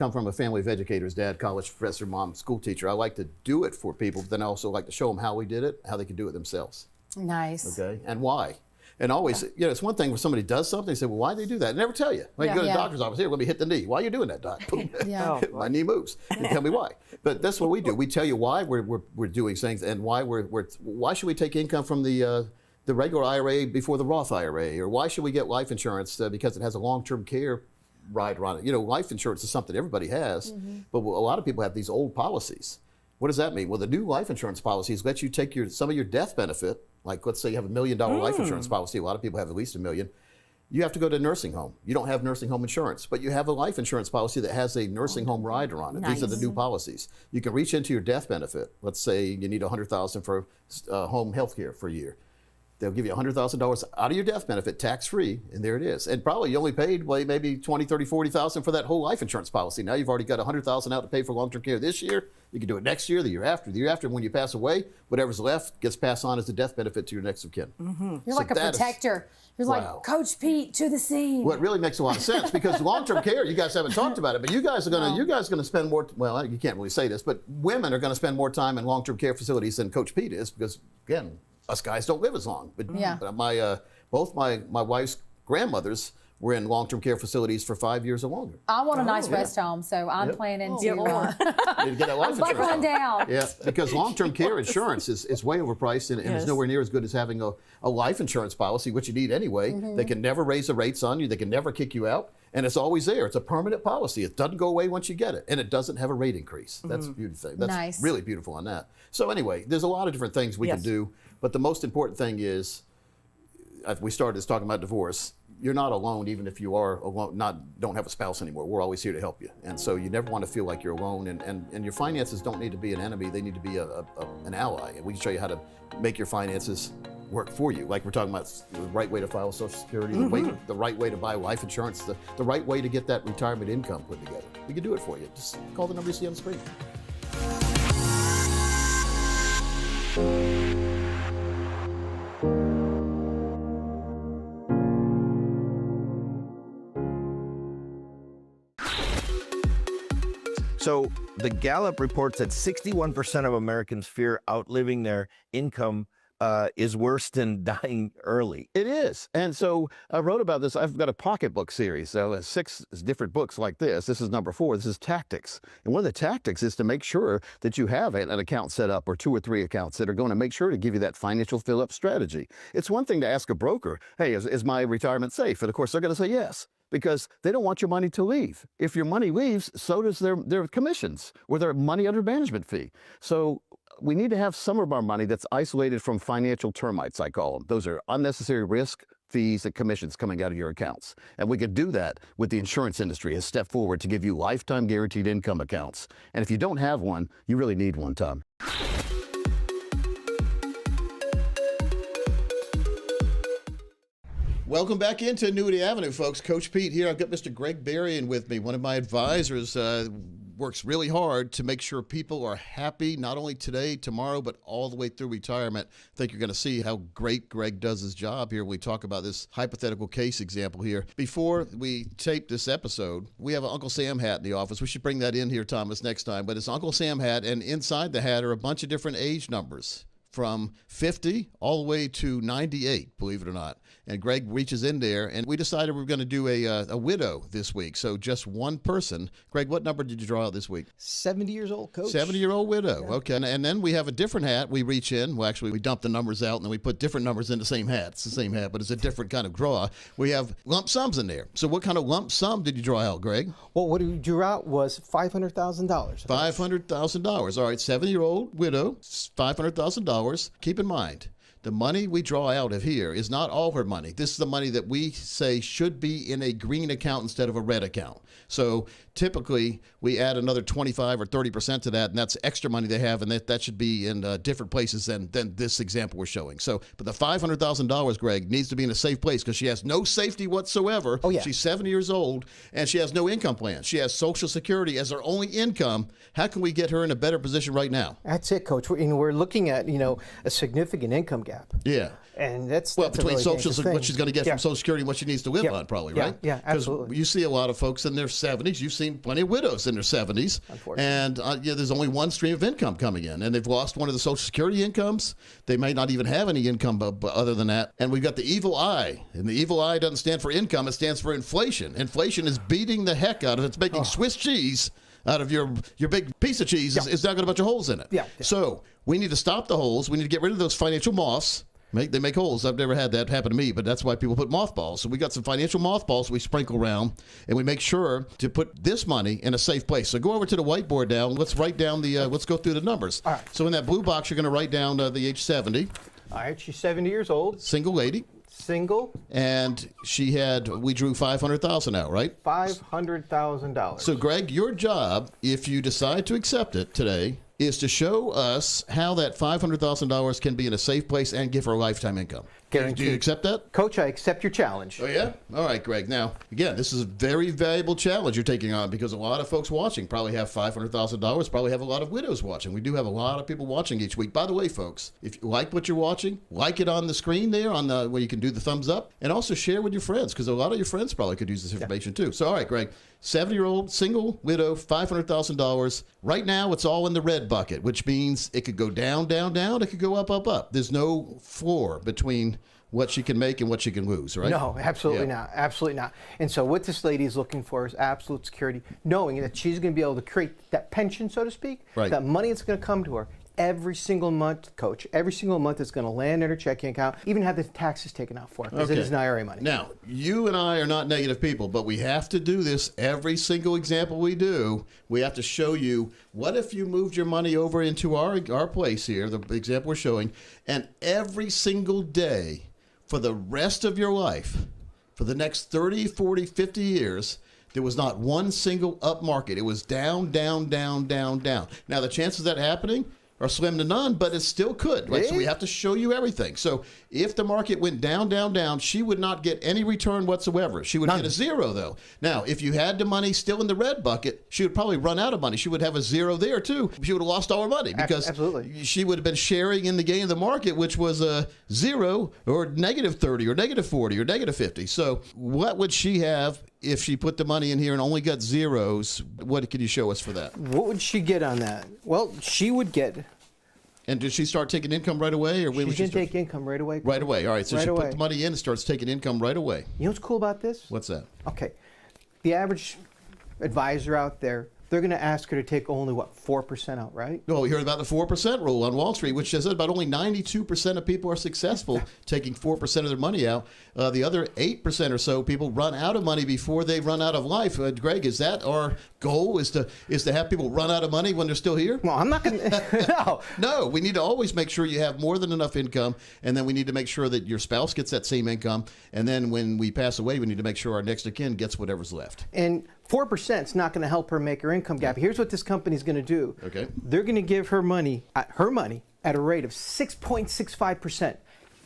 Come from a family of educators, dad, college professor, mom, school teacher. I like to do it for people, but then I also like to show them how we did it, how they can do it themselves. Nice. Okay, and why. And always, you know, it's one thing when somebody does something, they say, well, why do they do that? They never tell you. Like, you go to the doctor's office, here, let me hit the knee. Why are you doing that, doc? My knee moves. And tell me why. But that's what we do. We tell you why we're doing things and why why should we take income from the regular IRA before the Roth IRA? Or why should we get life insurance because it has a long-term care rider on it? You know, life insurance is something everybody has, but a lot of people have these old policies. What does that mean? Well, the new life insurance policies let you take some of your death benefit, like let's say you have $1 million life insurance policy, a lot of people have at least $1 million. You have to go to a nursing home. You don't have nursing home insurance, but you have a life insurance policy that has a nursing home rider on it. Nice. These are the new policies. You can reach into your death benefit. Let's say you need $100,000 for home health care for a year. They'll give you $100,000 out of your death benefit, tax-free, and there it is. And probably you only paid maybe $20,000, $30,000, $40,000 for that whole life insurance policy. Now you've already got $100,000 out to pay for long-term care this year. You can do it next year, the year after. The year after, when you pass away, whatever's left gets passed on as a death benefit to your next of kin. You're like a protector. You're like Coach Pete to the scene. Well, it really makes a lot of sense because long-term care, you guys haven't talked about it, but you guys are gonna spend more. Well, you can't really say this, but women are going to spend more time in long-term care facilities than Coach Pete is because, again, us guys don't live as long. But both my wife's grandmothers were in long-term care facilities for 5 years or longer. I want a nice rest home, so I'm planning to get that life insurance. one down. Yeah, because long-term care insurance is way overpriced and it's nowhere near as good as having a life insurance policy, which you need anyway. They can never raise the rates on you. They can never kick you out. And it's always there. It's a permanent policy. It doesn't go away once you get it. And it doesn't have a rate increase. That's a beautiful thing. That's really beautiful on that. So anyway, there's a lot of different things we can do. But the most important thing is, we started this talking about divorce. You're not alone, even if you are alone, don't have a spouse anymore. We're always here to help you. And so you never want to feel like you're alone. And your finances don't need to be an enemy. They need to be an ally. And we can show you how to make your finances work for you. Like we're talking about the right way to file Social Security, the right way to buy life insurance, the right way to get that retirement income put together. We can do it for you. Just call the number you see on the screen. So the Gallup reports that 61% of Americans fear outliving their income is worse than dying early. It is. And so I wrote about this. I've got a pocketbook series. So 6 different books like this. This is number 4. This is tactics. And one of the tactics is to make sure that you have an account set up or 2 or 3 accounts that are going to make sure to give you that financial fill-up strategy. It's one thing to ask a broker, hey, is my retirement safe? And of course, they're going to say yes, because they don't want your money to leave. If your money leaves, so does their commissions or their money under management fee. So we need to have some of our money that's isolated from financial termites, I call them. Those are unnecessary risk, fees, and commissions coming out of your accounts. And we could do that with the insurance industry has stepped forward to give you lifetime guaranteed income accounts. And if you don't have one, you really need one, Tom. Welcome back into Annuity Avenue, folks. Coach Pete here. I've got Mr. Greg Berrien with me, one of my advisors. Works really hard to make sure people are happy, not only today, tomorrow, but all the way through retirement. I think you're going to see how great Greg does his job here when we talk about this hypothetical case example here. Before we tape this episode, we have an Uncle Sam hat in the office. We should bring that in here, Thomas, next time. But it's Uncle Sam hat, and inside the hat are a bunch of different age numbers, from 50 all the way to 98, believe it or not. And Greg reaches in there, and we decided we were going to do a widow this week. So just one person. Greg, what number did you draw out this week? 70 years old, Coach. 70-year-old widow. Yeah. Okay. And then we have a different hat. We reach in. Well, actually, we dump the numbers out, and then we put different numbers in the same hat. It's the same hat, but it's a different kind of draw. We have lump sums in there. So what kind of lump sum did you draw out, Greg? Well, what we drew out was $500,000. $500,000. All right, 70-year-old widow, $500,000. Keep in mind, the money we draw out of here is not all her money. This is the money that we say should be in a green account instead of a red account. So typically, we add another 25 or 30% to that, and that's extra money they have, and that should be in different places than this example we're showing. So, but the $500,000, Greg, needs to be in a safe place because she has no safety whatsoever. Oh, yeah. She's 70 years old, and she has no income plan. She has Social Security as her only income. How can we get her in a better position right now? That's it, Coach. We're looking at, a significant income gap. gap. Yeah. And that's between really Social, thing. what she's going to get from Social Security and what she needs to live on, probably, right? Yeah, absolutely. Because you see a lot of folks in their 70s. You've seen plenty of widows in their 70s. Unfortunately. And there's only one stream of income coming in, and they've lost one of the Social Security incomes. They may not even have any income other than that. And we've got the evil eye, and the evil eye doesn't stand for income. It stands for inflation. Inflation is beating the heck out of it. It's making Swiss cheese out of your big piece of cheese. It's now got a bunch of holes in it. Yeah. So we need to stop the holes. We need to get rid of those financial moths. They make holes. I've never had that happen to me, but that's why people put mothballs. So we got some financial mothballs we sprinkle around, and we make sure to put this money in a safe place. So go over to the whiteboard now. Let's write down let's go through the numbers. All right. So in that blue box, you're going to write down the age 70. All right, she's 70 years old. Single lady. Single. And we drew 500,000 out, right? $500,000. So Greg, your job, if you decide to accept it today, is to show us how that $500,000 can be in a safe place and give her a lifetime income. Guaranteed. Do you accept that? Coach, I accept your challenge. Oh, yeah? All right, Greg. Now, again, this is a very valuable challenge you're taking on because a lot of folks watching probably have $500,000, probably have a lot of widows watching. We do have a lot of people watching each week. By the way, folks, if you like what you're watching, like it on the screen there where you can do the thumbs up, and also share with your friends because a lot of your friends probably could use this information too. So, all right, Greg, 70-year-old, single, widow, $500,000. Right now, it's all in the red bucket, which means it could go down, down, down. It could go up, up, up. There's no floor between what she can make and what she can lose, right? No, absolutely not. Absolutely not. And so what this lady is looking for is absolute security, knowing that she's going to be able to create that pension, so to speak, that money that's going to come to her every single month, Coach. Every single month it's going to land in her checking account, even have the taxes taken out for it, because it is an IRA money. Now, you and I are not negative people, but we have to do this every single example we do. We have to show you, what if you moved your money over into our place here, the example we're showing, and every single day for the rest of your life, for the next 30, 40, 50 years, there was not one single up market. It was down, down, down, down, down. Now, the chances of that happening are slim to none, but it still could. Right? So we have to show you everything. So if the market went down, down, down, she would not get any return whatsoever. She would get a zero, though. Now, if you had the money still in the red bucket, she would probably run out of money. She would have a zero there, too. She would have lost all her money because she would have been sharing in the gain of the market, which was a zero or negative 30 or negative 40 or negative 50. So what would she have if she put the money in here and only got zeros? What can you show us for that? What would she get on that? Well, she would get... And did she start taking income right away? Or when She's going to take income right away. Right away. All right. So she put the money in and starts taking income right away. You know what's cool about this? What's that? Okay. The average advisor out there, they're going to ask her to take only, 4% out, right? Well, we heard about the 4% rule on Wall Street, which says that about only 92% of people are successful taking 4% of their money out. The other 8% or so people run out of money before they run out of life. Greg, is that our goal, is to have people run out of money when they're still here? Well, I'm not going to... No, we need to always make sure you have more than enough income, and then we need to make sure that your spouse gets that same income, and then when we pass away, we need to make sure our next of kin gets whatever's left. And 4% is not going to help her make her income gap. Here's what this company is going to do. Okay. They're going to give her money at a rate of 6.65%,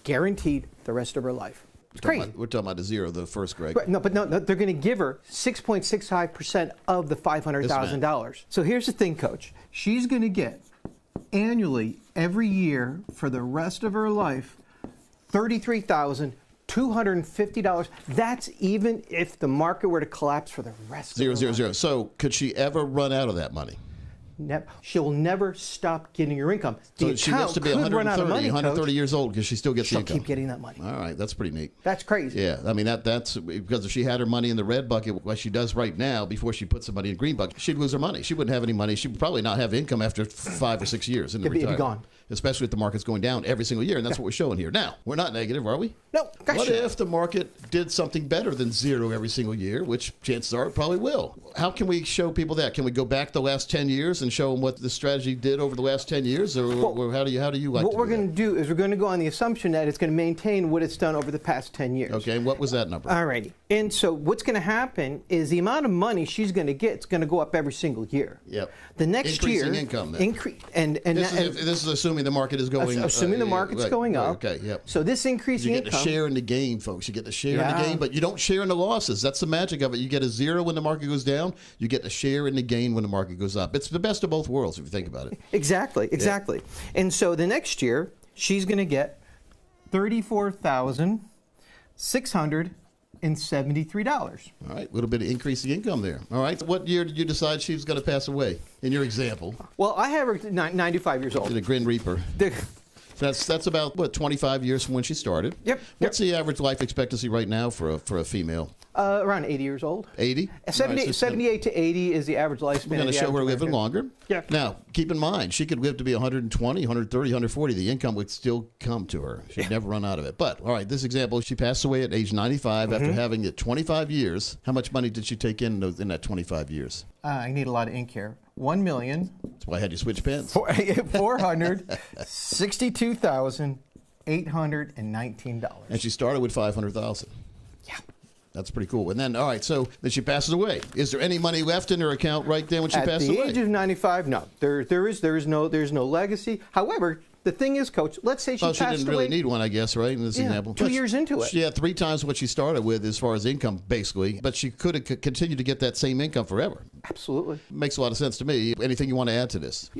guaranteed the rest of her life. It's crazy. We're talking about the zero, the first, Greg. Right, no, they're going to give her 6.65% of the $500,000. So here's the thing, Coach. She's going to get annually, every year, for the rest of her life, $33,250. That's even if the market were to collapse for the rest of her life. Zero. So could she ever run out of that money? She'll never stop getting her income. So she lives to be 130 years old because she still gets the income. She'll keep getting that money. All right, that's pretty neat. That's crazy. Yeah, I mean, that's because if she had her money in the red bucket, like she does right now, before she puts the money in the green bucket, she'd lose her money. She wouldn't have any money. She would probably not have income after 5 or 6 years in the retirement. It'd be gone. Especially if the market's going down every single year, and that's what we're showing here. Now, we're not negative, are we? No. Gotcha. What if the market did something better than zero every single year, which chances are it probably will? How can we show people that? Can we go back the last 10 years and show them what the strategy did over the last 10 years, or how do you like what we're going to do is we're going to go on the assumption that it's going to maintain what it's done over the past 10 years. Okay, and what was that number? All righty. And so what's going to happen is the amount of money she's going to get is going to go up every single year. Yep. The next Increasing year, income. Then. This is assuming the market is going. Assuming the market's going up. Okay. Yep. So this increasing income. You get income. to share in the gain, folks. You get to share in the gain, but you don't share in the losses. That's the magic of it. You get a zero when the market goes down. You get to share in the gain when the market goes up. It's the best of both worlds if you think about it. Exactly. And so the next year, she's going to get $34,673. All right, a little bit of increasing income there. All right, so what year did you decide she was going to pass away, in your example? Well, I have her 95 years old. The Grim Reaper. That's about, what, 25 years from when she started? Yep. What's the average life expectancy right now for a female? Around 80 years old. 80? 78 to 80 is the average lifespan. We're going to show her living longer. Yeah. Now, keep in mind, she could live to be 120, 130, 140. The income would still come to her. She'd never run out of it. But, all right, this example, she passed away at age 95 after having it 25 years. How much money did she take in that 25 years? I need a lot of ink here. $1,000,000. That's why I had you switch pens. $462,819. And she started with $500,000. Yeah. That's pretty cool. And then, all right, so then she passes away. Is there any money left in her account right then when she passes away? At the age of 95, no. There's no legacy. However, the thing is, Coach, let's say she passed away. She didn't really need one, I guess, right, in this example? 2 years into it. She had 3 times what she started with as far as income, basically, but she could have continued to get that same income forever. Absolutely. Makes a lot of sense to me. Anything you want to add to this?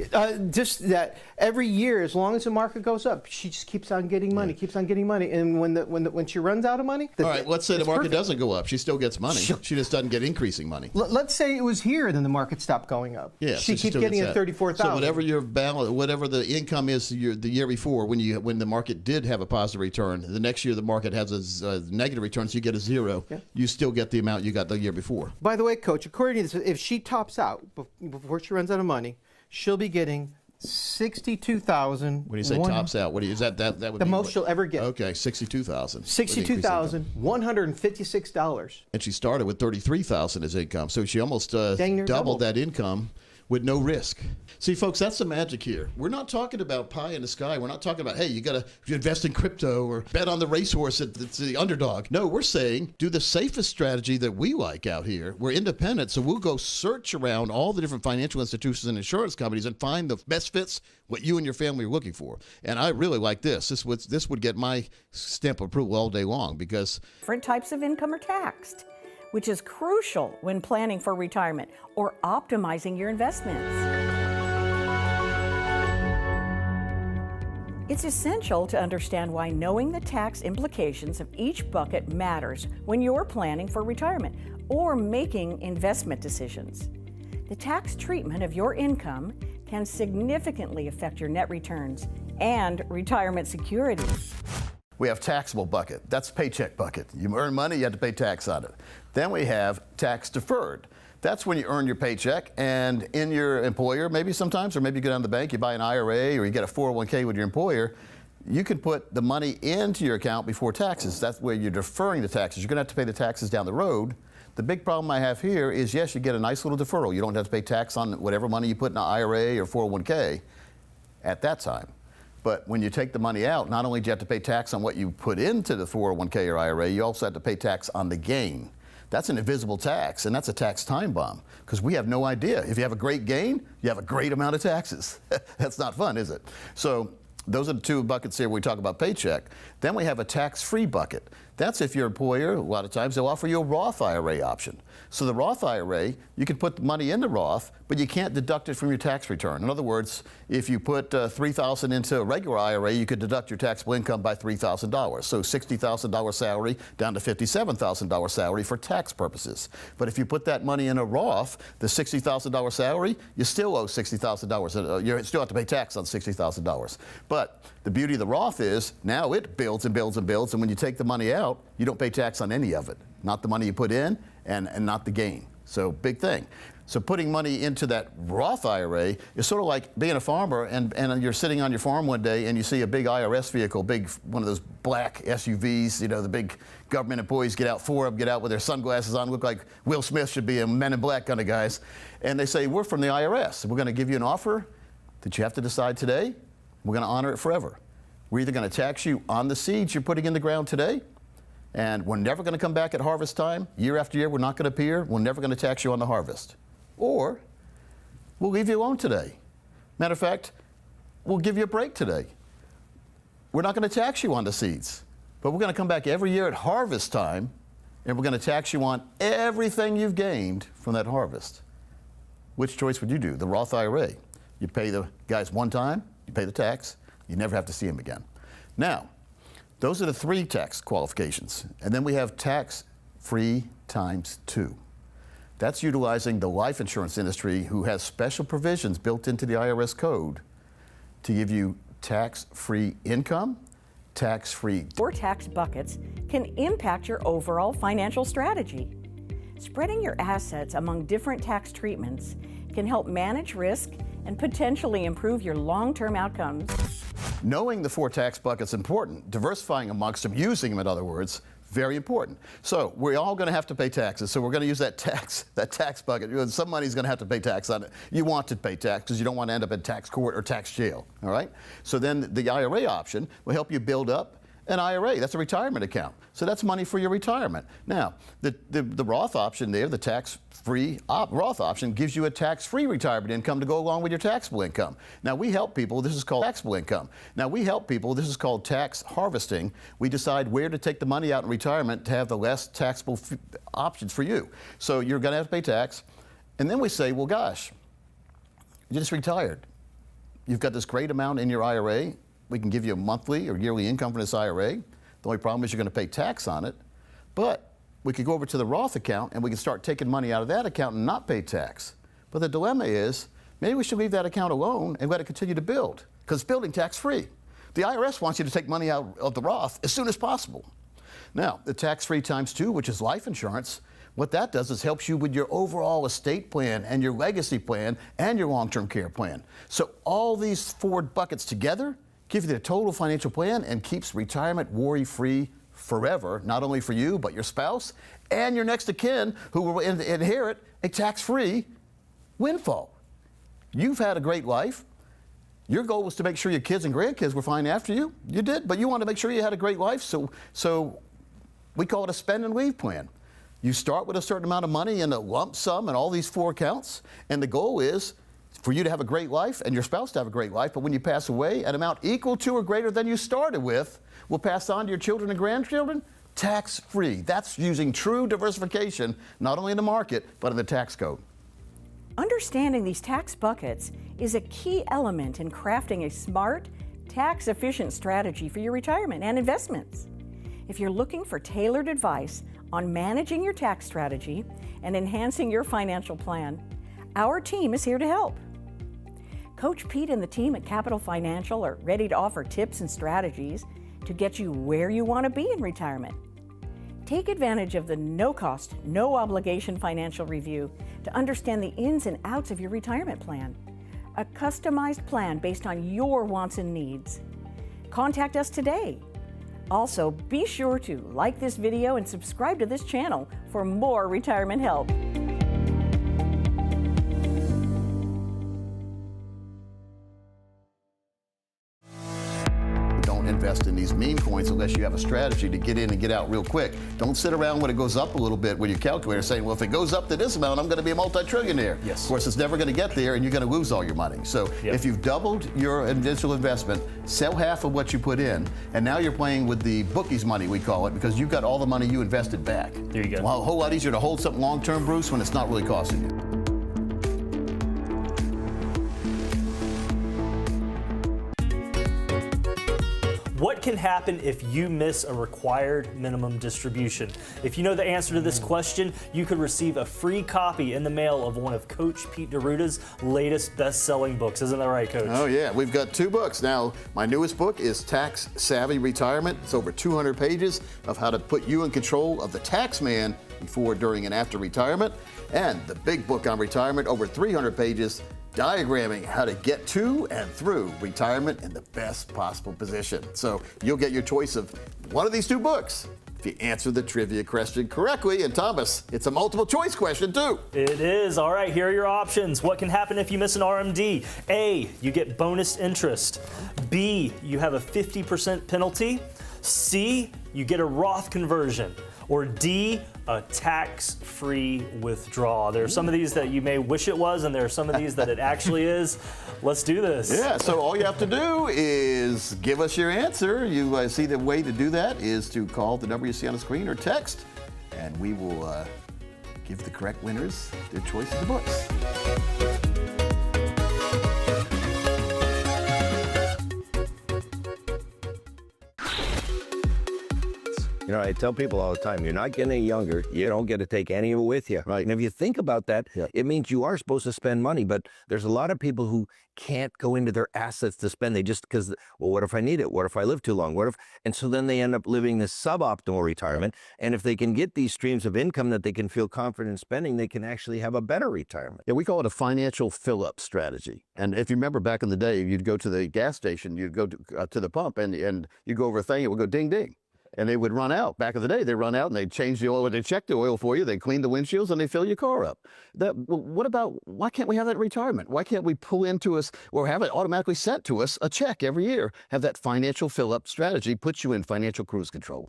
Just that every year, as long as the market goes up, she just keeps on getting money, keeps on getting money. And when she runs out of money... All right, let's say the market doesn't go up. She still gets money. She just doesn't get increasing money. Let's say it was here and then the market stopped going up. Yeah, she keeps getting at $34,000. So whatever your balance, whatever the income is the year before, when the market did have a positive return, the next year the market has a negative return, so you get a zero. Yeah. You still get the amount you got the year before. By the way, Coach, according to this, if she tops out before she runs out of money, she'll be getting $62,000. When you say tops out, what is that? That would the be most she'll ever get. Okay, $62,000. $62,156. And she started with $33,000 as income, so she almost doubled that income with no risk. See, folks, that's the magic here. We're not talking about pie in the sky. We're not talking about, hey, you got to invest in crypto or bet on the racehorse that's the underdog. No, we're saying do the safest strategy that we like out here. We're independent, so we'll go search around all the different financial institutions and insurance companies and find the best fits what you and your family are looking for. And I really like this. This would get my stamp of approval all day long because different types of income are taxed, which is crucial when planning for retirement or optimizing your investments. It's essential to understand why knowing the tax implications of each bucket matters when you're planning for retirement or making investment decisions. The tax treatment of your income can significantly affect your net returns and retirement security. We have taxable bucket. That's paycheck bucket. You earn money, you have to pay tax on it. Then we have tax deferred. That's when you earn your paycheck and in your employer, maybe sometimes, or maybe you go down to the bank, you buy an IRA or you get a 401k with your employer, you can put the money into your account before taxes. That's where you're deferring the taxes. You're going to have to pay the taxes down the road. The big problem I have here is, yes, you get a nice little deferral. You don't have to pay tax on whatever money you put in an IRA or 401k at that time. But when you take the money out, not only do you have to pay tax on what you put into the 401k or IRA, you also have to pay tax on the gain. That's an invisible tax, and that's a tax time bomb, because we have no idea. If you have a great gain, you have a great amount of taxes. That's not fun, is it? So those are the two buckets here when we talk about paycheck. Then we have a tax-free bucket. That's if your employer, a lot of times, they'll offer you a Roth IRA option. So the Roth IRA, you can put the money into Roth, but you can't deduct it from your tax return. In other words, if you put $3,000 into a regular IRA, you could deduct your taxable income by $3,000. So $60,000 salary down to $57,000 salary for tax purposes. But if you put that money in a Roth, the $60,000 salary, you still owe $60,000. You still have to pay tax on $60,000. But the beauty of the Roth is now it builds and builds and builds, and when you take the money out, you don't pay tax on any of it. Not the money you put in and not the gain. So big thing. So putting money into that Roth IRA is sort of like being a farmer and you're sitting on your farm one day and you see a big IRS vehicle, one of those black SUVs, you know, the big government employees get out, 4 of them get out with their sunglasses on, look like Will Smith should be a Men in Black kind of guys. And they say, we're from the IRS. We're going to give you an offer that you have to decide today. We're going to honor it forever. We're either going to tax you on the seeds you're putting in the ground today, and we're never going to come back at harvest time. Year after year, we're not going to appear. We're never going to tax you on the harvest. Or we'll leave you alone today. Matter of fact, we'll give you a break today. We're not going to tax you on the seeds, but we're going to come back every year at harvest time, and we're going to tax you on everything you've gained from that harvest. Which choice would you do? The Roth IRA. You pay the guys one time, you pay the tax, you never have to see them again. Now, Those are the 3 tax qualifications. And then we have tax-free times 2. That's utilizing the life insurance industry, who has special provisions built into the IRS code to give you tax-free income, tax-free. 4 tax buckets can impact your overall financial strategy. Spreading your assets among different tax treatments can help manage risk and potentially improve your long-term outcomes. Knowing the 4 tax buckets is important. Diversifying amongst them, using them, in other words, very important. So we're all going to have to pay taxes. So we're going to use that tax bucket. Some money's going to have to pay tax on it. You want to pay tax because you don't want to end up in tax court or tax jail. All right. So then the IRA option will help you build up an IRA. That's a retirement account. So that's money for your retirement. Now, the Roth option there, the tax-free Roth option, gives you a tax-free retirement income to go along with your taxable income. Now, we help people. This is called taxable income. Now, we help people. This is called tax harvesting. We decide where to take the money out in retirement to have the less taxable options for you. So you're going to have to pay tax. And then we say, well, gosh, you just retired. You've got this great amount in your IRA. We can give you a monthly or yearly income from this IRA. The only problem is you're going to pay tax on it. But we could go over to the Roth account and we can start taking money out of that account and not pay tax. But the dilemma is, maybe we should leave that account alone and let it continue to build, because it's building tax-free. The IRS wants you to take money out of the Roth as soon as possible. Now, the tax-free times 2, which is life insurance, what that does is helps you with your overall estate plan and your legacy plan and your long-term care plan. So all these 4 buckets together give you the total financial plan and keeps retirement worry-free forever, not only for you, but your spouse and your next of kin, who will inherit a tax-free windfall. You've had a great life. Your goal was to make sure your kids and grandkids were fine after you. You did, but you wanted to make sure you had a great life, so we call it a spend and leave plan. You start with a certain amount of money in a lump sum in all these 4 accounts, and the goal is for you to have a great life and your spouse to have a great life, but when you pass away, an amount equal to or greater than you started with will pass on to your children and grandchildren tax-free. That's using true diversification, not only in the market, but in the tax code. Understanding these tax buckets is a key element in crafting a smart, tax-efficient strategy for your retirement and investments. If you're looking for tailored advice on managing your tax strategy and enhancing your financial plan, our team is here to help. Coach Pete and the team at Capital Financial are ready to offer tips and strategies to get you where you want to be in retirement. Take advantage of the no-cost, no-obligation financial review to understand the ins and outs of your retirement plan. A customized plan based on your wants and needs. Contact us today. Also, be sure to like this video and subscribe to this channel for more retirement help. Invest in these meme coins unless you have a strategy to get in and get out real quick. Don't sit around when it goes up a little bit with your calculator saying, well, if it goes up to this amount, I'm going to be a multi-trillionaire. Yes. Of course, it's never going to get there, and you're going to lose all your money. So if you've doubled your initial investment, sell half of what you put in, and now you're playing with the bookies money, we call it, because you've got all the money you invested back. There you go. Well, a whole lot easier to hold something long-term, Bruce, when it's not really costing you. What can happen if you miss a required minimum distribution? If you know the answer to this question, you could receive a free copy in the mail of one of Coach Pete D'Arruda's latest best-selling books. Isn't that right, Coach? Oh, yeah. We've got 2 books. Now, my newest book is Tax Savvy Retirement. It's over 200 pages of how to put you in control of the tax man before, during, and after retirement. And the big book on retirement, over 300 pages, diagramming how to get to and through retirement in the best possible position. So you'll get your choice of one of these 2 books if you answer the trivia question correctly. And Thomas, it's a multiple choice question too. It is. All right, here are your options. What can happen if you miss an RMD? A, you get bonus interest. B, you have a 50% penalty. C, you get a Roth conversion. Or D, a tax-free withdrawal. There are some of these that you may wish it was, and there are some of these that it actually is. Let's do this. Yeah, so all you have to do is give us your answer. You see the way to do that is to call the number you see on the screen or text, and we will give the correct winners their choice of the books. You know, I tell people all the time, you're not getting any younger. You don't get to take any of it with you. Right. And if you think about that, it means you are supposed to spend money. But there's a lot of people who can't go into their assets to spend. They just, because, well, what if I need it? What if I live too long? What if? And so then they end up living this suboptimal retirement. And if they can get these streams of income that they can feel confident in spending, they can actually have a better retirement. Yeah, we call it a financial fill-up strategy. And if you remember back in the day, you'd go to the gas station, you'd go to the pump, and you'd go over a thing, it would go ding, ding. And they would run out. Back in the day, they'd run out and they'd change the oil, they'd check the oil for you, they'd clean the windshields, and they'd fill your car up. Why can't we have that in retirement? Why can't we pull into us, or have it automatically sent to us, a check every year? Have that financial fill-up strategy put you in financial cruise control.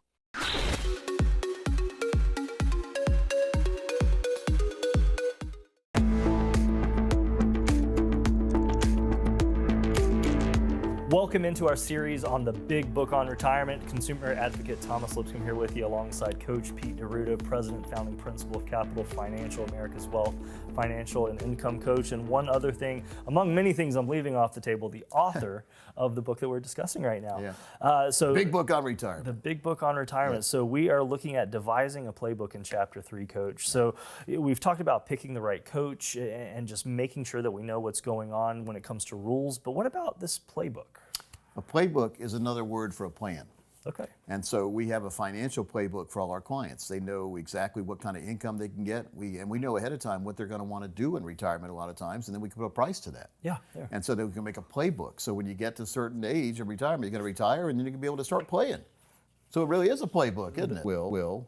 Welcome into our series on the Big Book on Retirement. Consumer advocate Thomas Lipscomb here with you alongside Coach Pete Deruta, President, Founding Principal of Capital Financial, America's Wealth, Financial and Income Coach. And one other thing, among many things I'm leaving off the table, the author of the book that we're discussing right now. Yeah. Big Book on Retirement. The Big Book on Retirement. Yeah. So we are looking at devising a playbook in Chapter 3, Coach. So we've talked about picking the right coach and just making sure that we know what's going on when it comes to rules. But what about this playbook? A playbook is another word for a plan. Okay. And so we have a financial playbook for all our clients. They know exactly what kind of income they can get. We know ahead of time what they're going to want to do in retirement a lot of times, and then we can put a price to that. Yeah. And so then we can make a playbook. So when you get to a certain age of retirement, you're going to retire, and then you can be able to start playing. So it really is a playbook, isn't it? Will.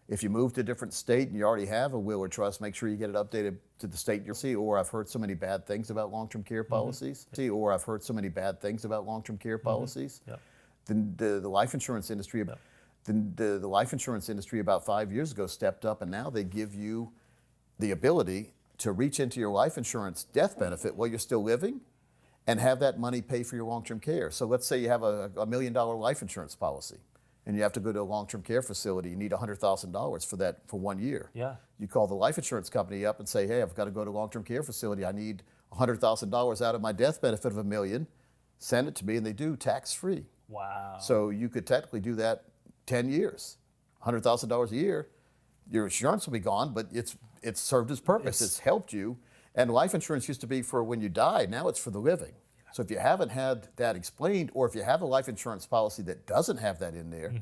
If you move to a different state and you already have a will or trust, make sure you get it updated to the state you'll see. Or I've heard so many bad things about long-term care policies. Then the life insurance industry. Then the life insurance industry about 5 years ago stepped up, and now they give you the ability to reach into your life insurance death benefit while you're still living, and have that money pay for your long-term care. So let's say you have a $1 million life insurance policy, and you have to go to a long-term care facility. You need $100,000 for that for 1 year. Yeah. You call the life insurance company up and say, hey, I've got to go to a long-term care facility. I need $100,000 out of my death benefit of $1 million. Send it to me, and they do tax-free. Wow. So you could technically do that 10 years, $100,000 a year. Your insurance will be gone, but it's served its purpose. It's helped you. And life insurance used to be for when you die. Now it's for the living. So if you haven't had that explained, or if you have a life insurance policy that doesn't have that in there,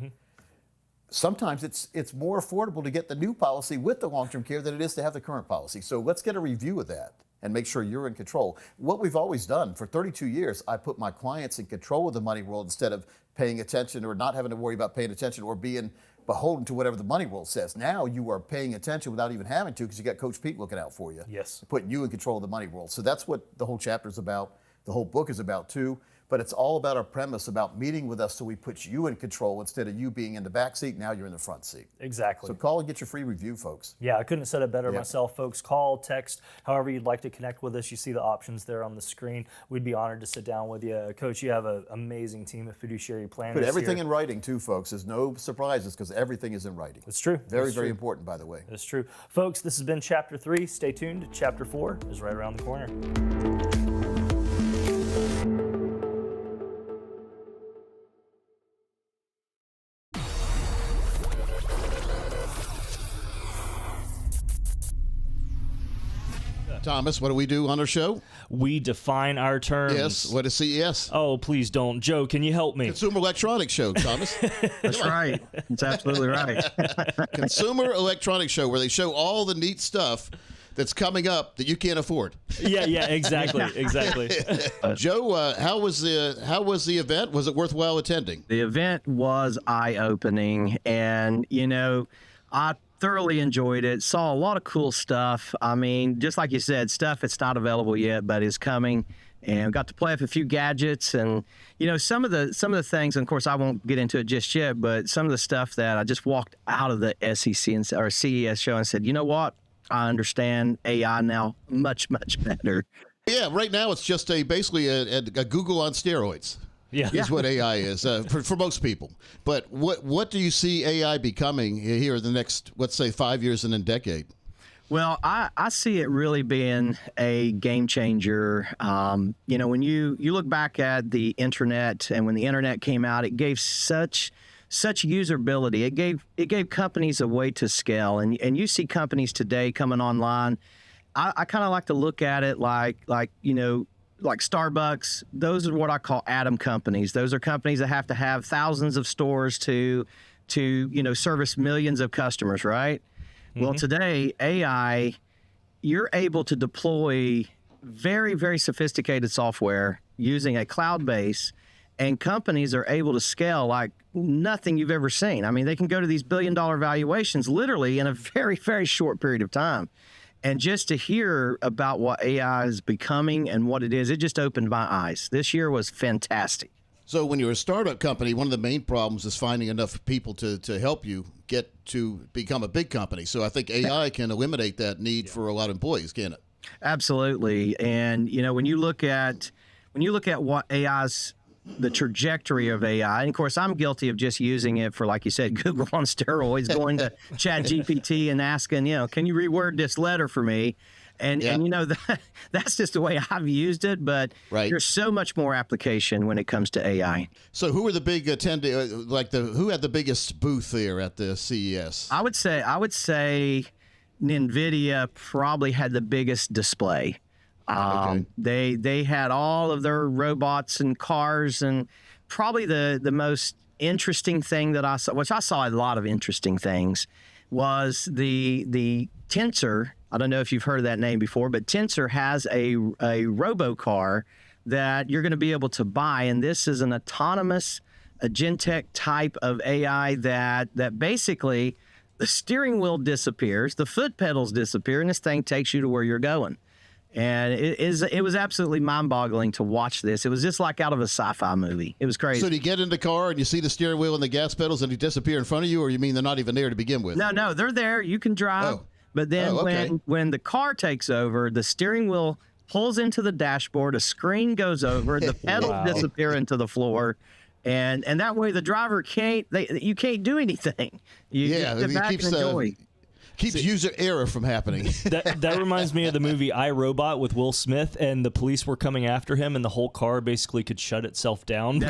sometimes it's more affordable to get the new policy with the long-term care than it is to have the current policy. So let's get a review of that and make sure you're in control. What we've always done for 32 years, I put my clients in control of the money world instead of paying attention or not having to worry about paying attention or being beholden to whatever the money world says. Now you are paying attention without even having to, because you got Coach Pete looking out for you. Yes. Putting you in control of the money world. So that's what the whole chapter is about. The whole book is about too, but it's all about our premise about meeting with us so we put you in control instead of you being in the back seat. Now you're in the front seat. Exactly. So call and get your free review, folks. Yeah, I couldn't have said it better myself, folks. Call, text, however you'd like to connect with us. You see the options there on the screen. We'd be honored to sit down with you. Coach, you have an amazing team of fiduciary planners. But everything in writing too, folks. There's no surprises because everything is in writing. It's true. Very important, by the way. It's true. Folks, this has been Chapter 3. Stay tuned. Chapter 4 is right around the corner. Thomas, what do we do on our show? We define our terms. Yes. What is CES? Oh, please don't. Joe, can you help me? Consumer Electronics Show, Thomas. That's right. That's absolutely right. Consumer Electronics Show, where they show all the neat stuff that's coming up that you can't afford. Yeah, exactly. Joe, how was the event? Was it worthwhile attending? The event was eye-opening, and I thoroughly enjoyed it. Saw a lot of cool stuff. I mean, just like you said, stuff that's not available yet but is coming. And got to play with a few gadgets, and some of the things. And of course, I won't get into it just yet. But some of the stuff that I just walked out of the SEC or CES show and said, you know what? I understand AI now much better. Yeah, right now it's just basically a Google on steroids. Yeah, is what AI is for most people. But what do you see AI becoming here in the next, let's say, 5 years and a decade? Well, I see it really being a game changer. When you look back at the internet, and when the internet came out, it gave such such usability. It gave companies a way to scale, and you see companies today coming online. I kind of like to look at it like Starbucks. Those are what I call atom companies. Those are companies that have to have thousands of stores to service millions of customers, right? Mm-hmm. Well, today, AI, you're able to deploy very, very sophisticated software using a cloud base, and companies are able to scale like nothing you've ever seen. I mean, they can go to these billion-dollar valuations literally in a very, very short period of time. And just to hear about what AI is becoming and what it is, it just opened my eyes. This year was fantastic. So when you're a startup company, one of the main problems is finding enough people to help you get to become a big company. So I think AI can eliminate that need for a lot of employees, can it? Absolutely. And, when you look at what the trajectory of AI, and of course, I'm guilty of just using it for, like you said, Google on steroids, going to ChatGPT and asking, can you reword this letter for me? And that's just the way I've used it. But there's so much more application when it comes to AI. So who are the big who had the biggest booth there at the CES? I would say NVIDIA probably had the biggest display. They had all of their robots and cars, and probably the most interesting thing that I saw, which I saw a lot of interesting things, was the Tensor. I don't know if you've heard of that name before, but Tensor has a robo-car that you're going to be able to buy, and this is an autonomous agentech type of AI that basically the steering wheel disappears, the foot pedals disappear, and this thing takes you to where you're going. And it was absolutely mind-boggling to watch this. It was just like out of a sci-fi movie. It was crazy. So do you get in the car and you see the steering wheel and the gas pedals and they disappear in front of you, or you mean they're not even there to begin with? No, they're there. You can drive. Oh. But then when the car takes over, the steering wheel pulls into the dashboard, a screen goes over, the pedals disappear into the floor. And that way the driver you can't do anything. You sit back and enjoy. Keeps user error from happening. That reminds me of the movie I, Robot with Will Smith, and the police were coming after him, and the whole car basically could shut itself down.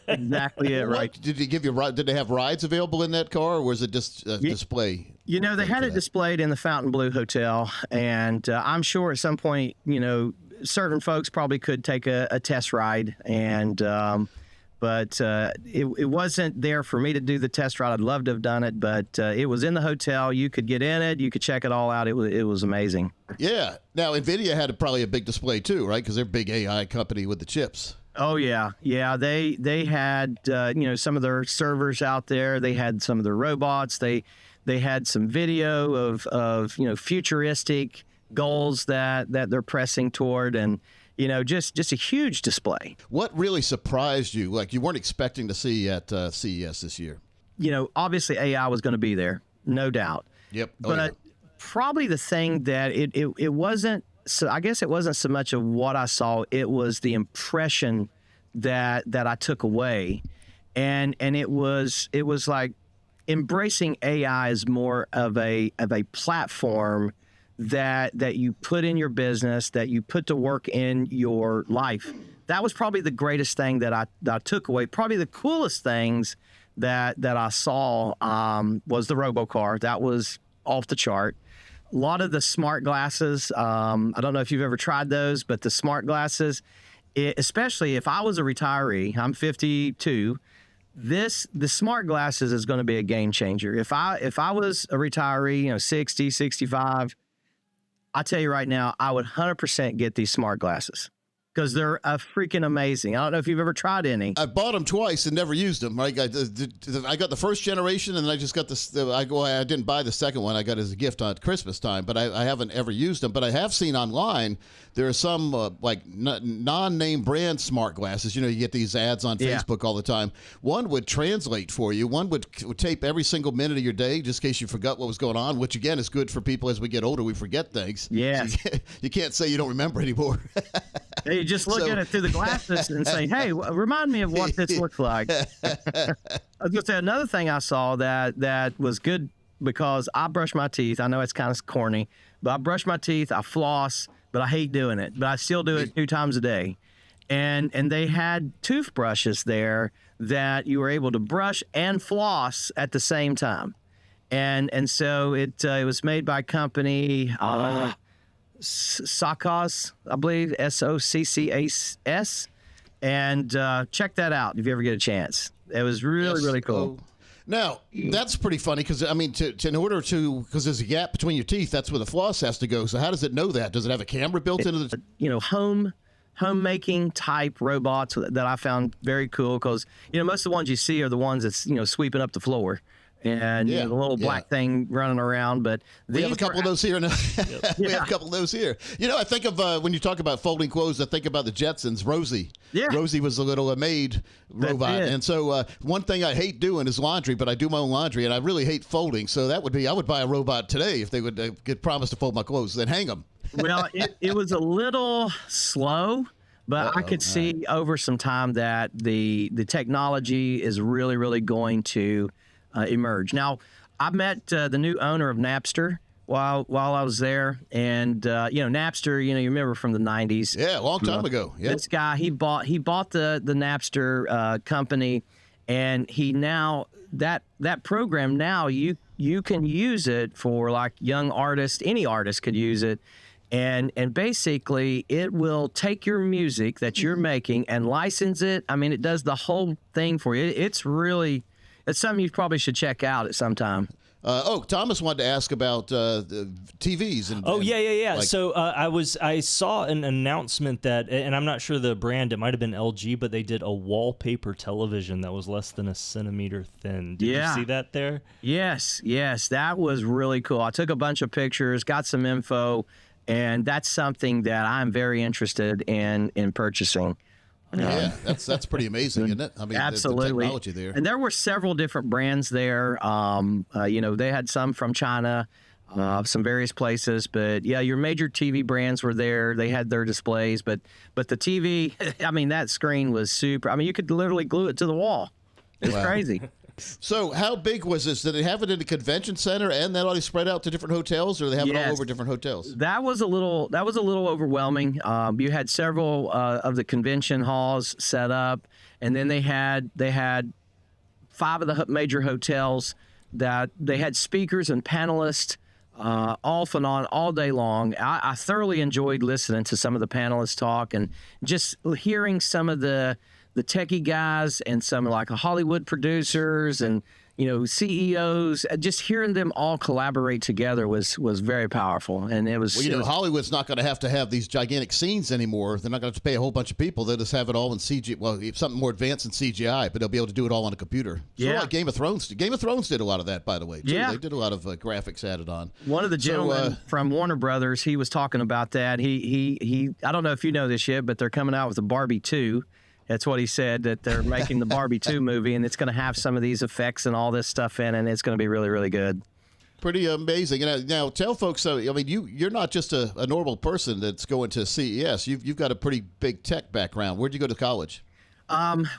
Exactly it, right. Did they have rides available in that car, or was it just a display? They had it displayed in the Fontainebleau Hotel, and I'm sure at some point, certain folks probably could take a test ride, and but it wasn't there for me to do the test ride. I'd love to have done it, but it was in the hotel. You could get in it. You could check it all out. It was amazing. Yeah. Now, NVIDIA had probably a big display too, right? Because they're a big AI company with the chips. Oh, yeah. Yeah, they had, some of their servers out there. They had some of their robots. They had some video of futuristic goals that they're pressing toward, and just a huge display. What really surprised you, like you weren't expecting to see at CES this year? Obviously AI was going to be there, no doubt. Yep. But probably the thing that it wasn't, so I guess it wasn't so much of what I saw, it was the impression that I took away. And it was like embracing AI as more of a platform that you put in your business, that you put to work in your life. That was probably the greatest thing that I took away. Probably the coolest things that I saw was the robocar. That was off the chart. A lot of the smart glasses, I don't know if you've ever tried those, but the smart glasses, especially if I was a retiree, I'm 52, the smart glasses is going to be a game changer. If I was a retiree, 60, 65, I tell you right now, I would 100% get these smart glasses because they're freaking amazing. I don't know if you've ever tried any. I bought them twice and never used them. I got the first generation, and then I just got this. I didn't buy the second one. I got it as a gift at Christmas time, but I haven't ever used them. But I have seen online there are some non-name brand smart glasses. You get these ads on Facebook all the time. One would translate for you. One would tape every single minute of your day, just in case you forgot what was going on, which again is good for people as we get older. We forget things. Yeah, so you can't say you don't remember anymore. You just look at it through the glasses and say, hey, remind me of what this looks like. I was going to say another thing I saw that was good because I brush my teeth. I know it's kind of corny, but I brush my teeth, I floss, but I hate doing it. But I still do it 2 times a day. and they had toothbrushes there that you were able to brush and floss at the same time. And so it was made by a company, Soccas, I believe, Soccas. And check that out if you ever get a chance. It was really cool. Now, that's pretty funny because, I mean, in order to, because there's a gap between your teeth, that's where the floss has to go. So how does it know that? Does it have a camera built into the... You know, homemaking type robots that I found very cool because, you know, most of the ones you see are the ones that's, you know, sweeping up the floor. And you know, the little black thing running around, but we have a couple of those here now. We have a couple of those here. You know, I think of when you talk about folding clothes, I think about the Jetsons. Rosie. Yeah. Rosie was a little maid robot, and so one thing I hate doing is laundry, but I do my own laundry, and I really hate folding. So that would be, I would buy a robot today if they would get promised to fold my clothes, then hang them. Well, it was a little slow. But I could see over some time that the technology is really going to emerge. Now, I met the new owner of Napster while I was there, and you know, Napster, you know, you remember from the 90s. Yeah, a long time ago. Yep. This guy, he bought the Napster company, and he now that program now you can use it for like young artists. Any artist could use it. And basically, it will take your music that you're making and license it. I mean, it does the whole thing for you. It's something you probably should check out at some time. Thomas wanted to ask about the TVs. Yeah. Like, so I saw an announcement that, and I'm not sure the brand, it might have been LG, but they did a wallpaper television that was less than a centimeter thin. Did you see that there? Yes, that was really cool. I took a bunch of pictures, got some info, and that's something that I'm very interested in purchasing. Yeah, that's pretty amazing, isn't it? I mean, absolutely. The technology there. And there were several different brands there. You know, they had some from China, some various places. But yeah, your major TV brands were there. They had their displays. But the TV, I mean, that screen was super. I mean, you could literally glue it to the wall. It's crazy. So how big was this? Did they have it in the convention center and that already spread out to different hotels, or they have it all over different hotels? That was a little overwhelming. You had several of the convention halls set up, and then they had 5 of the major hotels that they had speakers and panelists off and on all day long. I thoroughly enjoyed listening to some of the panelists talk and just hearing some of the techie guys and some like Hollywood producers and, you know, CEOs, just hearing them all collaborate together was very powerful. And it was... Well, you know, Hollywood's not going to have these gigantic scenes anymore. They're not going to have to pay a whole bunch of people. They'll just have it all in CGI. Well, something more advanced than CGI, but they'll be able to do it all on a computer. Sort of like Game of Thrones. Game of Thrones did a lot of that, by the way, too. They did a lot of graphics added on. One of the gentlemen from Warner Brothers, he was talking about that. He I don't know if you know this yet, but they're coming out with a Barbie 2. That's what he said, that they're making the Barbie 2 movie, and it's going to have some of these effects and all this stuff in, and it's going to be really good. Pretty amazing. Now tell folks, I mean, you're not just a normal person that's going to CES. You've got a pretty big tech background. Where'd you go to college?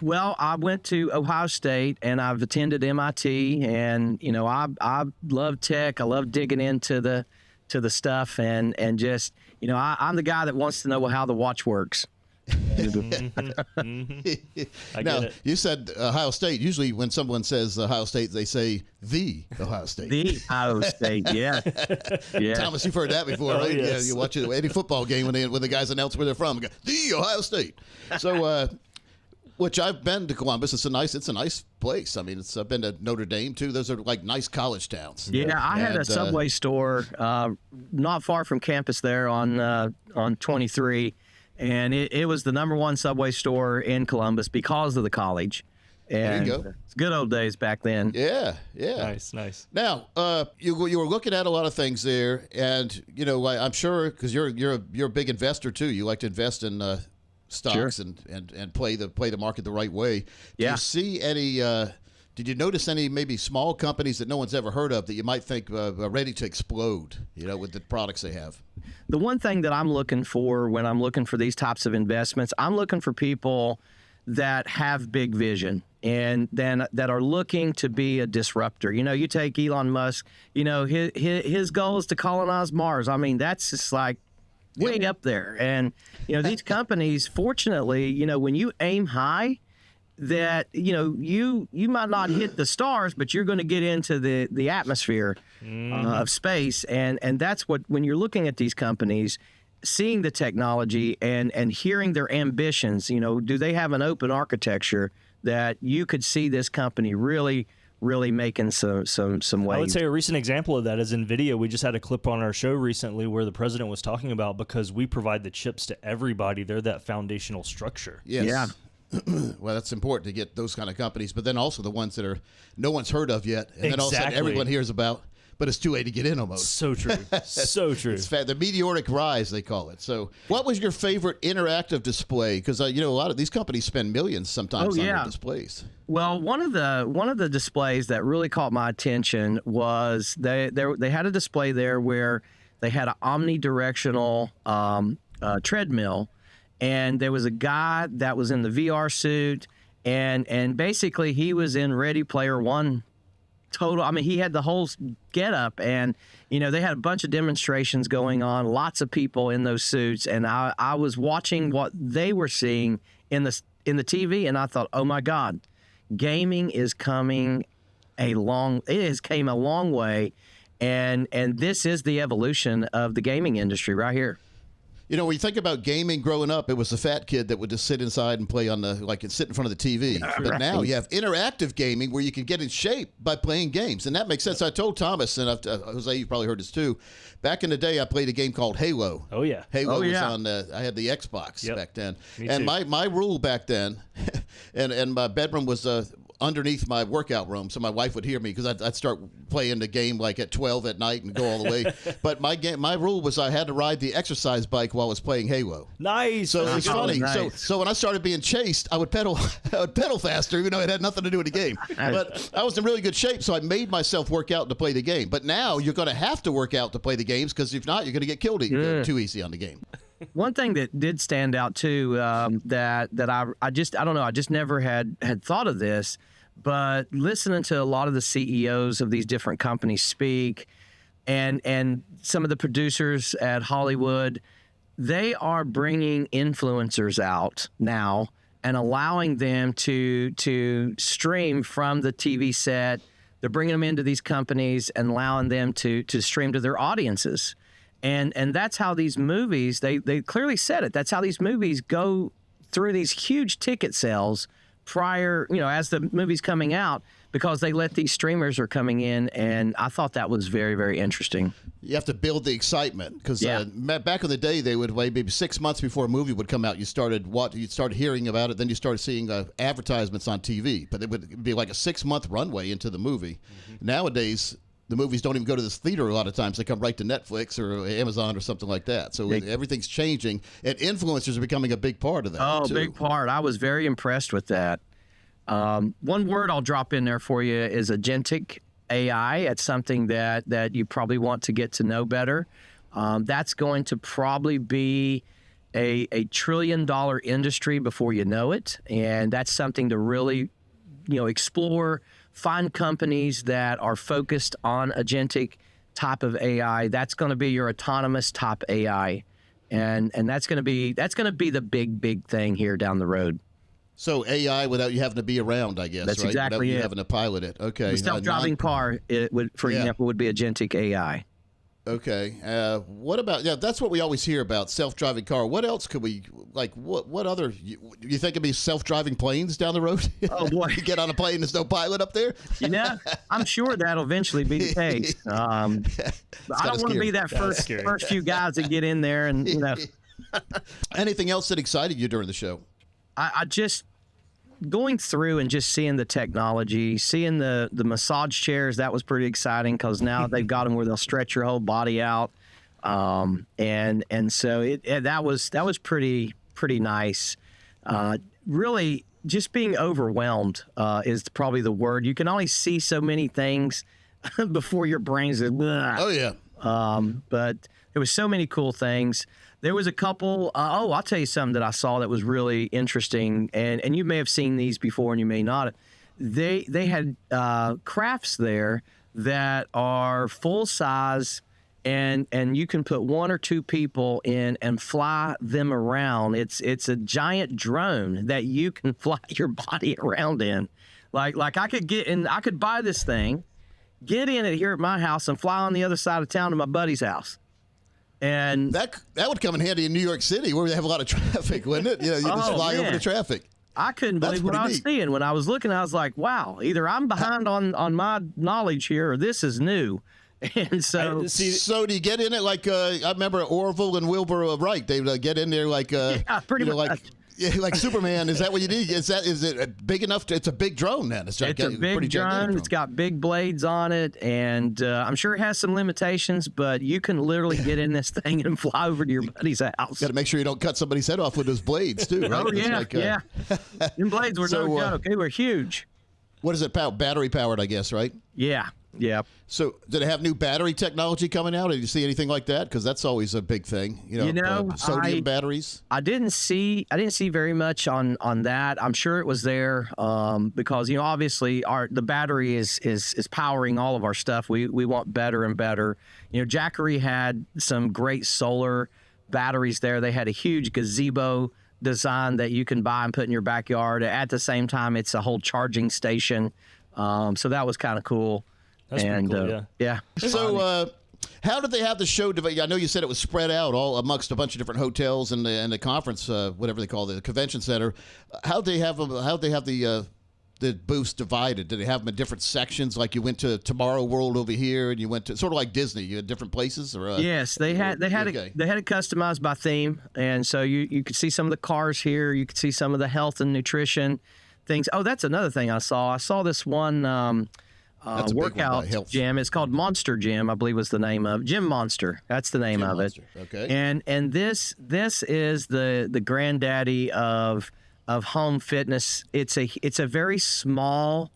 Well, I went to Ohio State, and I've attended MIT, and, you know, I love tech. I love digging into the stuff, and just, you know, I'm the guy that wants to know how the watch works. Now, you said Ohio State. Usually when someone says Ohio State, they say the Ohio State. The Ohio State, yeah. Thomas, you've heard that before, right? Yes. Yeah, you watch any football game when the guys announce where they're from. Go, the Ohio State. So, which I've been to Columbus. It's a nice place. I mean, I've been to Notre Dame too. Those are like nice college towns. Yeah, I had a Subway store not far from campus there on 23. And it was the #1 Subway store in Columbus because of the college. And there you go. It's good old days back then. Yeah. Nice. Now, you were looking at a lot of things there, and you know, I'm sure because you're a big investor too. You like to invest in stocks and play the market the right way. Do you see any? Did you notice any maybe small companies that no one's ever heard of that you might think are ready to explode, you know, with the products they have? The one thing that I'm looking for when I'm looking for these types of investments, I'm looking for people that have big vision and then that are looking to be a disruptor. You know, you take Elon Musk, you know, his goal is to colonize Mars. I mean, that's just like, way up there. And, these companies, fortunately, when you aim high, that, you might not hit the stars, but you're going to get into the atmosphere of space. And that's what, when you're looking at these companies, seeing the technology and hearing their ambitions, do they have an open architecture that you could see this company really making some waves? I would say a recent example of that is NVIDIA. We just had a clip on our show recently where the president was talking about, because we provide the chips to everybody, they're that foundational structure. Yes. Yeah. Well, that's important to get those kind of companies, but then also the ones that no one's heard of yet, and then all of a sudden everyone hears about, but it's too late to get in almost. So true. So true. It's the meteoric rise, they call it. So what was your favorite interactive display? Because, a lot of these companies spend millions sometimes on their displays. Well, one of the displays that really caught my attention was they had a display there where they had an omnidirectional treadmill, and there was a guy that was in the VR suit, and basically he was in Ready Player One total. I mean, he had the whole get up, and they had a bunch of demonstrations going on, lots of people in those suits, and I was watching what they were seeing in the TV, and I thought, oh my God, gaming is coming it has came a long way, and this is the evolution of the gaming industry right here. When you think about gaming growing up, it was the fat kid that would just sit inside and play sit in front of the TV. But now you have interactive gaming where you can get in shape by playing games. And that makes sense. I told Thomas, and Jose, you probably heard this too. Back in the day, I played a game called Halo. Oh, yeah. Halo was on, I had the Xbox back then. Me and too. my rule back then, and my bedroom was underneath my workout room, so my wife would hear me because I'd start playing the game like at 12 at night and go all the way. But my rule was I had to ride the exercise bike while I was playing Halo. Nice. So it was funny. Nice. So when I started being chased, I would pedal faster, even though it had nothing to do with the game. But I was in really good shape, so I made myself work out to play the game. But now you're going to have to work out to play the games, because if not, you're going to get killed too easy on the game. One thing that did stand out too, that I don't know, I just never had thought of this, but listening to a lot of the CEOs of these different companies speak, and some of the producers at Hollywood, they are bringing influencers out now and allowing them to stream from the TV set. They're bringing them into these companies and allowing them to stream to their audiences. And that's how these movies, they clearly said it, that's how these movies go through these huge ticket sales prior, as the movie's coming out, because they let these streamers are coming in, and I thought that was very, very interesting. You have to build the excitement, because back in the day, they would wait maybe 6 months before a movie would come out. You started hearing about it, then you started seeing advertisements on TV, but it would be like a 6-month runway into the movie. Mm-hmm. Nowadays, the movies don't even go to this theater a lot of times. They come right to Netflix or Amazon or something like that. So everything's changing, and influencers are becoming a big part of that. Oh, too. Big part. I was very impressed with that. One word I'll drop in there for you is agentic AI. It's something that you probably want to get to know better. That's going to probably be a $1 trillion industry before you know it, and that's something to really, explore. Find companies that are focused on agentic type of AI. That's going to be your autonomous type AI, and that's going to be the big thing here down the road. So AI without you having to be around, I guess. That's right? exactly without it. You having to pilot it. Okay. The self-driving car, for example, would be agentic AI. Okay. What about, that's what we always hear about, self-driving car. What else could we, what other, you think it'd be self-driving planes down the road? Oh, boy. You get on a plane, there's no pilot up there? I'm sure that'll eventually be the case. I don't want to be that first few guys that get in there and, Anything else that excited you during the show? I just going through and just seeing the technology, seeing the massage chairs, that was pretty exciting, because now they've got them where they'll stretch your whole body out, and so that was pretty nice. Really, just being overwhelmed is probably the word. You can only see so many things before your brain says, "Bleh." Oh yeah. But there was so many cool things. There was a couple, I'll tell you something that I saw that was really interesting, and you may have seen these before and you may not. They had crafts there that are full-size and you can put 1 or 2 people in and fly them around. It's a giant drone that you can fly your body around in. Like I could get in, I could buy this thing, get in it here at my house, and fly on the other side of town to my buddy's house. And that would come in handy in New York City, where they have a lot of traffic, wouldn't it? You know, you just fly over the traffic. I couldn't believe what I was seeing. When I was looking, I was like, wow, either I'm behind on my knowledge here, or this is new. And so, so do you get in it like I remember Orville and Wilbur Wright? They get in there like pretty much. Like Superman. Is that what you need? Is it big enough? It's a big drone then. It's a big drone. It's got big blades on it, and I'm sure it has some limitations, but you can literally get in this thing and fly over to your buddy's house. Got to make sure you don't cut somebody's head off with those blades too, right? Oh yeah, Them blades were no joke. They were huge. What is it? Battery powered, I guess, right? Yeah. Yeah. So, did it have new battery technology coming out? Did you see anything like that? Because that's always a big thing. Sodium batteries. I didn't see very much on that. I'm sure it was there because obviously the battery is powering all of our stuff. We want better and better. Jackery had some great solar batteries there. They had a huge gazebo design that you can buy and put in your backyard. At the same time, it's a whole charging station. So that was kind of cool. That's pretty cool, yeah. So, how did they have the show? I know you said it was spread out all amongst a bunch of different hotels and the conference, whatever they call it, the convention center. How'd they have the booths divided? Did they have them in different sections? Like you went to Tomorrow World over here, and you went to sort of like Disney. You had different places, or yes, they had it customized by theme, and so you could see some of the cars here. You could see some of the health and nutrition things. Oh, that's another thing I saw. I saw this one. Workout gym. It's called Monster Gym, I believe was the name of Gym Monster. That's the name of it. Okay. And this is the granddaddy of home fitness. It's a very small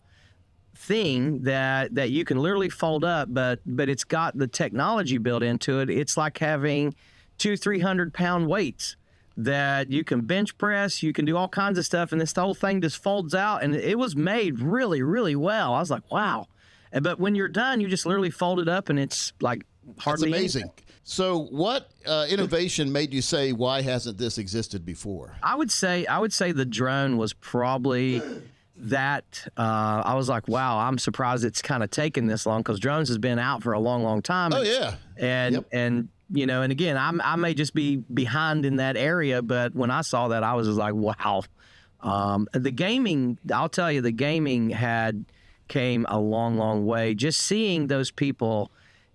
thing that you can literally fold up, but it's got the technology built into it. It's like having 200-300 pound weights that you can bench press, you can do all kinds of stuff, and this whole thing just folds out, and it was made really, really well. I was like, wow. But when you're done, you just literally fold it up, and it's like hardly That's amazing. Anything. So what innovation made you say, why hasn't this existed before? I would say the drone was probably that. I was like, wow, I'm surprised it's kind of taken this long, because drones has been out for a long, long time. Oh, yeah. And again, I may just be behind in that area, but when I saw that, I was just like, wow. The gaming, I'll tell you, the gaming came a long, long way. Just seeing those people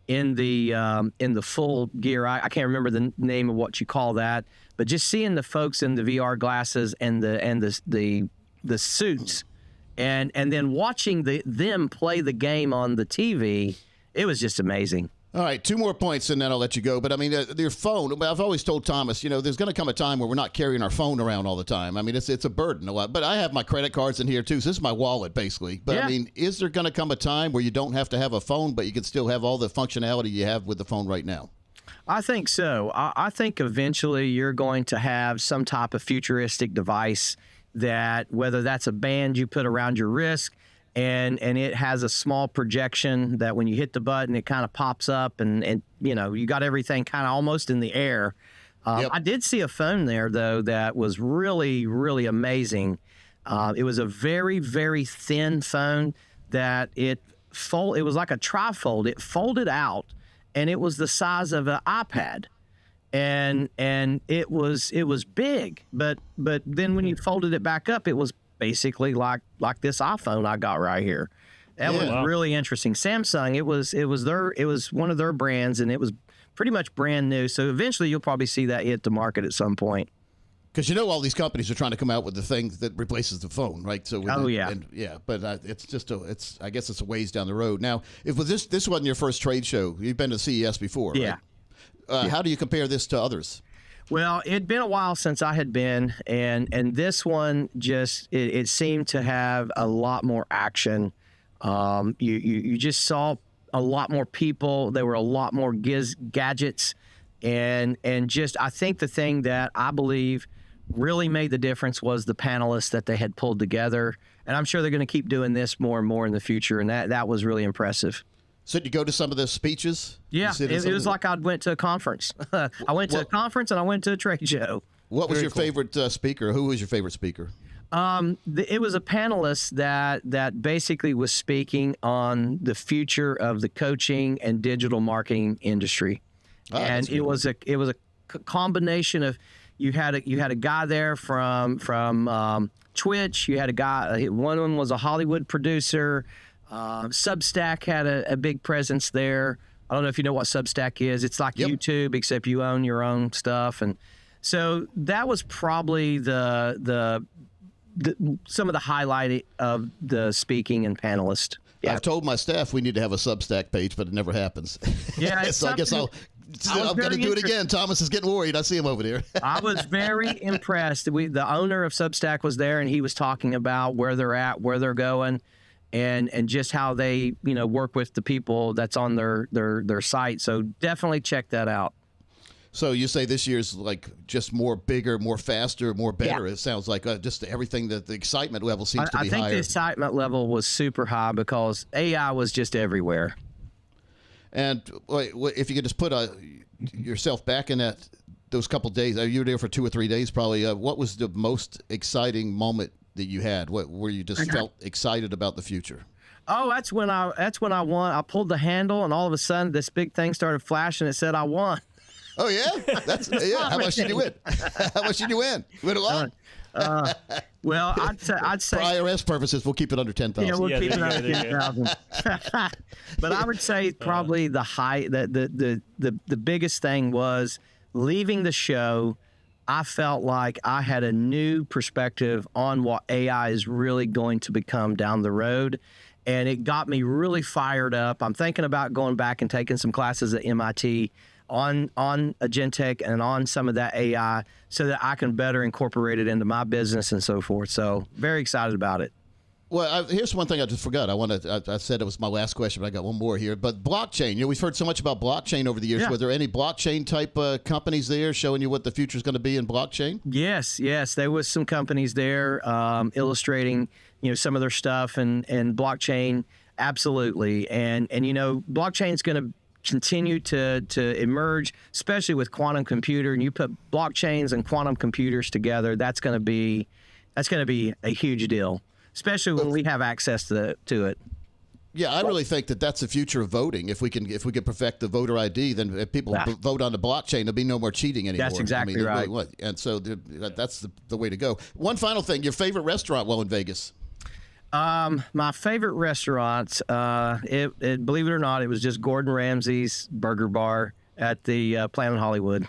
in the full gear, I can't remember the name of what you call that, but just seeing the folks in the VR glasses and the suits, and then watching them play the game on the TV, it was just amazing. All right, 2 more points, and then I'll let you go. But, I mean, your phone, I've always told Thomas, there's going to come a time where we're not carrying our phone around all the time. I mean, it's a burden a lot. But I have my credit cards in here, too, so this is my wallet, basically. But, yeah. I mean, is there going to come a time where you don't have to have a phone, but you can still have all the functionality you have with the phone right now? I think so. I think eventually you're going to have some type of futuristic device that, whether that's a band you put around your wrist, and it has a small projection that when you hit the button, it kind of pops up, and you got everything kind of almost in the air. Yep. I did see a phone there, though, that was really, really amazing. It was a very, very thin phone that it was like a trifold. It folded out, and it was the size of an iPad. And it was big, but then when you folded it back up, it was basically like this iPhone I got right here. That was really interesting. Samsung, it was one of their brands, and it was pretty much brand new. So eventually you'll probably see that hit the market at some point. Because all these companies are trying to come out with the thing that replaces the phone, right? So but I guess it's a ways down the road. Now, if this wasn't your first trade show, you've been to CES before, right? Yeah. How do you compare this to others? Well, it'd been a while since I had been, and this one just it seemed to have a lot more action. You just saw a lot more people. There were a lot more gadgets, and just I think the thing that I believe really made the difference was the panelists that they had pulled together. And I'm sure they're going to keep doing this more and more in the future, and that was really impressive. So did you go to some of the speeches? Yeah, it was like I went to a conference. I went to a conference and I went to a trade show. What was your favorite speaker? Who was your favorite speaker? It was a panelist that basically was speaking on the future of the coaching and digital marketing industry, and it was a combination of you had a guy there from Twitch. You had a guy. One of them was a Hollywood producer. Substack had a big presence there. I don't know if you know what Substack is. It's like YouTube, except you own your own stuff. And so that was probably some of the highlight of the speaking and panelist. Yeah. I've told my staff we need to have a Substack page, but it never happens. Yeah, so I guess I'm going to do it again. Thomas is getting worried. I see him over there. I was very impressed. The owner of Substack was there, and he was talking about where they're at, where they're going, and just how they work with the people that's on their site. So definitely check that out. So you say this year's like just more bigger, more faster, more better. Yeah. It sounds like just everything, that the excitement level seems to be higher. I think the excitement level was super high because AI was just everywhere. And if you could just put yourself back in those couple days, you were there for 2 or 3 days probably. What was the most exciting moment that you had? Where you just felt excited about the future? Oh, that's when I won. I pulled the handle, and all of a sudden, this big thing started flashing. It said I won. Oh yeah, How much did you win? How much did you win? You win a lot. Well, I'd say for IRS purposes, we'll keep it under 10,000. Yeah, we'll keep it under 10,000. But I would say probably the biggest thing was leaving the show. I felt like I had a new perspective on what AI is really going to become down the road. And it got me really fired up. I'm thinking about going back and taking some classes at MIT on Agentech and on some of that AI so that I can better incorporate it into my business and so forth. So very excited about it. Well, here's one thing I just forgot. I said it was my last question, but I got one more here. But blockchain, we've heard so much about blockchain over the years. Yeah. Were there any blockchain type companies there showing you what the future is going to be in blockchain? Yes. There was some companies there illustrating, some of their stuff and blockchain. Absolutely. And blockchain is going to continue to emerge, especially with quantum computer. And you put blockchains and quantum computers together, that's going to be a huge deal, especially when we have access to it. Yeah, I really think that's the future of voting. If we can perfect the voter ID, then if people vote on the blockchain, there'll be no more cheating anymore. That's exactly right. And so that's the way to go. One final thing: your favorite restaurant while in Vegas? My favorite restaurants, believe it or not, it was just Gordon Ramsay's Burger Bar at the Planet Hollywood.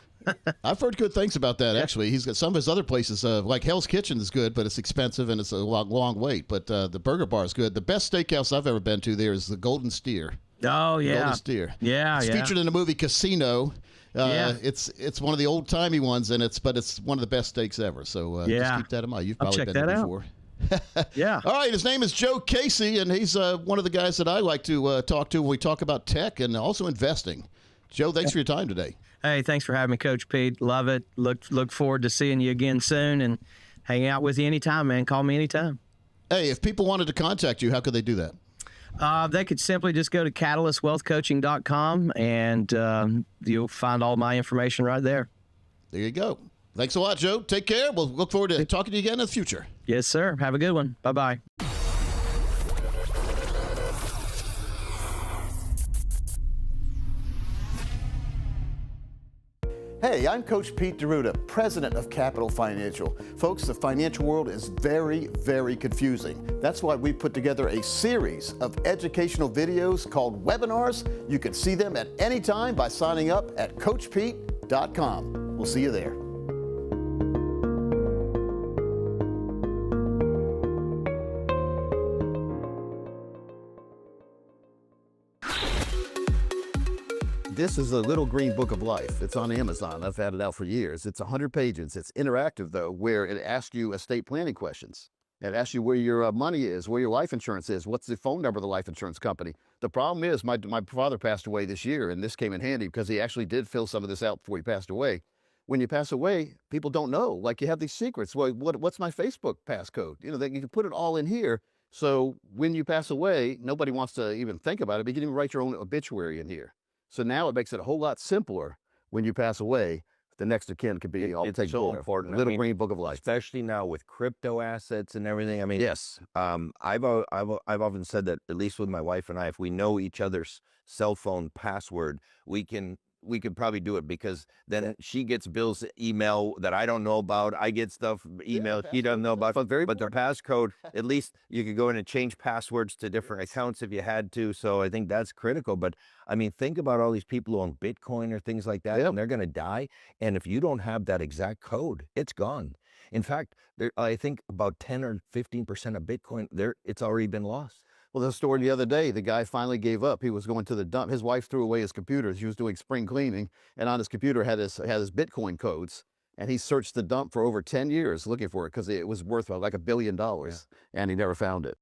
I've heard good things about that, actually. He's got some of his other places, like Hell's Kitchen is good, but it's expensive and it's a long wait. But the Burger Bar is good. The best steakhouse I've ever been to there is the Golden Steer. Oh, yeah. Golden Steer. Yeah, it's featured in the movie Casino. Yeah. It's one of the old-timey ones, but it's one of the best steaks ever. So just keep that in mind. You've probably been there before. Yeah. All right. His name is Joe Casey, and he's one of the guys that I like to talk to when we talk about tech and also investing. Joe, thanks for your time today. Hey, thanks for having me, Coach Pete. Love it. Look forward to seeing you again soon and hanging out with you anytime, man. Call me anytime. Hey, if people wanted to contact you, how could they do that? They could simply just go to catalystwealthcoaching.com, and you'll find all my information right there. There you go. Thanks a lot, Joe. Take care. We'll look forward to talking to you again in the future. Yes, sir. Have a good one. Bye-bye. Hey, I'm Coach Pete D'Arruda, president of Capital Financial. Folks, the financial world is very, very confusing. That's why we put together a series of educational videos called webinars. You can see them at any time by signing up at CoachPete.com. We'll see you there. This is a Little Green Book of Life. It's on Amazon. I've had it out for years. It's 100 pages. It's interactive, though, where it asks you estate planning questions. It asks you where your money is, where your life insurance is, what's the phone number of the life insurance company. The problem is my father passed away this year, and this came in handy because he actually did fill some of this out before he passed away. When you pass away, people don't know. Like, you have these secrets. Well, what's my Facebook passcode? You can put it all in here So when you pass away, nobody wants to even think about it, but you can even write your own obituary in here. So now it makes it a whole lot simpler when you pass away. The next of kin could be it's so important. Little green book of life, especially now with crypto assets and everything. I mean, yes. I've often said that, at least with my wife and I, if we know each other's cell phone password, we could probably do it, because then she gets Bill's email that I don't know about. I get stuff email she doesn't know about. But the passcode, at least you could go in and change passwords to different accounts if you had to. So I think that's critical. But I mean, think about all these people who own Bitcoin or things like that, and they're going to die. And if you don't have that exact code, it's gone. In fact, I think about 10 or 15% of Bitcoin, it's already been lost. Well, the story the other day, the guy finally gave up. He was going to the dump. His wife threw away his computer. She was doing spring cleaning, and on his computer had his Bitcoin codes. And he searched the dump for over 10 years looking for it, because it was worth like $1 billion, and he never found it.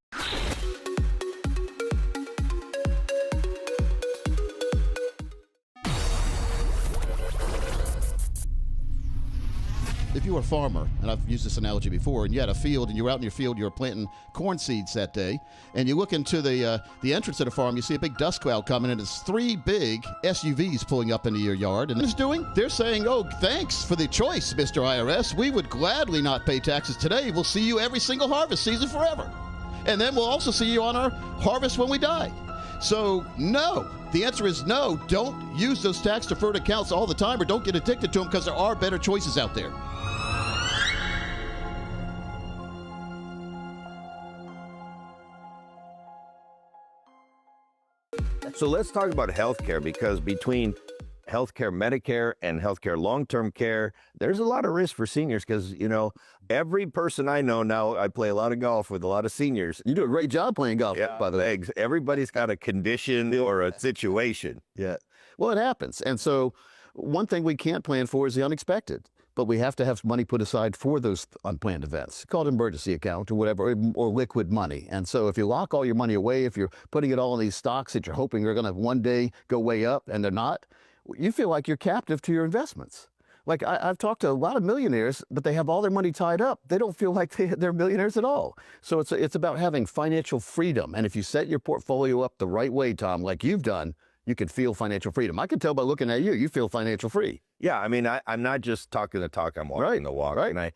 If you were a farmer, and I've used this analogy before, and you had a field, and you're out in your field, you were planting corn seeds that day, and you look into the entrance of the farm, you see a big dust cloud coming, and it's 3 big SUVs pulling up into your yard. And what's doing? They're saying, "Oh, thanks for the choice, Mr. IRS. We would gladly not pay taxes today. We'll see you every single harvest season forever. And then we'll also see you on our harvest when we die." So, no. The answer is no. Don't use those tax-deferred accounts all the time, or don't get addicted to them, because there are better choices out there. So let's talk about healthcare, because between healthcare, Medicare, and healthcare long-term care, there's a lot of risk for seniors, because, every person I know now, I play a lot of golf with a lot of seniors. You do a great job playing golf, by the way. Everybody's got a condition or a situation. Yeah. Well, it happens. And so one thing we can't plan for is the unexpected. But we have to have money put aside for those unplanned events, called emergency account or whatever, or liquid money. And so if you lock all your money away, if you're putting it all in these stocks that you're hoping are going to one day go way up and they're not, you feel like you're captive to your investments. Like I've talked to a lot of millionaires, but they have all their money tied up. They don't feel like they're millionaires at all. So it's about having financial freedom. And if you set your portfolio up the right way, Tom, like you've done, you can feel financial freedom. I can tell by looking at you, you feel financial free. Yeah, I mean, I'm not just talking the talk, I'm walking the walk. Right. And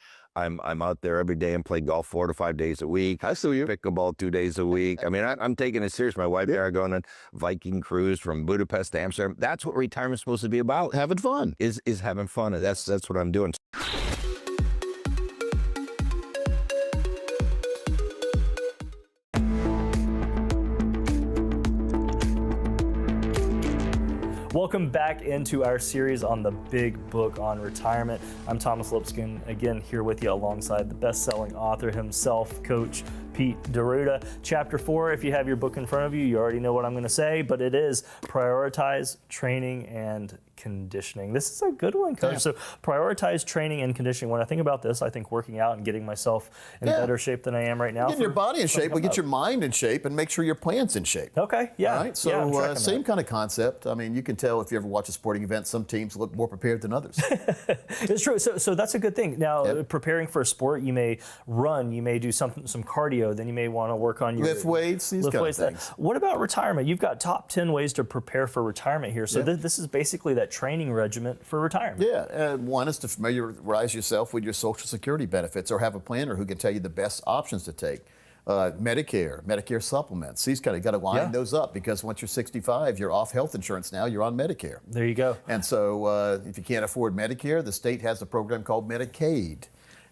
I'm out there every day and play golf 4 to 5 days a week. I see you. Pickleball 2 days a week. I mean, I'm taking it serious. My wife and I are going on a Viking cruise from Budapest to Amsterdam. That's what retirement's supposed to be about. Having fun. Is having fun. And that's what I'm doing. Welcome back into our series on the Big Book on Retirement. I'm Thomas Lipscomb, again here with you alongside the best-selling author himself, Coach Pete D'Arruda. Chapter 4, if you have your book in front of you, you already know what I'm going to say, but it is prioritize training and conditioning. This is a good one, Coach. Yeah. So prioritize training and conditioning. When I think about this, I think working out and getting myself in better shape than I am right now. Get your body in shape, but get your mind in shape and make sure your plan's in shape. Okay, yeah. All right, so same kind of concept. I mean, you can tell if you ever watch a sporting event, some teams look more prepared than others. It's true. So that's a good thing. Now, preparing for a sport, you may run, you may do some cardio, then you may want to work on your lift weights, these kind of things. What about retirement? You've got top 10 ways to prepare for retirement here. So this is basically that training regiment for retirement. Yeah, one is to familiarize yourself with your Social Security benefits, or have a planner who can tell you the best options to take. Medicare supplements. These kind of got to line those up, because once you're 65, you're off health insurance now, you're on Medicare. There you go. And so if you can't afford Medicare, the state has a program called Medicaid.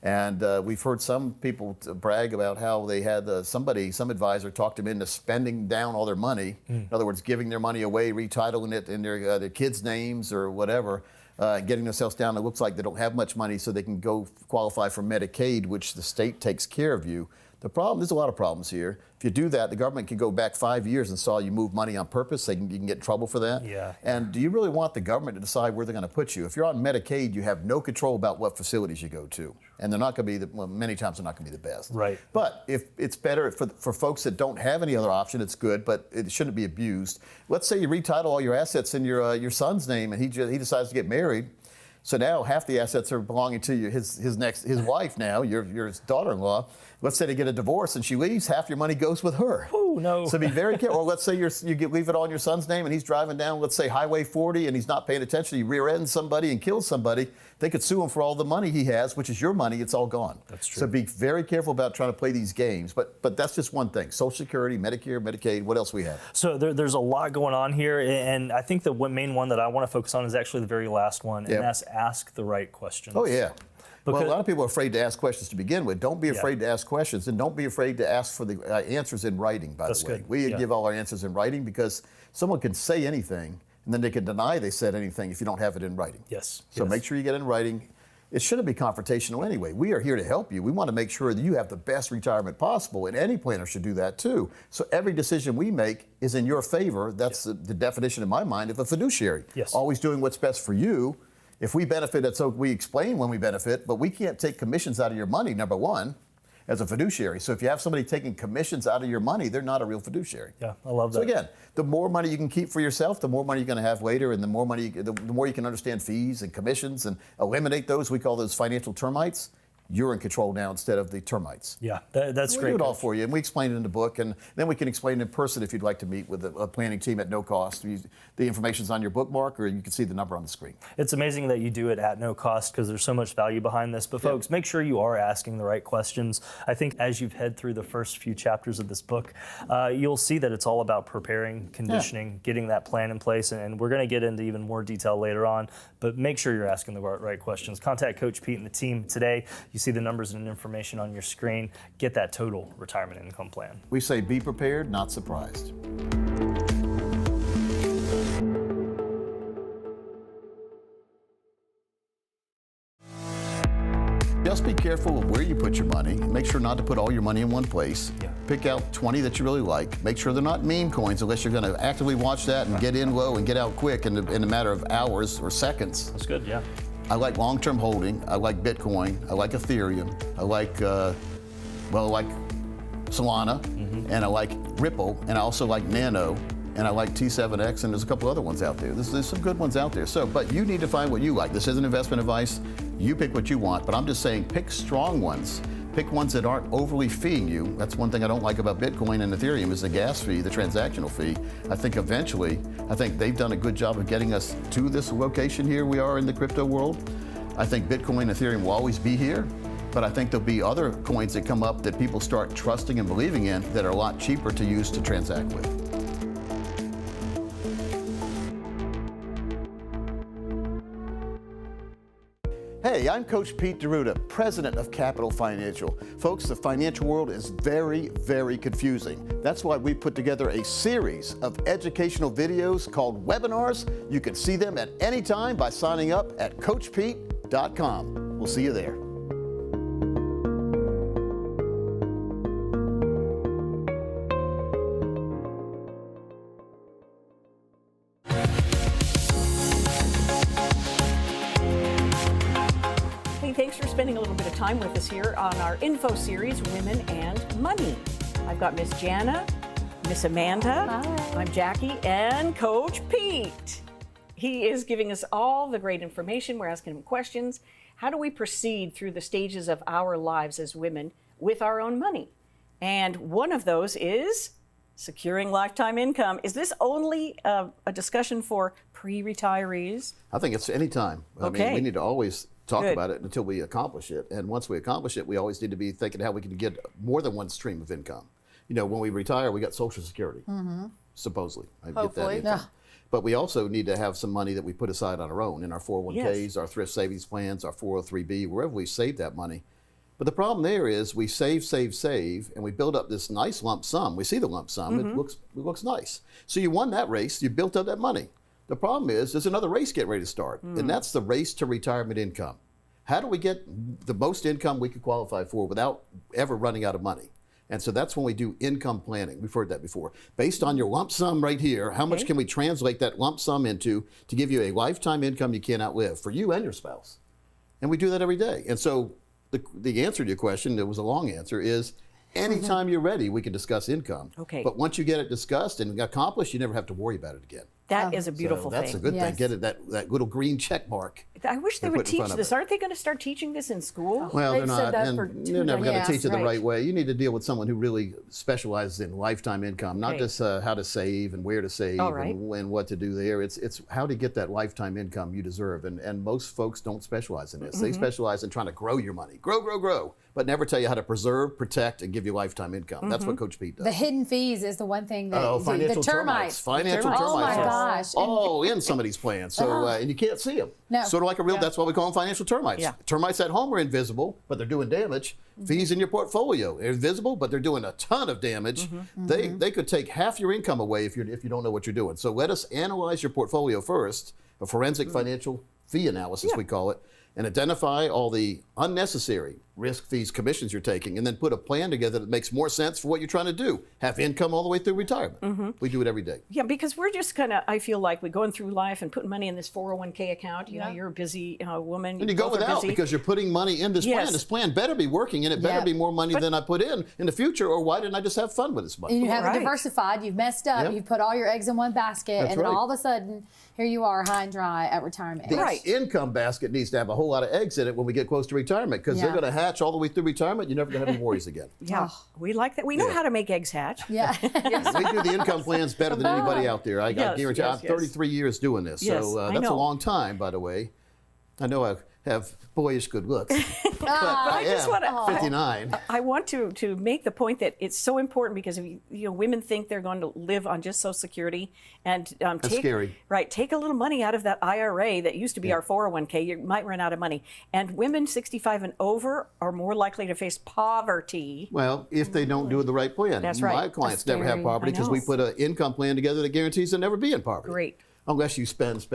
And we've heard some people brag about how they had some advisor talked them into spending down all their money. In other words, giving their money away, retitling it in their kids' names or whatever, getting themselves down. It looks like they don't have much money, so they can go qualify for Medicaid, which the state takes care of you. The problem, there's a lot of problems here. If you do that, the government can go back 5 years and saw you move money on purpose. You can get in trouble for that. Yeah. And do you really want the government to decide where they're going to put you? If you're on Medicaid, you have no control about what facilities you go to. And they're not going to be, many times they're not going to be the best. Right. But if it's better for folks that don't have any other option, it's good, but it shouldn't be abused. Let's say you retitle all your assets in your son's name, and he decides to get married. So now half the assets are belonging to you, his wife now, your daughter-in-law. Let's say they get a divorce and she leaves, half your money goes with her. Oh, no. So be very careful. Or let's say leave it all on your son's name and he's driving down, let's say Highway 40, and he's not paying attention. He rear-ends somebody and kills somebody. They could sue him for all the money he has, which is your money. It's all gone. That's true. So be very careful about trying to play these games. But that's just one thing. Social Security, Medicare, Medicaid, what else we have? So there's a lot going on here. And I think the main one that I want to focus on is actually the very last one. And that's ask the right questions. Oh, yeah. Well, a lot of people are afraid to ask questions to begin with. Don't be afraid to ask questions, and don't be afraid to ask for the answers in writing, by the way. Good. We give all our answers in writing because someone can say anything, and then they can deny they said anything if you don't have it in writing. Yes. So make sure you get it in writing. It shouldn't be confrontational anyway. We are here to help you. We want to make sure that you have the best retirement possible, and any planner should do that too. So every decision we make is in your favor. That's the definition in my mind of a fiduciary. Yes. Always doing what's best for you. If we benefit, so we explain when we benefit, but we can't take commissions out of your money, number one, as a fiduciary. So if you have somebody taking commissions out of your money, they're not a real fiduciary. Yeah, I love that. So again, the more money you can keep for yourself, the more money you're going to have later, and the more you can understand fees and commissions and eliminate those. We call those financial termites. You're in control now instead of the termites. Yeah, that's great. We do it all for you, and we explain it in the book, and then we can explain it in person if you'd like to meet with a planning team at no cost. The information's on your bookmark, or you can see the number on the screen. It's amazing that you do it at no cost because there's so much value behind this. But folks, make sure you are asking the right questions. I think as you've head through the first few chapters of this book, you'll see that it's all about preparing, conditioning, getting that plan in place, and we're going to get into even more detail later on. But make sure you're asking the right questions. Contact Coach Pete and the team today. You see the numbers and information on your screen. Get that total retirement income plan. We say be prepared, not surprised. Just be careful of where you put your money. Make sure not to put all your money in one place. Yeah. Pick out 20 that you really like. Make sure they're not meme coins unless you're going to actively watch that and get in low and get out quick in a matter of hours or seconds. That's good, yeah. I like long-term holding. I like Bitcoin. I like Ethereum. I like, Solana, and I like Ripple, and I also like Nano, and I like T7X, and there's a couple other ones out there. There's some good ones out there. So, but you need to find what you like. This isn't investment advice. You pick what you want, but I'm just saying pick strong ones. Pick ones that aren't overly feeing you. That's one thing I don't like about Bitcoin and Ethereum is the gas fee, the transactional fee. I think eventually, they've done a good job of getting us to this location here we are in the crypto world. I think Bitcoin and Ethereum will always be here, but I think there'll be other coins that come up that people start trusting and believing in that are a lot cheaper to use to transact with. Hey, I'm Coach Pete DeRuda, president of Capital Financial. Folks, the financial world is very, very confusing. That's why we put together a series of educational videos called webinars. You can see them at any time by signing up at CoachPete.com. We'll see you there. Thanks for spending a little bit of time with us here on our info series, Women and Money. I've got Miss Jana, Miss Amanda, Hi. I'm Jackie, and Coach Pete. He is giving us all the great information. We're asking him questions. How do we proceed through the stages of our lives as women with our own money? And one of those is securing lifetime income. Is this only a discussion for pre-retirees? I think it's any time. I mean, we need to always talk about it until we accomplish it. And once we accomplish it, we always need to be thinking how we can get more than one stream of income. You know, when we retire, we got Social Security, supposedly. I get that income. But we also need to have some money that we put aside on our own in our 401ks, our thrift savings plans, our 403b, wherever we save that money. But the problem there is we save, and we build up this nice lump sum. We see the lump sum, it looks nice. So you won that race, you built up that money. The problem is there's another race getting ready to start, and that's the race to retirement income. How do we get the most income we could qualify for without ever running out of money? And so that's when we do income planning. We've heard that before. Based on your lump sum right here, how much can we translate that lump sum into to give you a lifetime income you can't outlive for you and your spouse? And we do that every day. And so the answer to your question, it was a long answer, is anytime you're ready, we can discuss income. But once you get it discussed and accomplished, you never have to worry about it again. That is a beautiful so that's thing. a good thing. Get it, that little green check mark. I wish they would teach this. Aren't they going to start teaching this in school? Well, they're not, and they're never going to teach it the right right way. You need to deal with someone who really specializes in lifetime income, not just how to save and where to save and what to do there. It's how to get that lifetime income you deserve. And most folks don't specialize in this. They specialize in trying to grow your money, grow, but never tell you how to preserve, protect, and give you lifetime income. That's what Coach Pete does. The hidden fees is the one thing that financial the termites. Financial termites. Oh my gosh! All in some of these plans. So and you can't see them. No. Sort of like a real. That's why we call them financial termites. Yeah. Termites at home are invisible, but they're doing damage. Fees in your portfolio are invisible, but they're doing a ton of damage. They could take half your income away if you don't know what you're doing. So let us analyze your portfolio first, a forensic financial fee analysis we call it, and identify all the unnecessary risk, fees, commissions you're taking, and then put a plan together that makes more sense for what you're trying to do. Have income all the way through retirement. We do it every day. Yeah, because we're just kind of, I feel like we're going through life and putting money in this 401k account. You know, you're a busy woman. And you go without because you're putting money in this plan. This plan better be working, and it better be more money than I put in the future, or why didn't I just have fun with this money? And you haven't diversified. You've messed up. You've put all your eggs in one basket, and then all of a sudden, here you are high and dry at retirement age. This income basket needs to have a whole lot of eggs in it when we get close to retirement, because they're going to hatch all the way through retirement. You're never going to have any worries again. We like that. We know how to make eggs hatch. We do the income plans better than anybody out there. I guarantee you. I'm 33 years doing this, so that's a long time, by the way. I know I have boyish good looks, but I just want to 59. I want to make the point that it's so important, because women think they're going to live on just Social Security, and that's scary. Right, take a little money out of that IRA that used to be our 401k. You might run out of money, and women 65 and over are more likely to face poverty. Well, if they don't do the right plan. That's right. My clients never have poverty because we put an income plan together that guarantees they'll never be in poverty. Great. Unless you spend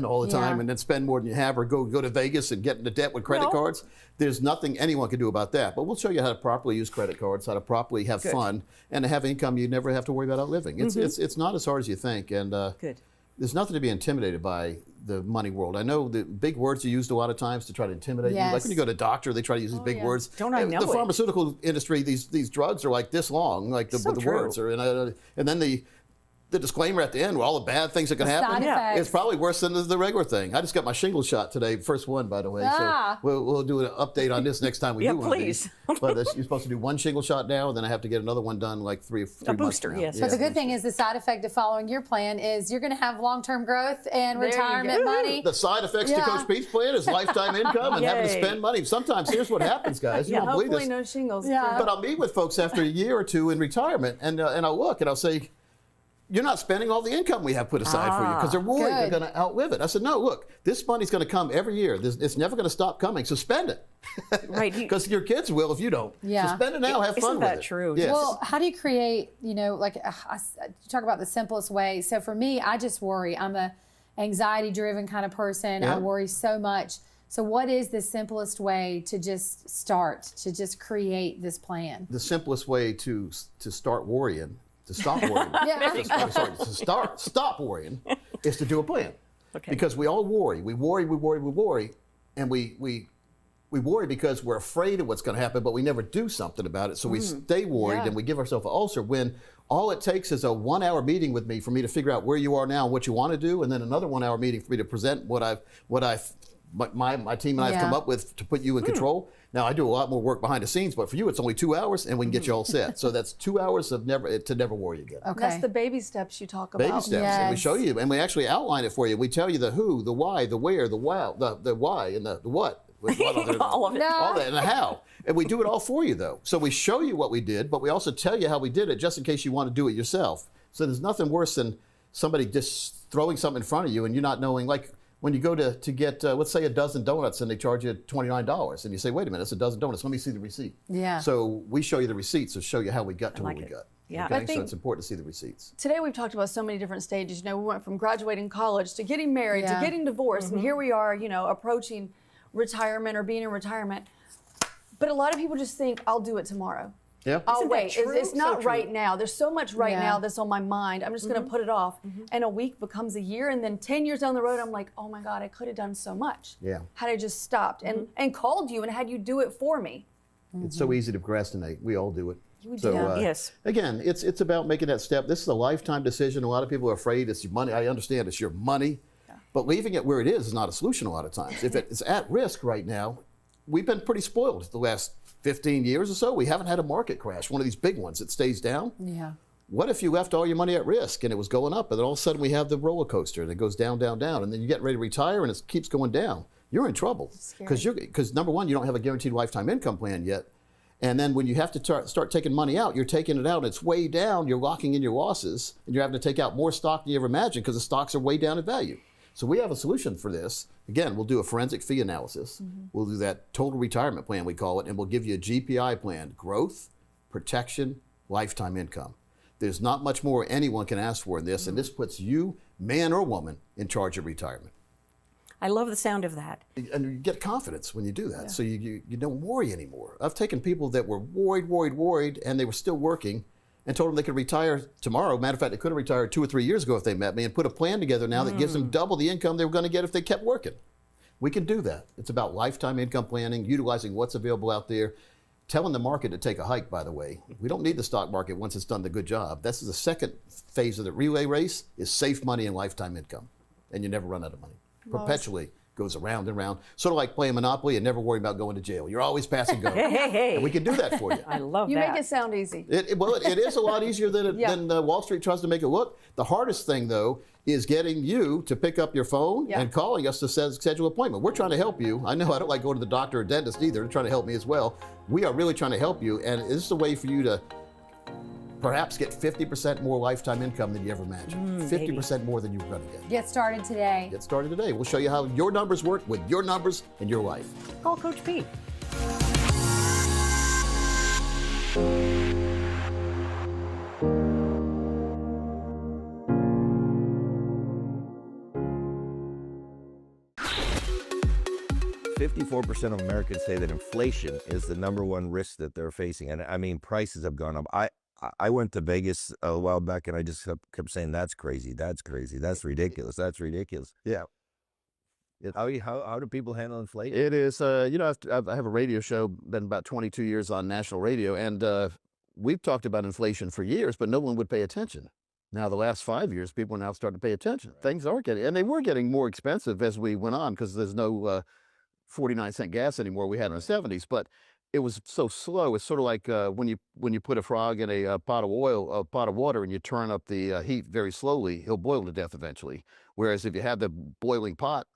all the time and then spend more than you have, or go to Vegas and get into debt with credit cards. There's nothing anyone can do about that. But we'll show you how to properly use credit cards, how to properly have fun, and to have income you never have to worry about outliving. It's not as hard as you think. And there's nothing to be intimidated by the money world. I know the big words are used a lot of times to try to intimidate you. Like when you go to a doctor, they try to use these big words. Don't I know the pharmaceutical industry, these drugs are like this long, like the words are, and then the disclaimer at the end, all the bad things that can happen, it's probably worse than the regular thing. I just got my shingle shot today, first one, by the way. So we'll do an update on this next time we do one. Please. But you're supposed to do one shingle shot now, and then I have to get another one done like three months booster, now. yes. But the good thing is the side effect of following your plan is you're going to have long-term growth and retirement money. The side effects to Coach Pete's plan is lifetime income and having to spend money. Sometimes here's what happens, guys. You don't believe this. Hopefully no shingles. But I'll meet with folks after a year or two in retirement, and I'll look and I'll say, you're not spending all the income we have put aside for you, because they're worried they're going to outlive it. I said, no, look, this money's going to come every year. It's never going to stop coming, so spend it. Right. Because your kids will if you don't. So spend it now, have fun with it. Isn't that true? Yes. Well, how do you create, you talk about the simplest way. So for me, I just worry. I'm a anxiety-driven kind of person. I worry so much. So what is the simplest way to just start, to just create this plan? The simplest way to start worrying, to stop worrying, stop worrying, is to do a plan. Because we all worry. We worry, and we worry because we're afraid of what's going to happen, but we never do something about it. So we stay worried and we give ourselves an ulcer, when all it takes is a 1-hour meeting with me for me to figure out where you are now and what you want to do, and then another 1-hour meeting for me to present my team and I have come up with to put you in control. Now, I do a lot more work behind the scenes, but for you, it's only 2 hours, and we can get you all set. So that's 2 hours of to never worry again. Okay. That's the baby steps you talk about. Baby steps, and we show you, and we actually outline it for you. We tell you the who, the why, the where, the wow, the why, and the what. All of it. All that, and the how. And we do it all for you, though. So we show you what we did, but we also tell you how we did it, just in case you want to do it yourself. So there's nothing worse than somebody just throwing something in front of you and you not knowing, like, when you go to get, let's say, a dozen donuts and they charge you $29, and you say, wait a minute, it's a dozen donuts. Let me see the receipt. So we show you the receipts to show you how we got to where we got. Okay? So it's important to see the receipts. Today we've talked about so many different stages. We went from graduating college to getting married to getting divorced, and here we are, approaching retirement or being in retirement. But a lot of people just think, I'll do it tomorrow. I'll wait. It's not right now. There's so much right now that's on my mind. I'm just going to put it off. And a week becomes a year. And then 10 years down the road, I'm like, oh my God, I could have done so much. Had I just stopped and called you and had you do it for me. It's so easy to procrastinate. We all do it. Yes. Again, it's about making that step. This is a lifetime decision. A lot of people are afraid it's your money. I understand it's your money, but leaving it where it is not a solution a lot of times. If it's at risk right now, we've been pretty spoiled the last 15 years or so. We haven't had a market crash, one of these big ones that stays down. Yeah. What if you left all your money at risk and it was going up, and then all of a sudden we have the roller coaster and it goes down, down, down, and then you get ready to retire and it keeps going down? You're in trouble because number one, you don't have a guaranteed lifetime income plan yet, and then when you have to start taking money out, you're taking it out and it's way down. You're locking in your losses, and you're having to take out more stock than you ever imagined because the stocks are way down in value. So we have a solution for this. Again, we'll do a forensic fee analysis. We'll do that total retirement plan, we call it, and we'll give you a GPI plan: growth, protection, lifetime income. There's not much more anyone can ask for in this, and this puts you, man or woman, in charge of retirement. I love the sound of that. And you get confidence when you do that, so you don't worry anymore. I've taken people that were worried, and they were still working, and told them they could retire tomorrow. Matter of fact, they could have retired 2 or 3 years ago if they met me, and put a plan together now that gives them double the income they were going to get if they kept working. We can do that. It's about lifetime income planning, utilizing what's available out there, telling the market to take a hike, by the way. We don't need the stock market once it's done the good job. This is the second phase of the relay race, is safe money and lifetime income. And you never run out of money. Perpetually goes around and around. Sort of like playing Monopoly and never worry about going to jail. You're always pass and go. Hey. And we can do that for you. I love that. You make it sound easy. It is a lot easier than Wall Street tries to make it look. The hardest thing, though, is getting you to pick up your phone and calling us to schedule an appointment. We're trying to help you. I know I don't like going to the doctor or dentist either. They're trying to help me as well. We are really trying to help you, and this is a way for you to perhaps get 50% more lifetime income than you ever imagined. 50% more than you were going to get. Get started today. Get started today. We'll show you how your numbers work with your numbers and your life. Call Coach Pete. %54% of Americans say that inflation is the #1 risk that they're facing. And I mean, prices have gone up. I went to Vegas a while back, and I just kept saying, that's crazy, that's crazy, that's ridiculous, that's ridiculous. Yeah. How do people handle inflation? It is, I have a radio show, been about 22 years on national radio, and we've talked about inflation for years, but no one would pay attention. Now, the last 5 years, people are now starting to pay attention. Right. Things are getting, and they were getting more expensive as we went on, because there's no 49-cent gas anymore we had in the 70s, but it was so slow. It's sort of like when you put a frog in a pot of water, and you turn up the heat very slowly, he'll boil to death eventually. Whereas if you have the boiling pot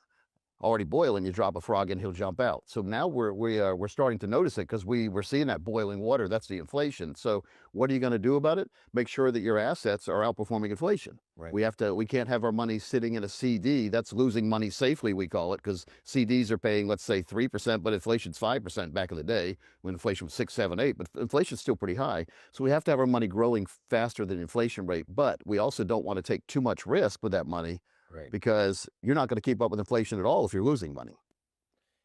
already boiling, you drop a frog in, he'll jump out. So now we're starting to notice it, because we're seeing that boiling water. That's the inflation. So what are you going to do about it? Make sure that your assets are outperforming inflation. Right. We can't have our money sitting in a CD. That's losing money safely, we call it, because CDs are paying, let's say, 3%, but inflation's 5% back in the day when inflation was 6, 7, 8. But inflation's still pretty high. So we have to have our money growing faster than inflation rate. But we also don't want to take too much risk with that money. Right. Because you're not going to keep up with inflation at all if you're losing money.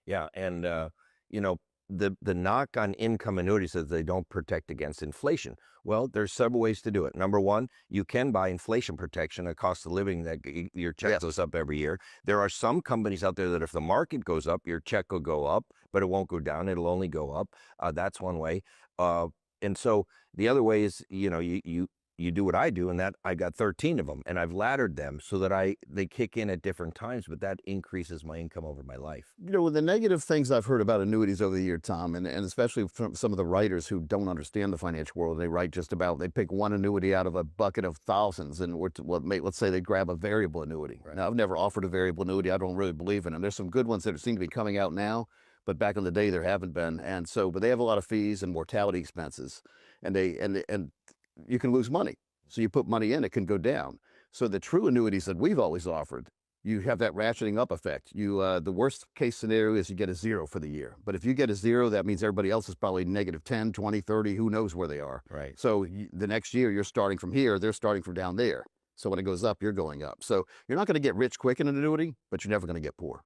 Yeah, and the knock on income annuities is they don't protect against inflation. Well, there's several ways to do it. Number one, you can buy inflation protection, a cost of living that your check goes up every year. There are some companies out there that if the market goes up, your check will go up, but it won't go down. It'll only go up. That's one way. And so the other way is, you do what I do, and that I got 13 of them, and I've laddered them so that they kick in at different times, but that increases my income over my life. The negative things I've heard about annuities over the year, Tom, and especially from some of the writers who don't understand the financial world, they write they pick one annuity out of a bucket of thousands, and let's say they grab a variable annuity. Right. Now, I've never offered a variable annuity. I don't really believe in them. There's some good ones that seem to be coming out now, but back in the day there haven't been, but they have a lot of fees and mortality expenses, and you can lose money. So you put money in, it can go down. So the true annuities that we've always offered, you have that ratcheting up effect. The worst case scenario is you get a 0 for the year. But if you get a 0, that means everybody else is probably negative 10, 20, 30, who knows where they are. Right. So the next year you're starting from here, they're starting from down there. So when it goes up, you're going up. So you're not going to get rich quick in an annuity, but you're never going to get poor.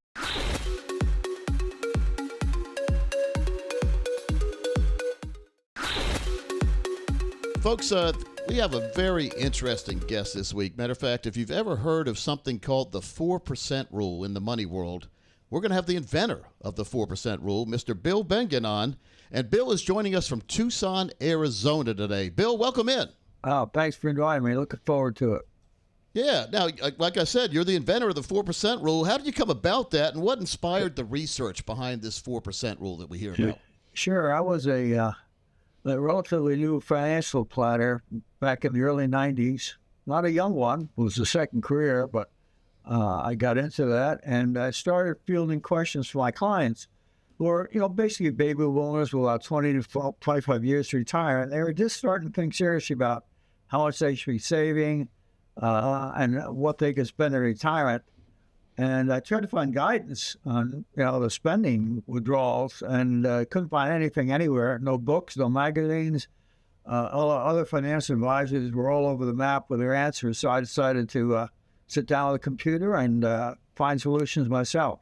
Folks, we have a very interesting guest this week. Matter of fact, if you've ever heard of something called the 4% rule in the money world, we're going to have the inventor of the 4% rule, Mr. Bill Bengen, on. And Bill is joining us from Tucson, Arizona today. Bill, welcome in. Oh, thanks for inviting me. Looking forward to it. Yeah. Now, like I said, you're the inventor of the 4% rule. How did you come about that, and what inspired the research behind this 4% rule that we hear about? Sure. I was a relatively new financial planner back in the early 90s. Not a young one. It was a second career, but I got into that, and I started fielding questions from my clients who are, basically baby boomers with about 20 to 25 years to retire. And they were just starting to think seriously about how much they should be saving and what they could spend in retirement. And I tried to find guidance on, the spending withdrawals, and couldn't find anything anywhere. No books, no magazines. All other financial advisors were all over the map with their answers. So I decided to sit down with a computer and find solutions myself.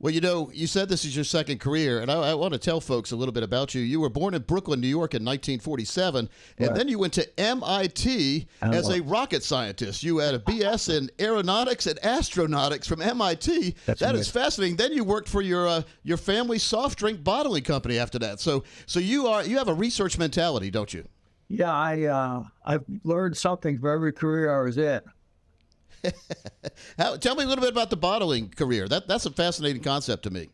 Well, you said this is your second career, and I want to tell folks a little bit about you. You were born in Brooklyn, New York in 1947, and then you went to MIT as a rocket scientist. You had a BS in aeronautics and astronautics from MIT. That is fascinating. Then you worked for your family soft drink bottling company after that. So you have a research mentality, don't you? Yeah, I've learned something for every career I was in. Tell me a little bit about the bottling career. That's a fascinating concept to me.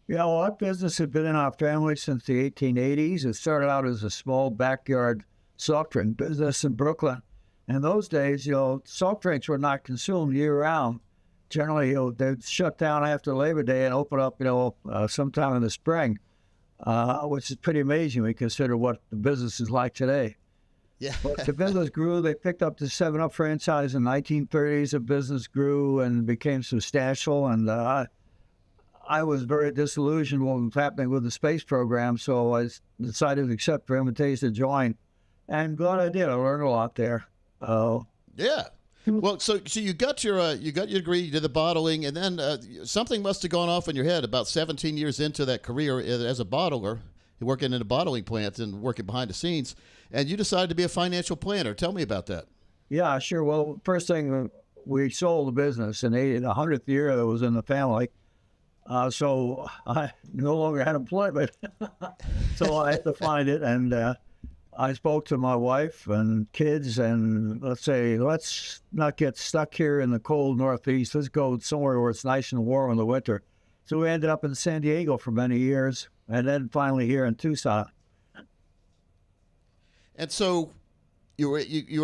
Yeah, well, that business had been in our family since the 1880s. It started out as a small backyard soft drink business in Brooklyn. In those days, soft drinks were not consumed year-round. Generally, they'd shut down after Labor Day and open up, sometime in the spring, which is pretty amazing when you consider what the business is like today. Yeah. But the business grew. They picked up the 7-Up franchise in the 1930s. The business grew and became substantial. And I was very disillusioned with what was happening with the space program, so I decided to accept the invitation to join. And glad I did. I learned a lot there. Yeah. Well, so you got your degree, you did the bottling, and then something must have gone off in your head about 17 years into that career as a bottler, working in a bottling plant and working behind the scenes. And you decided to be a financial planner. Tell me about that. Yeah, sure. Well, first thing, we sold the business in the 100th year that was in the family. So I no longer had employment. So I had to find it. And I spoke to my wife and kids, and let's not get stuck here in the cold Northeast. Let's go somewhere where it's nice and warm in the winter. So we ended up in San Diego for many years, and then finally here in Tucson. And so you were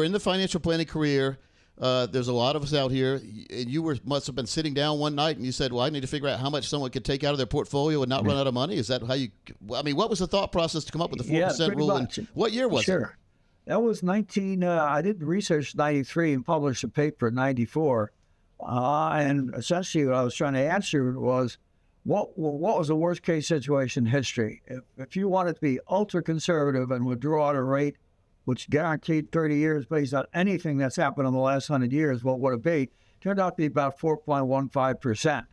in the financial planning career. There's a lot of us out here, and you must have been sitting down one night and you said, well, I need to figure out how much someone could take out of their portfolio and not run out of money. Is that how what was the thought process to come up with the 4% rule? And what year was it? Sure. That was I did research in 93 and published a paper in 94. And essentially what I was trying to answer was, what was the worst case situation in history? If you wanted to be ultra conservative and withdraw at a rate which guaranteed 30 years based on anything that's happened in the last 100 years, what would it be? Turned out to be about 4.15%.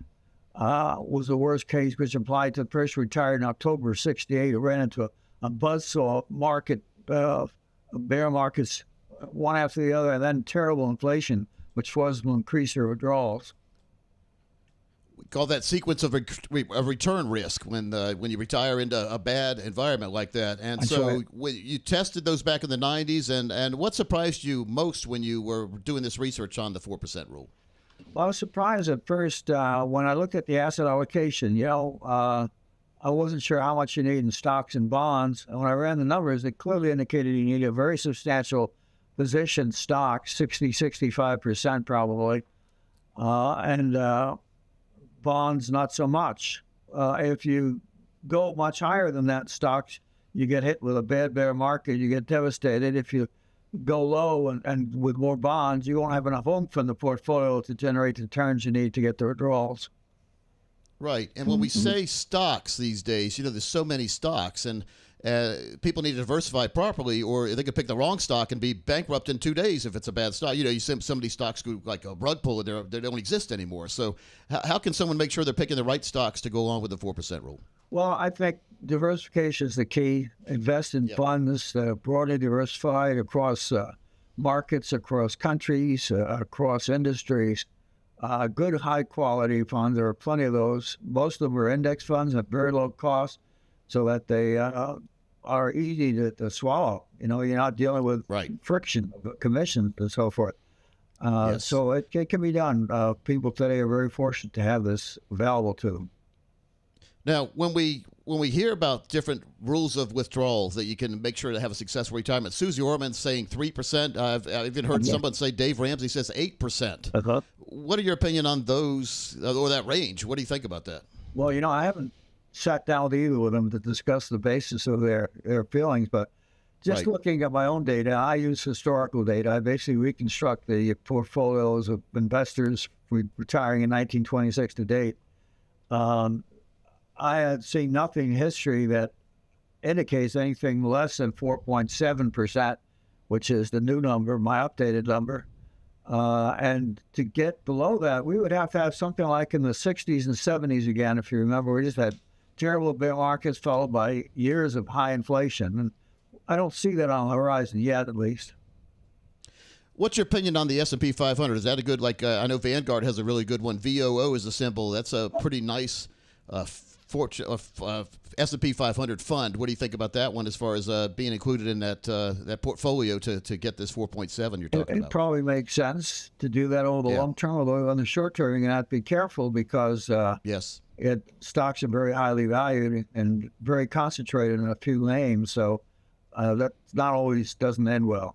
Was the worst case, which applied to the person retired in October of 68 who ran into a buzzsaw market, bear markets, one after the other, and then terrible inflation, which was to increase their withdrawals. We call that sequence of return risk when you retire into a bad environment like that. And that's so right. You tested those back in the 90s, and what surprised you most when you were doing this research on the 4% rule? Well, I was surprised at first when I looked at the asset allocation. I wasn't sure how much you need in stocks and bonds. And when I ran the numbers, it clearly indicated you need a very substantial position stocks, 65% probably, and bonds, not so much. If you go much higher than that stocks, you get hit with a bad bear market, you get devastated. If you go low and with more bonds, you won't have enough oomph in the portfolio to generate the returns you need to get the withdrawals. Right. And when we say stocks these days, there's so many stocks, and people need to diversify properly, or they could pick the wrong stock and be bankrupt in 2 days if it's a bad stock. You see some of these stocks go like a rug pull, and they don't exist anymore. So how can someone make sure they're picking the right stocks to go along with the 4% rule? Well, I think diversification is the key. Invest in funds, broadly diversified across markets, across countries, across industries. good high quality funds. There are plenty of those. Most of them are index funds at very low cost, so that they are easy to swallow. You know, you're not dealing with friction, commission, and so forth. Yes. So it can be done. People today are very fortunate to have this available to them. Now, when we hear about different rules of withdrawal that you can make sure to have a successful retirement, Susie Orman's saying 3%. I've even heard someone say, Dave Ramsey says 8%. What are your opinion on those, or that range? What do you think about that? Well, you know, I haven't sat down with either of them to discuss the basis of their feelings, but just looking at my own data, I use historical data. I basically reconstruct the portfolios of investors retiring in 1926 to date. I had seen nothing in history that indicates anything less than 4.7%, which is the new number, my updated number. And to get below that, we would have to have something like in the 60s and 70s again. If you remember, we just had terrible bear markets followed by years of high inflation. And I don't see that on the horizon yet, at least. What's your opinion on the S&P 500? Is that a good, I know Vanguard has a really good one. VOO is a symbol. That's a pretty nice S&P 500 fund. What do you think about that one as far as being included in that portfolio to get this 4.7 you're talking about? It probably makes sense to do that over the long term, although on the short term, you're going to have to be careful because stocks are very highly valued and very concentrated in a few names, so that not always doesn't end well.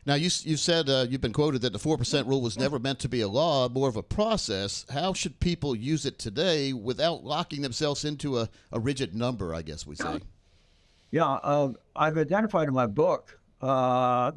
Now, you said you've been quoted that the 4% rule was never meant to be a law, more of a process. How should people use it today without locking themselves into a rigid number, I guess we say? Yeah, I've identified in my book what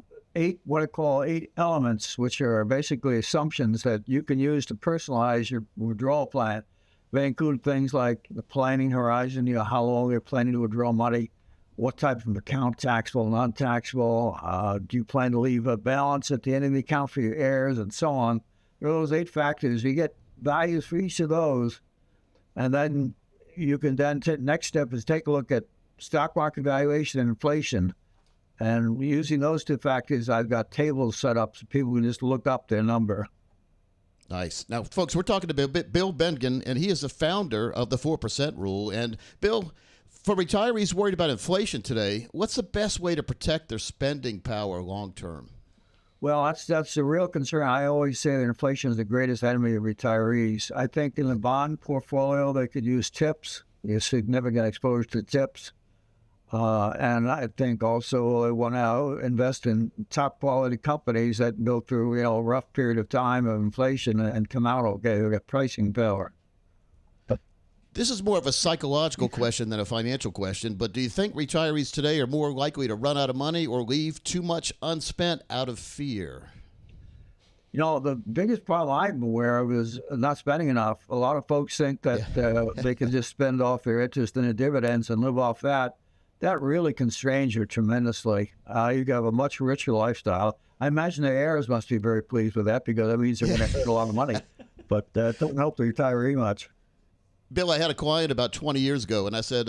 I call 8 elements, which are basically assumptions that you can use to personalize your withdrawal plan. They include things like the planning horizon, how long you're planning to withdraw money, what type of account, taxable, non-taxable, do you plan to leave a balance at the end of the account for your heirs, and so on. There are those 8 factors. You get values for each of those, and then you can next step is take a look at stock market valuation and inflation. And using those 2 factors, I've got tables set up so people can just look up their number. Nice. Now, folks, we're talking to Bill Bengen, and he is the founder of the 4% rule. And Bill, for retirees worried about inflation today, what's the best way to protect their spending power long term? Well, that's a real concern. I always say that inflation is the greatest enemy of retirees. I think in the bond portfolio, they could use tips, significant exposure to tips. And I think also they want to invest in top quality companies that go through a rough period of time of inflation and come out okay. They got pricing power. This is more of a psychological question than a financial question, but do you think retirees today are more likely to run out of money or leave too much unspent out of fear? You know, the biggest problem I'm aware of is not spending enough. A lot of folks think that they can just spend off their interest and the dividends and live off that. That really constrains you tremendously. You have a much richer lifestyle. I imagine the heirs must be very pleased with that because that means they're going to get a lot of money. But that don't help the retiree much. Bill, I had a client about 20 years ago, and I said,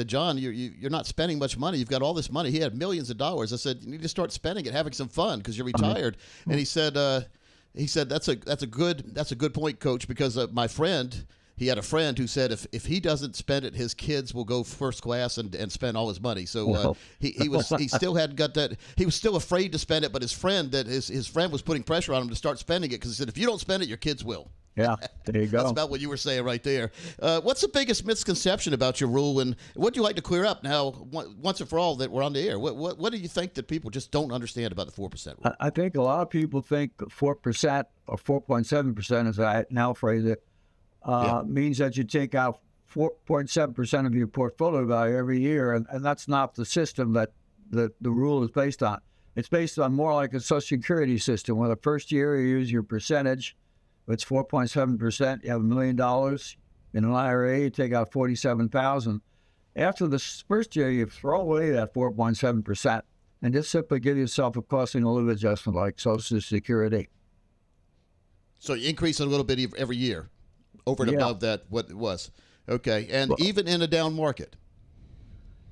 John, you're not spending much money. You've got all this money. He had millions of dollars. I said, you need to start spending it, having some fun because you're retired. And he said, that's a good point, Coach, because my friend, he had a friend who said if he doesn't spend it, his kids will go first class and spend all his money. So he still hadn't got that. He was still afraid to spend it, but his friend was putting pressure on him to start spending it because he said if you don't spend it, your kids will. Yeah, there you go. That's about what you were saying right there. What's the biggest misconception about your rule, and what do you like to clear up now, once and for all, that we're on the air? What do you think that people just don't understand about the 4% rule? I think a lot of people think 4% or 4.7%, as I now phrase it, means that you take out 4.7% of your portfolio value every year, and that's not the system that the rule is based on. It's based on more like a Social Security system, where the first year you use your percentage. If it's 4.7%, you have $1 million in an IRA, you take out $47,000. After the first year, you throw away that 4.7% and just simply give yourself a cost and living adjustment like Social Security. So you increase it a little bit every year, over and above that what it was. Okay, and even in a down market.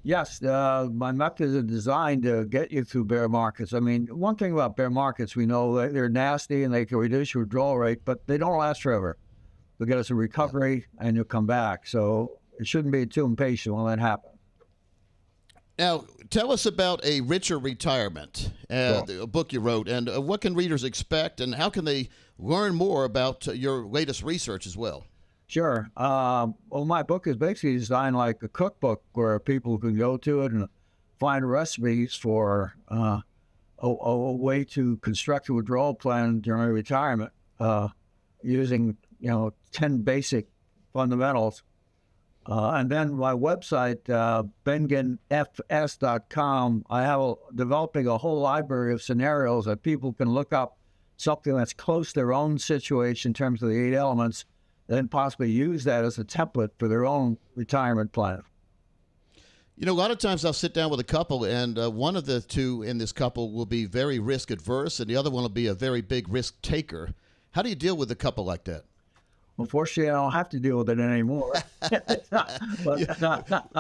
Yes, my methods are designed to get you through bear markets. I mean, one thing about bear markets, we know that they're nasty and they can reduce your withdrawal rate, but they don't last forever. They'll get us a recovery and you'll come back. So it shouldn't be too impatient when that happens. Now, tell us about A Richer Retirement, a book you wrote, and what can readers expect, and how can they learn more about your latest research as well? Sure. Well, my book is basically designed like a cookbook where people can go to it and find recipes for a way to construct a withdrawal plan during retirement using 10 basic fundamentals. And then my website, bengenfs.com, I have developing a whole library of scenarios that people can look up something that's close to their own situation in terms of the 8 elements, then possibly use that as a template for their own retirement plan. You know, a lot of times I'll sit down with a couple, and one of the two in this couple will be very risk adverse, and the other one will be a very big risk taker. How do you deal with a couple like that? Unfortunately, I don't have to deal with it anymore. I've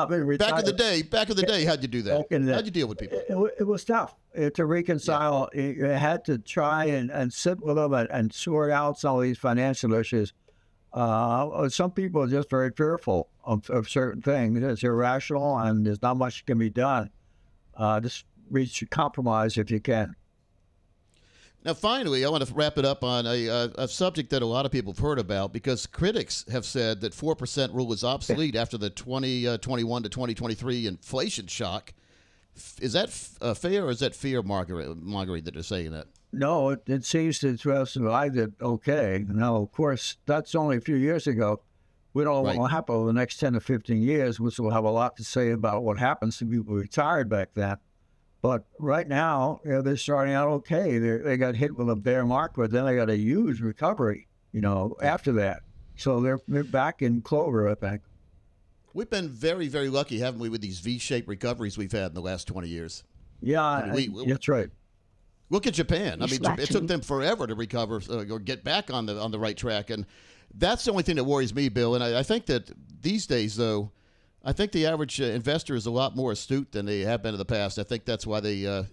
been retired. Back in the day, how'd you do that? How'd you deal with people? It was tough to reconcile. Yeah. You had to try and sit with them and sort out some of these financial issues. Some people are just very fearful of certain things. It's irrational, and there's not much can be done. Just reach a compromise if you can. Now, finally, I want to wrap it up on a subject that a lot of people have heard about, because critics have said that 4% rule is obsolete after the 2021 to 2023 inflation shock. Is that fair, or is that fear-mongering that they're saying that? No, it seems to have survived it okay. Now, of course, that's only a few years ago. We don't know what will happen over the next 10 to 15 years, which will have a lot to say about what happens to people retired back then. But right now, they're starting out okay. They got hit with a bear market, but then they got a huge recovery, after that. So they're back in clover, I think. We've been very, very lucky, haven't we, with these V-shaped recoveries we've had in the last 20 years? Yeah, that's right. Look at Japan. I mean, it took them forever to recover or get back on the right track, and that's the only thing that worries me, Bill. And I think that these days, though, I think the average investor is a lot more astute than they have been in the past. I think that's why they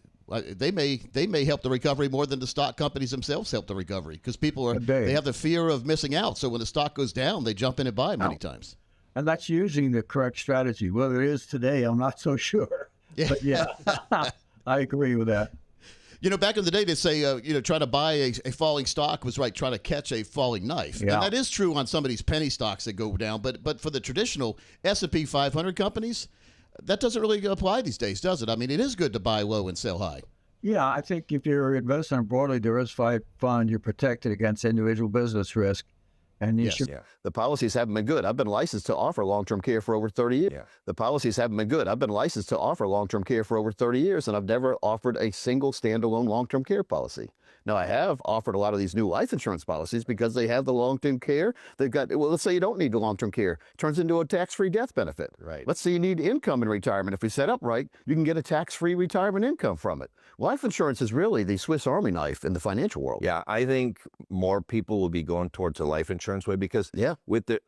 may help the recovery more than the stock companies themselves help the recovery, because people they have the fear of missing out. So when the stock goes down, they jump in and buy many times. And that's using the correct strategy. Whether it is today, I'm not so sure. Yeah. But yeah, I agree with that. Back in the day, they say, try to buy a falling stock was like trying to catch a falling knife. Yeah. And that is true on some of these penny stocks that go down. But for the traditional S&P 500 companies, that doesn't really apply these days, does it? I mean, it is good to buy low and sell high. Yeah, I think if you're investing in a broadly diversified fund, you're protected against individual business risk. And The policies haven't been good. I've been licensed to offer long-term care for over 30 years. Yeah. The policies haven't been good. I've been licensed to offer long-term care for over 30 years, and I've never offered a single standalone long-term care policy. Now, I have offered a lot of these new life insurance policies because they have the long-term care. They've got, let's say you don't need the long-term care. It turns into a tax-free death benefit. Right. Let's say you need income in retirement. If we set up right, you can get a tax-free retirement income from it. Life insurance is really the Swiss Army knife in the financial world. Yeah, I think more people will be going towards a life insurance way because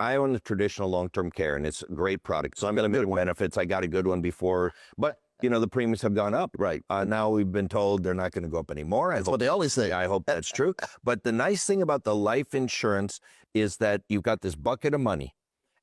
I own the traditional long-term care, and it's a great product. So I'm going to get benefits. I got a good one before, but the premiums have gone up. Right. Now we've been told they're not going to go up anymore. That's what they always say. I hope that's true. But the nice thing about the life insurance is that you've got this bucket of money.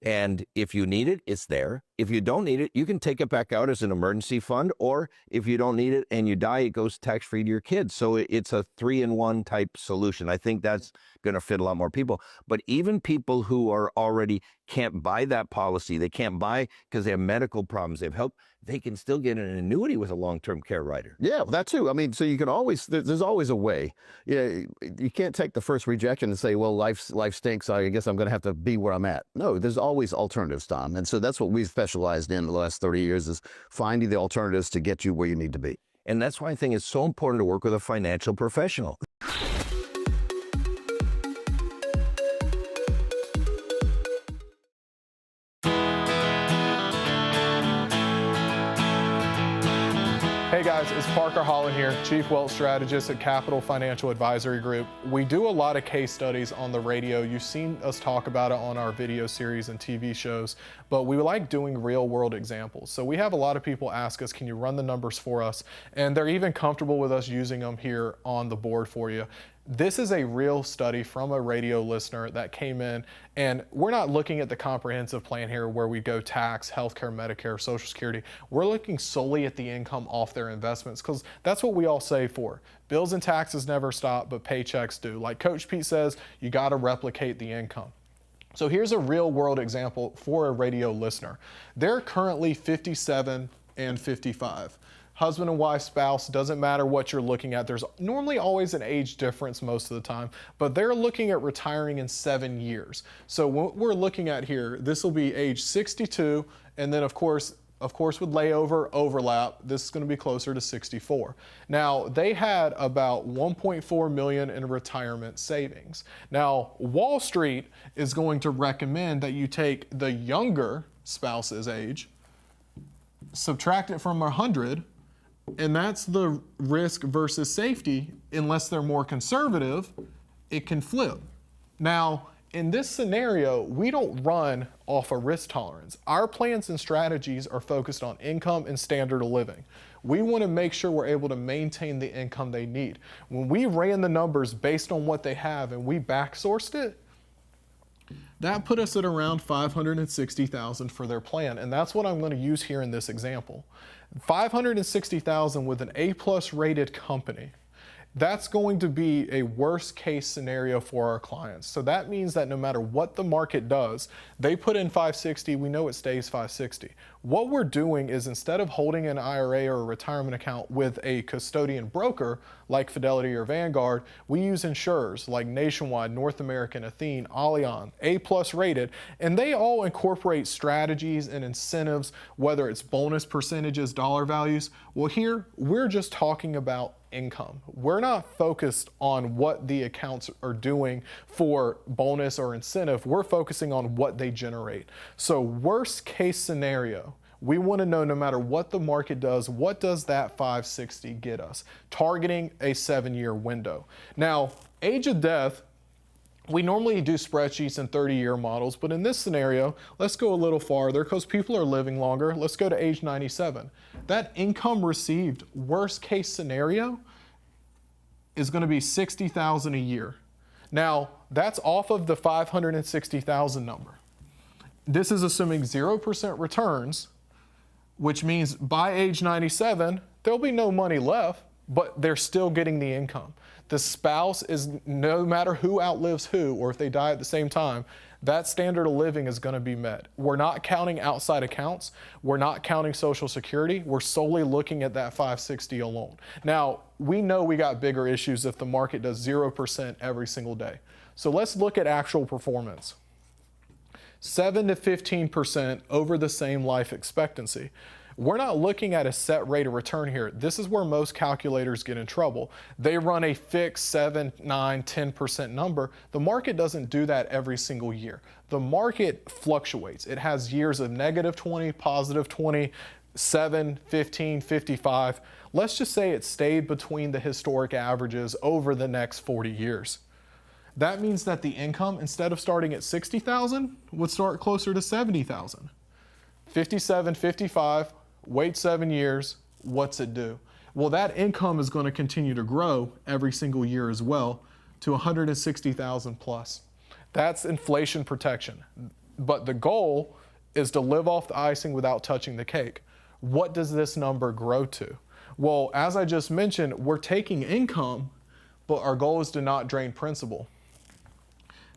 And if you need it, it's there. If you don't need it, you can take it back out as an emergency fund. Or if you don't need it and you die, it goes tax-free to your kids. So it's a 3-in-1 type solution. I think that's going to fit a lot more people. But even people who are already can't buy that policy, they can't buy because they have medical problems, they have health, they can still get an annuity with a long-term care rider. Yeah, that too. I mean, so you can always, there's always a way. You can't take the first rejection and say, well, life stinks, so I guess I'm going to have to be where I'm at. No, there's always alternatives, Tom. And so that's what we've specialized in the last 30 years is finding the alternatives to get you where you need to be. And that's why I think it's so important to work with a financial professional. Hey Hey guys, it's Parker Holland here, Chief Wealth Strategist at Capital Financial Advisory Group. We do a lot of case studies on the radio. You've seen us talk about it on our video series and TV shows, but we like doing real world examples. So we have a lot of people ask us, can you run the numbers for us? And they're even comfortable with us using them here on the board for you. This is a real study from a radio listener that came in, and we're not looking at the comprehensive plan here where we go tax, healthcare, Medicare, Social Security. We're looking solely at the income off their investments because that's what we all save for. Bills and taxes never stop, but paychecks do. Like Coach Pete says, you got to replicate the income. So here's a real world example for a radio listener. They're currently 57 and 55. Husband and wife, spouse, doesn't matter what you're looking at. There's normally always an age difference most of the time, but they're looking at retiring in 7 years. So what we're looking at here, this will be age 62, and then of course with layover, overlap, this is going to be closer to 64. Now, they had about 1.4 million in retirement savings. Now, Wall Street is going to recommend that you take the younger spouse's age, subtract it from 100, and that's the risk versus safety. Unless they're more conservative, it can flip. Now, in this scenario, we don't run off a risk tolerance. Our plans and strategies are focused on income and standard of living. We want to make sure we're able to maintain the income they need. When we ran the numbers based on what they have and we back-sourced it, that put us at around $560,000 for their plan, and that's what I'm going to use here in this example. $560,000 with an A+ rated company. That's going to be a worst case scenario for our clients. So that means that no matter what the market does, they put in 560, we know it stays 560. What we're doing is instead of holding an IRA or a retirement account with a custodian broker like Fidelity or Vanguard, we use insurers like Nationwide, North American, Athene, Allianz, A+ rated, and they all incorporate strategies and incentives, whether it's bonus percentages, dollar values. Well, here we're just talking about income. We're not focused on what the accounts are doing for bonus or incentive. We're focusing on what they generate. So worst case scenario, we want to know no matter what the market does, what does that 560 get us? Targeting a 7-year window. Now, age of death, we normally do spreadsheets and 30-year models, but in this scenario, let's go a little farther because people are living longer. Let's go to age 97. That income received worst case scenario is going to be $60,000 a year. Now, that's off of the $560,000 number. This is assuming 0% returns, which means by age 97, there'll be no money left, but they're still getting the income. The spouse is, no matter who outlives who, or if they die at the same time, that standard of living is going to be met. We're not counting outside accounts. We're not counting Social Security. We're solely looking at that 560 alone. Now, we know we got bigger issues if the market does 0% every single day. So let's look at actual performance. 7 to 15% over the same life expectancy. We're not looking at a set rate of return here. This is where most calculators get in trouble. They run a fixed 7, 9, 10% number. The market doesn't do that every single year. The market fluctuates. It has years of -20, +20, 7, 15, 55. Let's just say it stayed between the historic averages over the next 40 years. That means that the income, instead of starting at 60,000, would start closer to 70,000. 57, 55, wait 7 years, what's it do? Well, that income is going to continue to grow every single year as well to 160,000 plus. That's inflation protection. But the goal is to live off the icing without touching the cake. What does this number grow to? Well, as I just mentioned, we're taking income, but our goal is to not drain principal.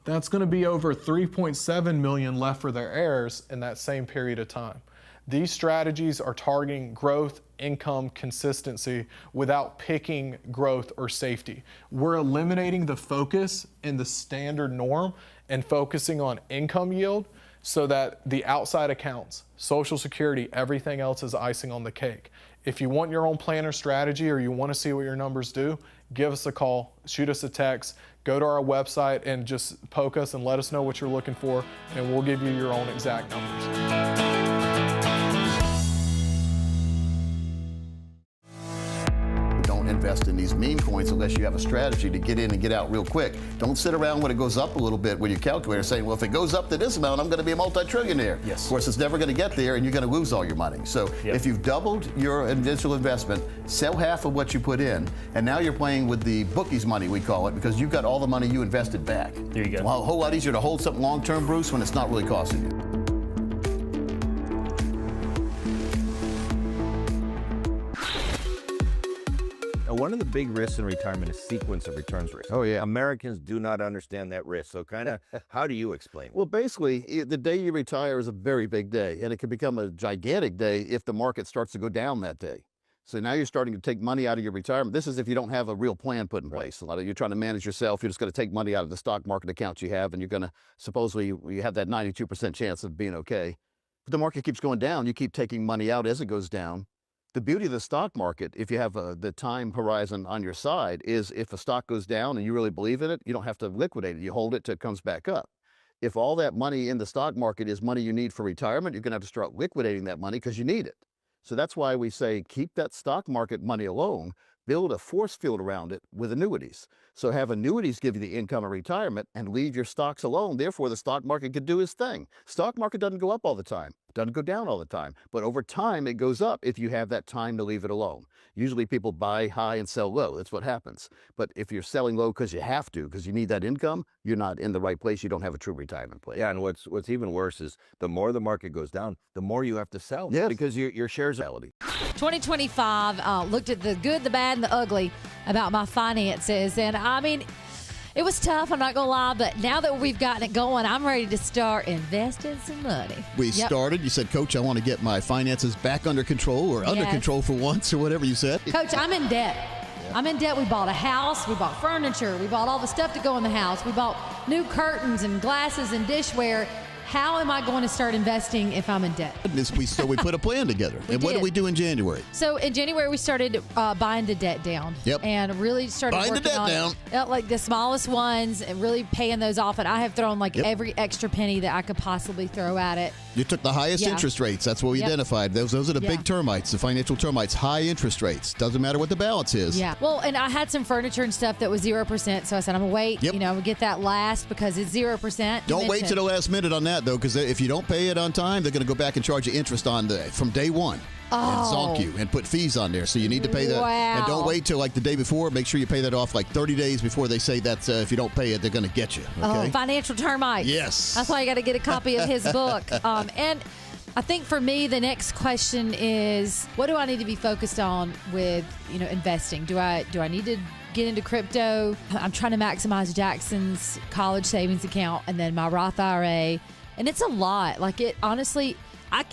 That's going to be over 3.7 million left for their heirs in that same period of time. These strategies are targeting growth, income, consistency without picking growth or safety. We're eliminating the focus in the standard norm and focusing on income yield so that the outside accounts, Social Security, everything else is icing on the cake. If you want your own plan or strategy or you want to see what your numbers do, give us a call, shoot us a text, go to our website and just poke us and let us know what you're looking for, and we'll give you your own exact numbers. invest in these meme coins unless you have a strategy to get in and get out real quick. Don't sit around when it goes up a little bit with your calculator saying, well, if it goes up to this amount, I'm going to be a multi-trillionaire. Yes. Of course, it's never going to get there, and you're going to lose all your money. So if you've doubled your initial investment, sell half of what you put in, and now you're playing with the bookies money, we call it, because you've got all the money you invested back. There you go. Well, a whole lot easier to hold something long-term, Bruce, when it's not really costing you. One of the big risks in retirement is sequence of returns risk. Oh, yeah. Americans do not understand that risk. So kind of, how do you explain it? Well, basically, the day you retire is a very big day, and it can become a gigantic day if the market starts to go down that day. So now you're starting to take money out of your retirement. This is if you don't have a real plan put in place. A lot of you're trying to manage yourself. You're just going to take money out of the stock market accounts you have, and you're going to, supposedly, you have that 92% chance of being okay. But the market keeps going down. You keep taking money out as it goes down. The beauty of the stock market, if you have the time horizon on your side, is if a stock goes down and you really believe in it, you don't have to liquidate it. You hold it till it comes back up. If all that money in the stock market is money you need for retirement, you're going to have to start liquidating that money because you need it. So that's why we say keep that stock market money alone, build a force field around it with annuities. So have annuities give you the income of retirement and leave your stocks alone. Therefore, the stock market can do its thing. Stock market doesn't go up all the time. It doesn't go down all the time. But over time, it goes up if you have that time to leave it alone. Usually people buy high and sell low. That's what happens. But if you're selling low because you have to, because you need that income, you're not in the right place. You don't have a true retirement plan. Yeah, and what's even worse is the more the market goes down, the more you have to sell. Yes. Because your shares are reality. 2025, looked at the good, the bad, and the ugly about my finances. And I mean, it was tough, I'm not going to lie, but now that we've gotten it going, I'm ready to start investing some money. We started, you said, Coach, I want to get my finances back under control or under control for once or whatever you said. Coach, I'm in debt. I'm in debt. We bought a house, we bought furniture, we bought all the stuff to go in the house. We bought new curtains and glasses and dishware. How am I going to start investing if I'm in debt? So we put a plan together. And what did we do in January? So in January, we started buying the debt down. Yep. And really started buying working the debt on down. Like the smallest ones and really paying those off. And I have thrown like every extra penny that I could possibly throw at it. You took the highest interest rates. That's what we identified. Those are the big termites, the financial termites, high interest rates. Doesn't matter what the balance is. Yeah. Well, and I had some furniture and stuff that was 0%. So I said, I'm going to wait. Yep. You know, we'll get that last because it's 0%. Don't wait to the last minute on that, though, because if you don't pay it on time, they're going to go back and charge you interest on from day one. And zonk you and put fees on there. So you need to pay that. Wow. And don't wait till like the day before. Make sure you pay that off like 30 days before they say that if you don't pay it, they're going to get you. Okay? Financial termites. Yes. That's why you got to get a copy of his book. And I think for me, the next question is, what do I need to be focused on with, investing? Do I need to get into crypto? I'm trying to maximize Jackson's college savings account and then my Roth IRA. And it's a lot. Like honestly,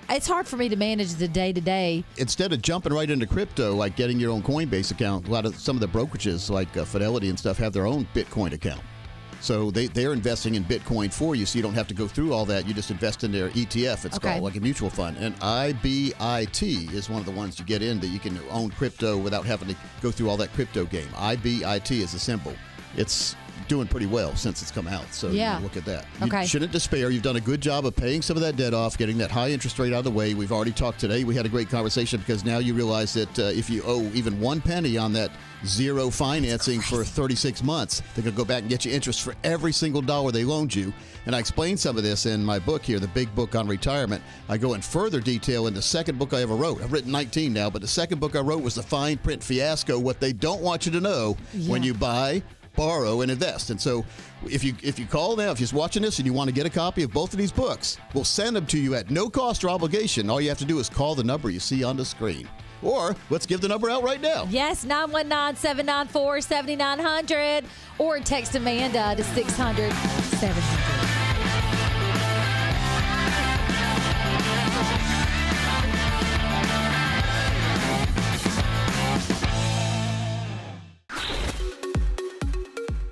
it's hard for me to manage the day-to-day. Instead of jumping right into crypto, like getting your own Coinbase account, some of the brokerages like Fidelity and stuff have their own Bitcoin account. So they're investing in Bitcoin for you, so you don't have to go through all that. You just invest in their ETF, it's called, like a mutual fund. And IBIT is one of the ones you get in that you can own crypto without having to go through all that crypto game. IBIT is a symbol. It's doing pretty well since it's come out. So look at that. You shouldn't despair. You've done a good job of paying some of that debt off, getting that high interest rate out of the way. We've already talked today. We had a great conversation because now you realize that if you owe even 1 penny on that zero financing for 36 months, they're going to go back and get you interest for every single dollar they loaned you. And I explained some of this in my book here, the big book on retirement. I go in further detail in the second book I ever wrote. I've written 19 now, but the second book I wrote was the fine print fiasco, what they don't want you to know when you buy, borrow, and invest. And so if you call now, if you're watching this and you want to get a copy of both of these books, we'll send them to you at no cost or obligation. All you have to do is call the number you see on the screen. Or let's give the number out right now. Yes, 919-794-7900. Or text Amanda to 600-700.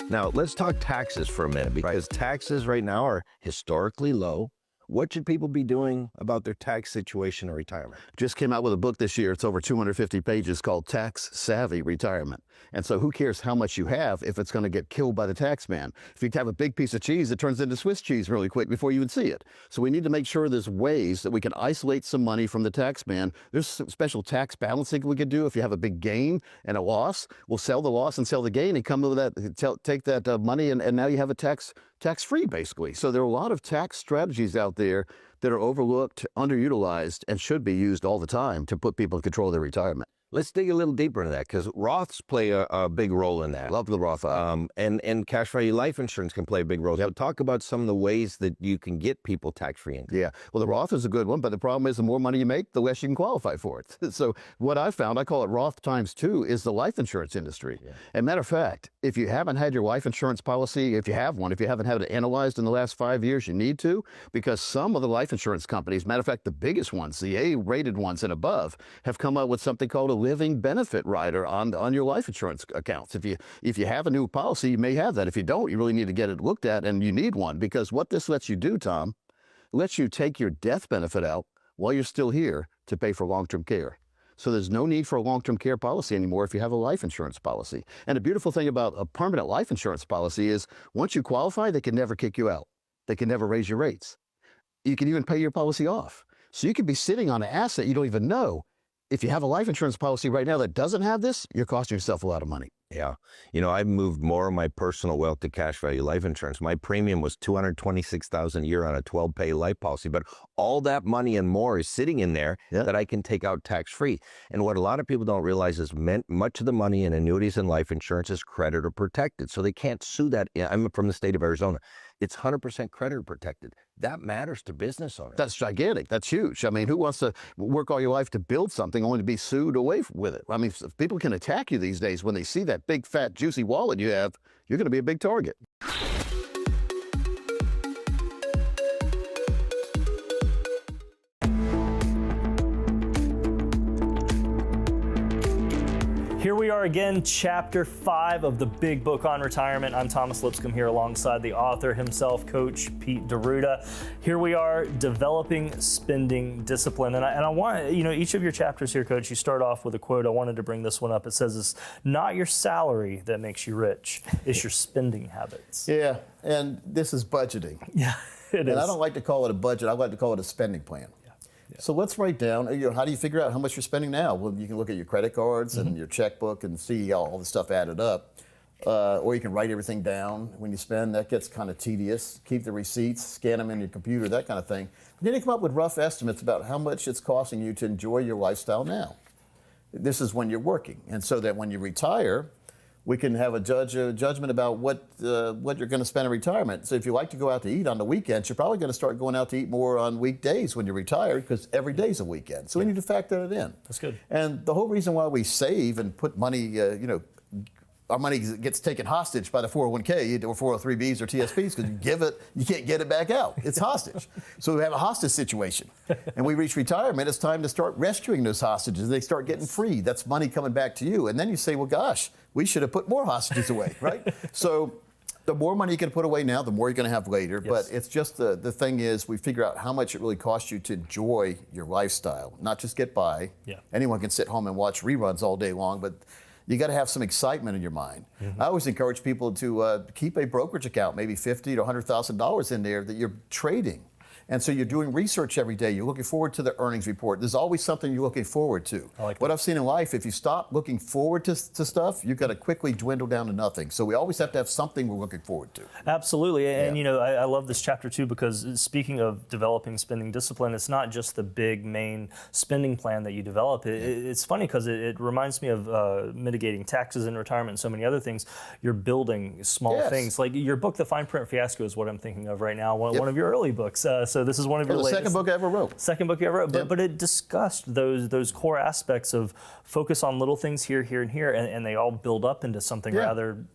Now, let's talk taxes for a minute, because taxes right now are historically low. What should people be doing about their tax situation or retirement? Just came out with a book this year. It's over 250 pages called Tax Savvy Retirement. And so who cares how much you have if it's going to get killed by the tax man? If you have a big piece of cheese, it turns into Swiss cheese really quick before you would see it. So we need to make sure there's ways that we can isolate some money from the tax man. There's some special tax balancing we could do. If you have a big gain and a loss, we'll sell the loss and sell the gain and come with that, take that money and now you have a tax-free basically. So there are a lot of tax strategies out there that are overlooked, underutilized, and should be used all the time to put people in control of their retirement. Let's dig a little deeper into that, because Roths play a big role in that. Love the Roth. And cash value life insurance can play a big role. So talk about some of the ways that you can get people tax-free income. Yeah, well, the Roth is a good one, but the problem is the more money you make, the less you can qualify for it. So what I found, I call it Roth times 2, is the life insurance industry. Yeah. And matter of fact, if you haven't had your life insurance policy, if you have one, if you haven't had it analyzed in the last 5 years, you need to, because some of the life insurance companies, matter of fact, the biggest ones, the A-rated ones and above, have come up with something called a living benefit rider on your life insurance accounts. If you have a new policy, you may have that. If you don't, you really need to get it looked at, and you need one, because what this lets you do, Tom, lets you take your death benefit out while you're still here to pay for long-term care. So there's no need for a long-term care policy anymore if you have a life insurance policy. And the beautiful thing about a permanent life insurance policy is once you qualify, they can never kick you out. They can never raise your rates. You can even pay your policy off. So you could be sitting on an asset you don't even know. If you have a life insurance policy right now that doesn't have this, you're costing yourself a lot of money. Yeah. You know, I've moved more of my personal wealth to cash value life insurance. My premium was $226,000 a year on a 12-pay life policy, but all that money and more is sitting in there that I can take out tax-free. And what a lot of people don't realize is much of the money in annuities and life insurance is creditor protected, so they can't sue that. I'm from the state of Arizona. It's 100% creditor protected. That matters to business owners. That's gigantic. That's huge. I mean, who wants to work all your life to build something only to be sued away with it? I mean, if people can attack you these days when they see that big, fat, juicy wallet you have, you're going to be a big target. Here we are again, chapter 5 of the big book on retirement. I'm Thomas Lipscomb here alongside the author himself, Coach Pete D'Arruda. Here we are, developing spending discipline. And I want, each of your chapters here, Coach, you start off with a quote. I wanted to bring this one up. It says, it's not your salary that makes you rich, it's your spending habits. Yeah, and this is budgeting. Yeah, it is. And I don't like to call it a budget. I like to call it a spending plan. Yeah. So let's write down, how do you figure out how much you're spending now? Well, you can look at your credit cards and your checkbook and see all the stuff added up. Or you can write everything down when you spend. That gets kind of tedious. Keep the receipts, scan them in your computer, that kind of thing. But then you come up with rough estimates about how much it's costing you to enjoy your lifestyle now. This is when you're working. And so that when you retire, we can have a judgment about what you're going to spend in retirement. So if you like to go out to eat on the weekends, you're probably going to start going out to eat more on weekdays when you're retired, because every day's a weekend. So we need to factor that in. That's good. And the whole reason why we save and put money, our money gets taken hostage by the 401k or 403bs or TSPs, because you give it, you can't get it back out. It's hostage. So we have a hostage situation. And we reach retirement, it's time to start rescuing those hostages. They start getting free. That's money coming back to you. And then you say, well, gosh, we should have put more hostages away, right? So the more money you can put away now, the more you're going to have later. Yes. But it's just the thing is, we figure out how much it really costs you to enjoy your lifestyle, not just get by. Yeah. Anyone can sit home and watch reruns all day long, but you got to have some excitement in your mind. I always encourage people to keep a brokerage account, maybe $50,000 to $100,000 in there that you're trading. And so you're doing research every day. You're looking forward to the earnings report. There's always something you're looking forward to. What I've seen in life, if you stop looking forward to stuff, you're going to quickly dwindle down to nothing. So we always have to have something we're looking forward to. Absolutely. And, I love this chapter, too, because speaking of developing spending discipline, it's not just the big main spending plan that you develop. It's funny because it reminds me of mitigating taxes in retirement and so many other things. You're building small things. Like your book, The Fine Print Fiasco, is what I'm thinking of right now, one of your early books. So this is one of your latest. Second book I ever wrote. Second book you ever wrote. But it discussed those core aspects of focus on little things here, and here, and they all build up into something rather,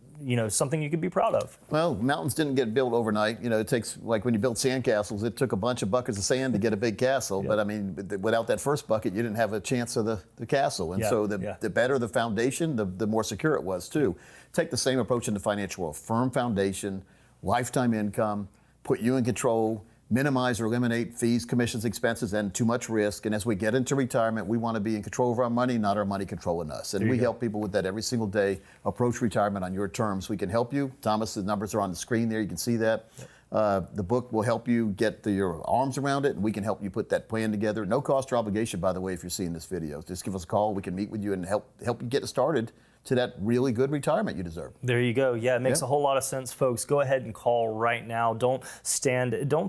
something you could be proud of. Well, mountains didn't get built overnight. It takes, like when you build sandcastles, it took a bunch of buckets of sand to get a big castle. But I mean, without that first bucket, you didn't have a chance of the castle. And so the better the foundation, the more secure it was too. Take the same approach in the financial world. Firm foundation, lifetime income, put you in control. minimize or eliminate fees, commissions, expenses, and too much risk. And as we get into retirement, we want to be in control of our money, not our money controlling us. And we help people with that every single day. Approach retirement on your terms. We can help you. Thomas, the numbers are on the screen there. You can see that. The book will help you get your arms around it, and we can help you put that plan together. No cost or obligation, by the way, if you're seeing this video. Just give us a call. We can meet with you and help you get started to that really good retirement you deserve. There you go. Yeah, it makes a whole lot of sense, folks. Go ahead and call right now. Don't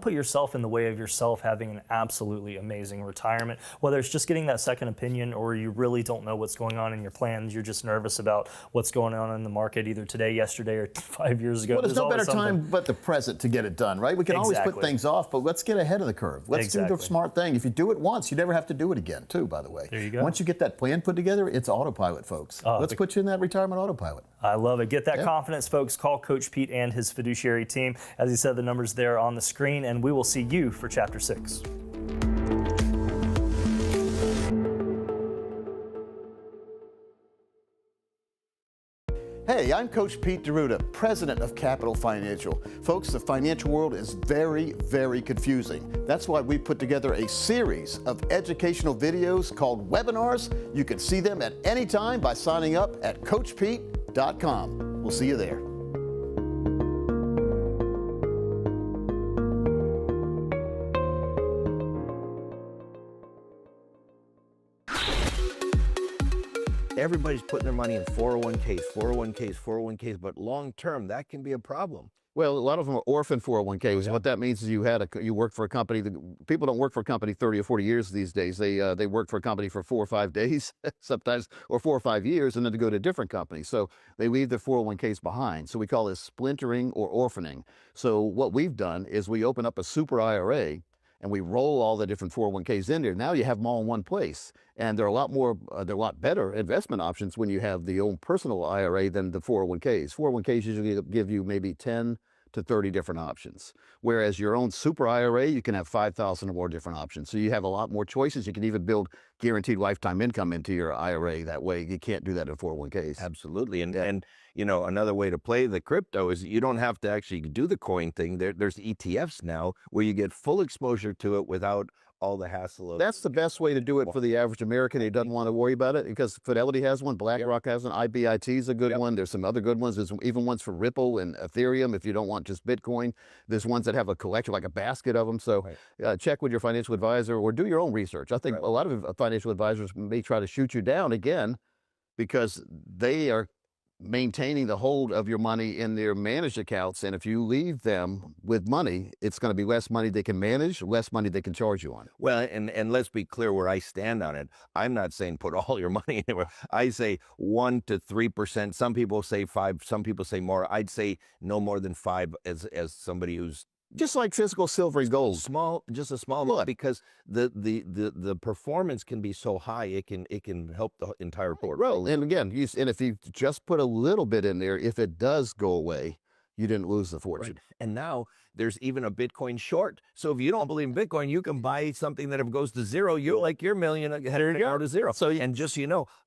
put yourself in the way of yourself having an absolutely amazing retirement. Whether it's just getting that second opinion or you really don't know what's going on in your plans, you're just nervous about what's going on in the market either today, yesterday, or 5 years ago. Well, there's no better time but the present to get it done, right? We can always put things off, but let's get ahead of the curve. Let's do the smart thing. If you do it once, you never have to do it again, too, by the way. There you go. Once you get that plan put together, it's autopilot, folks. Let's put you in that retirement autopilot. I love it. Get that confidence, folks. Call Coach Pete and his fiduciary team. As he said, the number's there on the screen, and we will see you for Chapter 6. Hey, I'm Coach Pete DeRuda, president of Capital Financial. Folks, the financial world is very, very confusing. That's why we put together a series of educational videos called webinars. You can see them at any time by signing up at CoachPete.com. We'll see you there. Everybody's putting their money in 401ks, but long term, that can be a problem. Well, a lot of them are orphan 401ks. What that means is you work for a company. People don't work for a company 30 or 40 years these days. They work for a company for 4 or 5 days, sometimes, or 4 or 5 years, and then to go to a different company. So they leave their 401ks behind. So we call this splintering or orphaning. So what we've done is we open up a super IRA, and we roll all the different 401ks in there. Now you have them all in one place. And there are a lot better investment options when you have the own personal IRA than the 401ks. 401ks usually give you maybe 10 to 30 different options. Whereas your own super IRA, you can have 5,000 or more different options. So you have a lot more choices. You can even build guaranteed lifetime income into your IRA. That way you can't do that in 401ks. Absolutely. And you know, another way to play the crypto is you don't have to actually do the coin thing. There's ETFs now where you get full exposure to it without all the hassle of. That's the best way to do it for the average American who doesn't want to worry about it, because Fidelity has one, BlackRock has one, IBIT is a good one. There's some other good ones. There's even ones for Ripple and Ethereum if you don't want just Bitcoin. There's ones that have a collection, like a basket of them. So check with your financial advisor or do your own research. I think a lot of financial advisors may try to shoot you down again because they are maintaining the hold of your money in their managed accounts. And if you leave them with money, it's going to be less money they can manage, less money they can charge you on. Well, and let's be clear where I stand on it. I'm not saying put all your money anywhere. I say 1 to 3%. Some people say 5, some people say more. I'd say no more than 5 as somebody who's just like physical silver and gold. Just a small amount, because the performance can be so high, it can help the entire portfolio. And again, if you just put a little bit in there, if it does go away, you didn't lose the fortune. Right. And now there's even a Bitcoin short. So if you don't believe in Bitcoin, you can buy something that if it goes to zero, you're like your million headed out to zero. So and just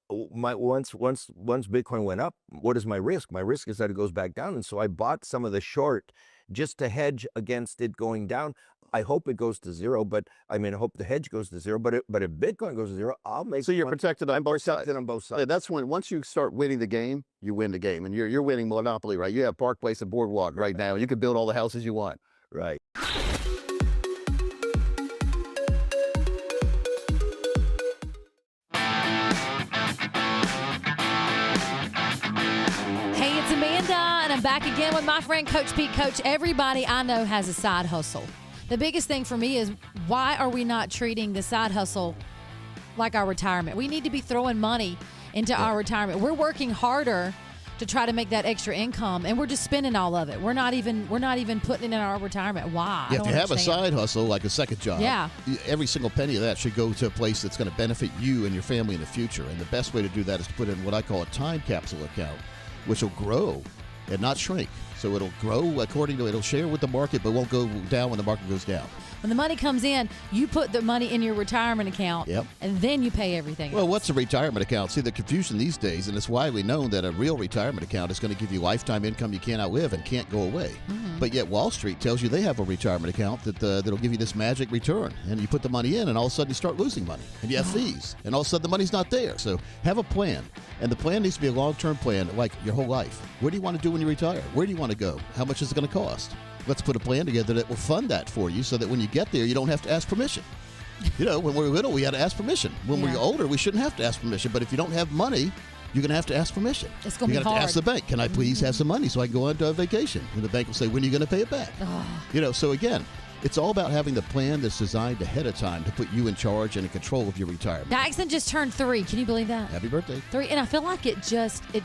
once Bitcoin went up, what is my risk? My risk is that it goes back down. And so I bought some of the short just to hedge against it going down. I hope it goes to zero, I hope the hedge goes to zero. But if Bitcoin goes to zero, I'll make. So you're protected on both sides. On both sides. That's when once you start winning the game, you win the game, and you're winning Monopoly, right? You have Park Place and Boardwalk right now. You can build all the houses you want. Right. I'm back again with my friend Coach Pete. Coach, everybody I know has a side hustle. The biggest thing for me is, why are we not treating the side hustle like our retirement? We need to be throwing money into our retirement. We're working harder to try to make that extra income, and we're just spending all of it. We're not even putting it in our retirement. Why? If you have a side hustle, like a second job, yeah, every single penny of that should go to a place that's going to benefit you and your family in the future. And the best way to do that is to put in what I call a time capsule account, which will grow and not shrink. So it'll grow it'll share with the market, but won't go down when the market goes down. when the money comes in, you put the money in your retirement account, Yep. and then you pay everything Well, else. what's a retirement account? See, the confusion these days, and it's widely known that a real retirement account is going to give you lifetime income you can't outlive and can't go away. But yet Wall Street tells you they have a retirement account that'll give you this magic return. And you put the money in, and all of a sudden you start losing money. And you have fees. And all of a sudden the money's not there. So have a plan. And the plan needs to be a long-term plan, like your whole life. What do you want to do when you retire? Where do you want to go? How much is it going to cost? Let's put a plan together that will fund that for you so that when you get there, you don't have to ask permission. You know, when we were little, we had to ask permission. When we're older, we shouldn't have to ask permission. But if you don't have money, you're going to have to ask permission. It's going to be You're going to hard. have to ask the bank, can I please have some money so I can go on to a vacation? And the bank will say, when are you going to pay it back? You know, so again, it's all about having the plan that's designed ahead of time to put you in charge and in control of your retirement. Jackson just turned 3. Can you believe that? Happy birthday. 3, and I feel like it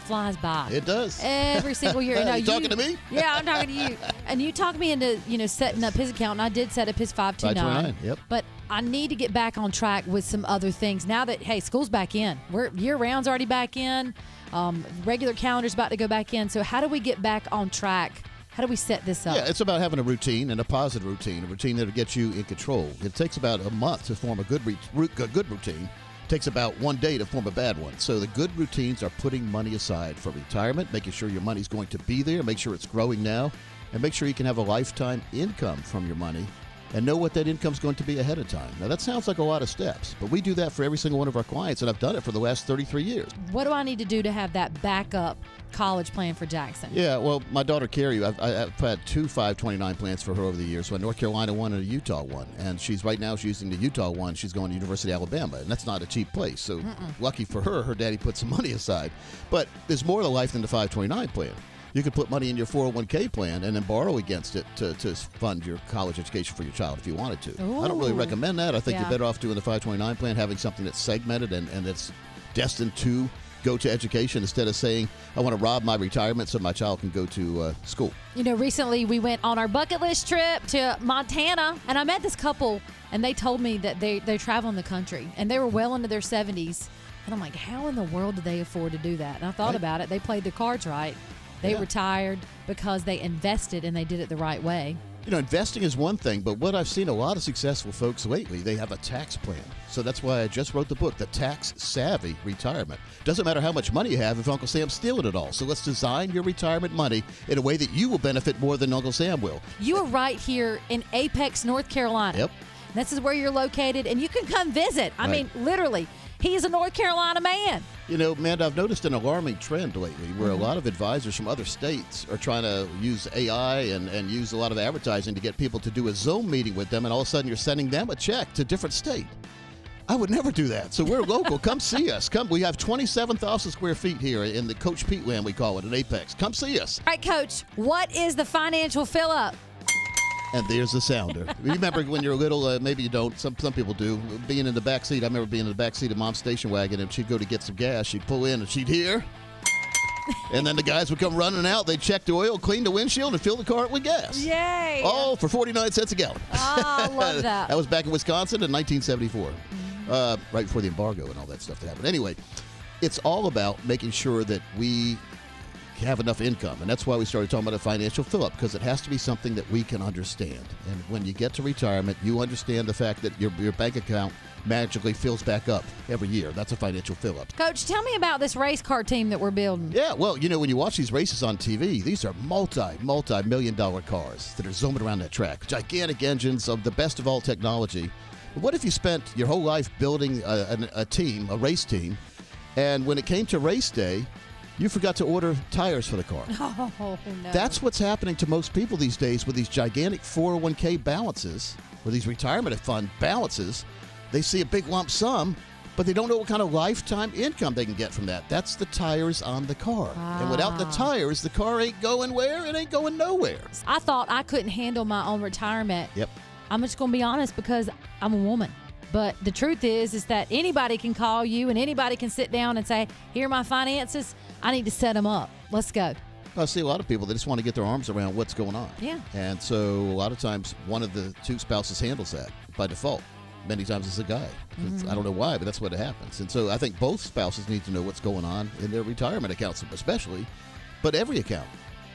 flies by. It does. Every single year. You talking to me? Yeah, I'm talking to you. And you talked me into, setting up his account, and I did set up his 529. 529, yep. But I need to get back on track with some other things now that, hey, school's back in. Year-round's already back in. Regular calendar's about to go back in. So how do we get back on track? How do we set this up? Yeah, it's about having a routine and a positive routine, a routine that will get you in control. It takes about a month to form a good routine. It takes about 1 day to form a bad one. So the good routines are putting money aside for retirement, making sure your money's going to be there, make sure it's growing now, and make sure you can have a lifetime income from your money and know what that income's going to be ahead of time. Now, that sounds like a lot of steps, but we do that for every single one of our clients, and I've done it for the last 33 years. What do I need to do to have that backup college plan for Jackson? Yeah, well, my daughter Carrie, I've had 2 529 plans for her over the years. So a North Carolina one and a Utah one. And she's using the Utah one. She's going to University of Alabama, and that's not a cheap place. So lucky for her, her daddy put some money aside. But there's more to life than the 529 plan. You could put money in your 401k plan and then borrow against it to fund your college education for your child if you wanted to. Ooh. I don't really recommend that. I think you're better off doing the 529 plan, having something that's segmented and that's destined to go to education instead of saying, I want to rob my retirement so my child can go to school. Recently we went on our bucket list trip to Montana, and I met this couple, and they told me that they travel in the country, and they were well into their 70s. And I'm like, how in the world do they afford to do that? And I thought about it. They played their cards right. They retired because they invested and they did it the right way. Investing is one thing, but what I've seen a lot of successful folks lately, they have a tax plan. So that's why I just wrote the book, The Tax Savvy Retirement. Doesn't matter how much money you have if Uncle Sam's stealing it all. So let's design your retirement money in a way that you will benefit more than Uncle Sam will. You are right here in Apex, North Carolina. Yep. This is where you're located, and you can come visit. I mean, literally, he's a North Carolina man. Amanda, I've noticed an alarming trend lately where a lot of advisors from other states are trying to use AI and use a lot of advertising to get people to do a Zoom meeting with them, and all of a sudden you're sending them a check to a different state. I would never do that. So we're local. Come see us. We have 27,000 square feet here in the Coach Pete land, we call it, at Apex. Come see us. All right, Coach, what is the financial fill-up? And there's the sounder. Remember when you're little, maybe you don't, some people do, being in the back seat. I remember being in the back seat of Mom's station wagon, and she'd go to get some gas. She'd pull in, and she'd hear. And then the guys would come running out. They'd check the oil, clean the windshield, and fill the car with gas. Yay! All for 49 cents a gallon. Oh, I love that. That was back in Wisconsin in 1974, right before the embargo and all that stuff that happened. Anyway, it's all about making sure that we have enough income, and that's why we started talking about a financial fill-up, because it has to be something that we can understand. And when you get to retirement, you understand the fact that your bank account magically fills back up every year. That's a financial fill-up. Coach, tell me about this race car team that we're building. Yeah, well, when you watch these races on TV, these are multi-million-dollar cars that are zooming around that track. Gigantic engines of the best of all technology. But what if you spent your whole life building a team, a race team, and when it came to race day, you forgot to order tires for the car? Oh, no. That's what's happening to most people these days with these gigantic 401k balances, or these retirement fund balances. They see a big lump sum, but they don't know what kind of lifetime income they can get from that. That's the tires on the car. And without the tires, the car ain't going where? It ain't going nowhere. I thought I couldn't handle my own retirement. Yep. I'm just going to be honest, because I'm a woman. But the truth is that anybody can call you and anybody can sit down and say, here are my finances. I need to set them up. Let's go. I see a lot of people that just want to get their arms around what's going on. Yeah. And so a lot of times one of the two spouses handles that by default. Many times it's a guy. I don't know why, but that's what happens. And so I think both spouses need to know what's going on in their retirement accounts especially, but every account.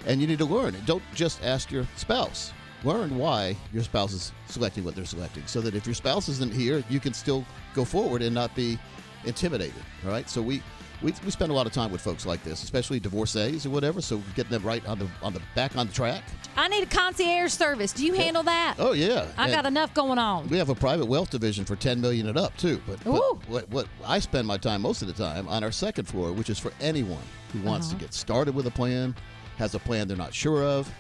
And you need to learn. Don't just ask your spouse. learn why your spouse is selecting what they're selecting, so that if your spouse isn't here, you can still go forward and not be intimidated. All right. So we spend a lot of time with folks like this, especially divorcees or whatever. So getting them right on the back on the track. I need a concierge service. Do you handle that? Oh yeah. I got enough going on. We have a private wealth division for $10 million and up too. But what I spend my time most of the time on our second floor, which is for anyone who wants to get started with a plan, has a plan they're not sure of,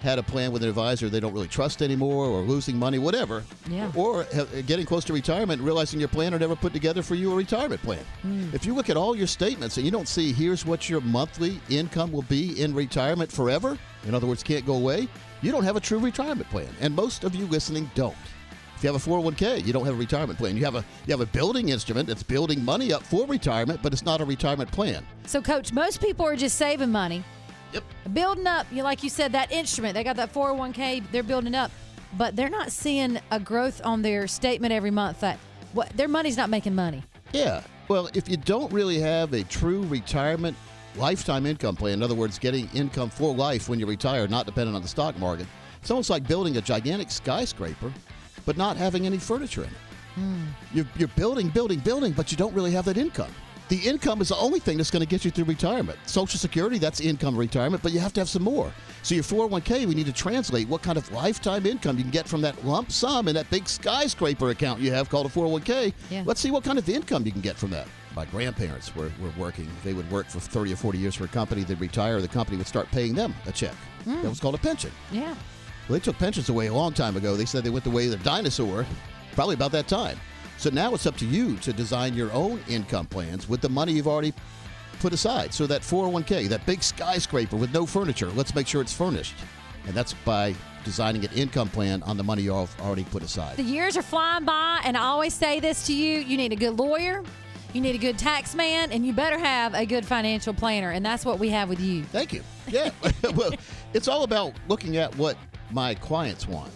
had a plan with an advisor they don't really trust anymore, or losing money, whatever. Yeah. Or getting close to retirement and realizing your planner never put together for you a retirement plan. If you look at all your statements and you don't see here's what your monthly income will be in retirement forever, in other words, can't go away, you don't have a true retirement plan. And most of you listening don't. If you have a 401k, you don't have a retirement plan. You have a building instrument that's building money up for retirement, but it's not a retirement plan. So, Coach, most people are just saving money. Yep. Building up, like you said, that instrument. They got that 401k, they're building up, but they're not seeing a growth on their statement every month that their money's not making money. Yeah. Well, if you don't really have a true retirement lifetime income plan, in other words, getting income for life when you retire, not dependent on the stock market, it's almost like building a gigantic skyscraper, but not having any furniture in it. You're building, but you don't really have that income. The income is the only thing that's going to get you through retirement. Social Security, that's income retirement, but you have to have some more. So your 401k, we need to translate what kind of lifetime income you can get from that lump sum in that big skyscraper account you have called a 401k. Yeah. Let's see what kind of income you can get from that. My grandparents were working. They would work for 30 or 40 years for a company. They'd retire. The company would start paying them a check. That was called a pension. Yeah. Well, they took pensions away a long time ago. They said they went the way of the dinosaur, probably about that time. So now it's up to you to design your own income plans with the money you've already put aside. So that 401k, that big skyscraper with no furniture, let's make sure it's furnished. And that's by designing an income plan on the money you've already put aside. The years are flying by, and I always say this to you. You need a good lawyer, you need a good tax man, and you better have a good financial planner. And that's what we have with you. Thank you. Yeah. Well, it's all about looking at what my clients want.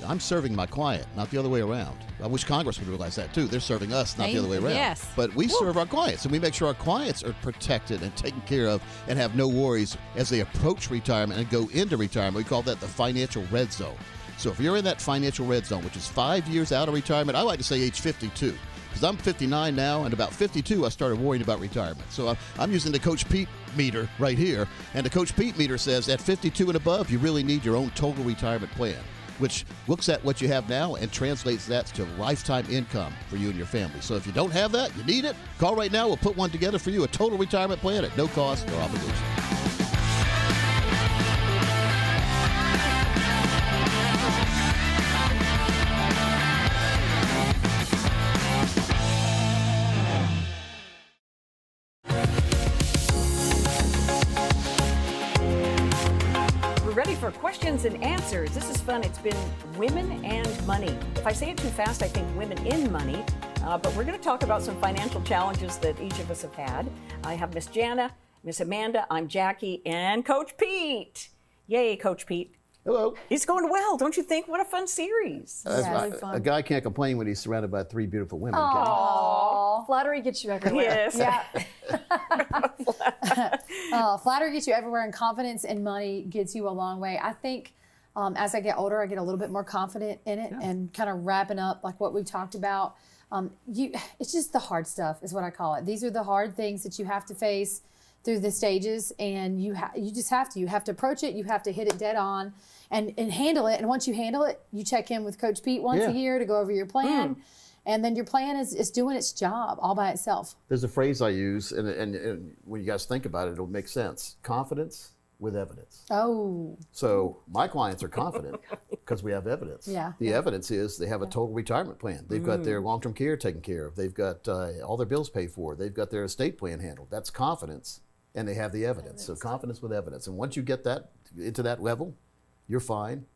I'm serving my client, not the other way around. I wish Congress would realize that too. They're serving us, not the other way around. Yes. But we serve our clients, and we make sure our clients are protected and taken care of and have no worries as they approach retirement and go into retirement. We call that the financial red zone. So if you're in that financial red zone, which is 5 years out of retirement, I like to say age 52. Because I'm 59 now, and about 52, I started worrying about retirement. So I'm using the Coach Pete meter right here, and the Coach Pete meter says at 52 and above, you really need your own total retirement plan, which looks at what you have now and translates that to lifetime income for you and your family. So if you don't have that, you need it, call right now. We'll put one together for you, a total retirement plan at no cost or obligation. Ready for questions and answers. This is fun. It's been women and money. If I say it too fast, I think women in money. But we're going to talk about some financial challenges that each of us have had. I have Miss Jana, Miss Amanda, I'm Jackie, and Coach Pete. Yay, Coach Pete. Hello. It's going well, don't you think? What a fun series. Really fun. A guy can't complain when he's surrounded by 3 beautiful women. Aww. Flattery gets you everywhere. Yes. Yeah. Flattery gets you everywhere, and confidence in money gets you a long way. I think as I get older, I get a little bit more confident in it, and kind of wrapping up like what we've talked about. It's just the hard stuff is what I call it. These are the hard things that you have to face through the stages, and you just have to. You have to approach it. You have to hit it dead on and handle it. And once you handle it, you check in with Coach Pete once a year to go over your plan. And then your plan is doing its job all by itself. There's a phrase I use, and when you guys think about it, it'll make sense. Confidence with evidence. Oh. So my clients are confident because we have evidence. Yeah. The evidence is they have a total retirement plan. They've got their long-term care taken care of. They've got all their bills paid for. They've got their estate plan handled. That's confidence, and they have the evidence. So confidence with evidence. And once you get that into that level, you're fine.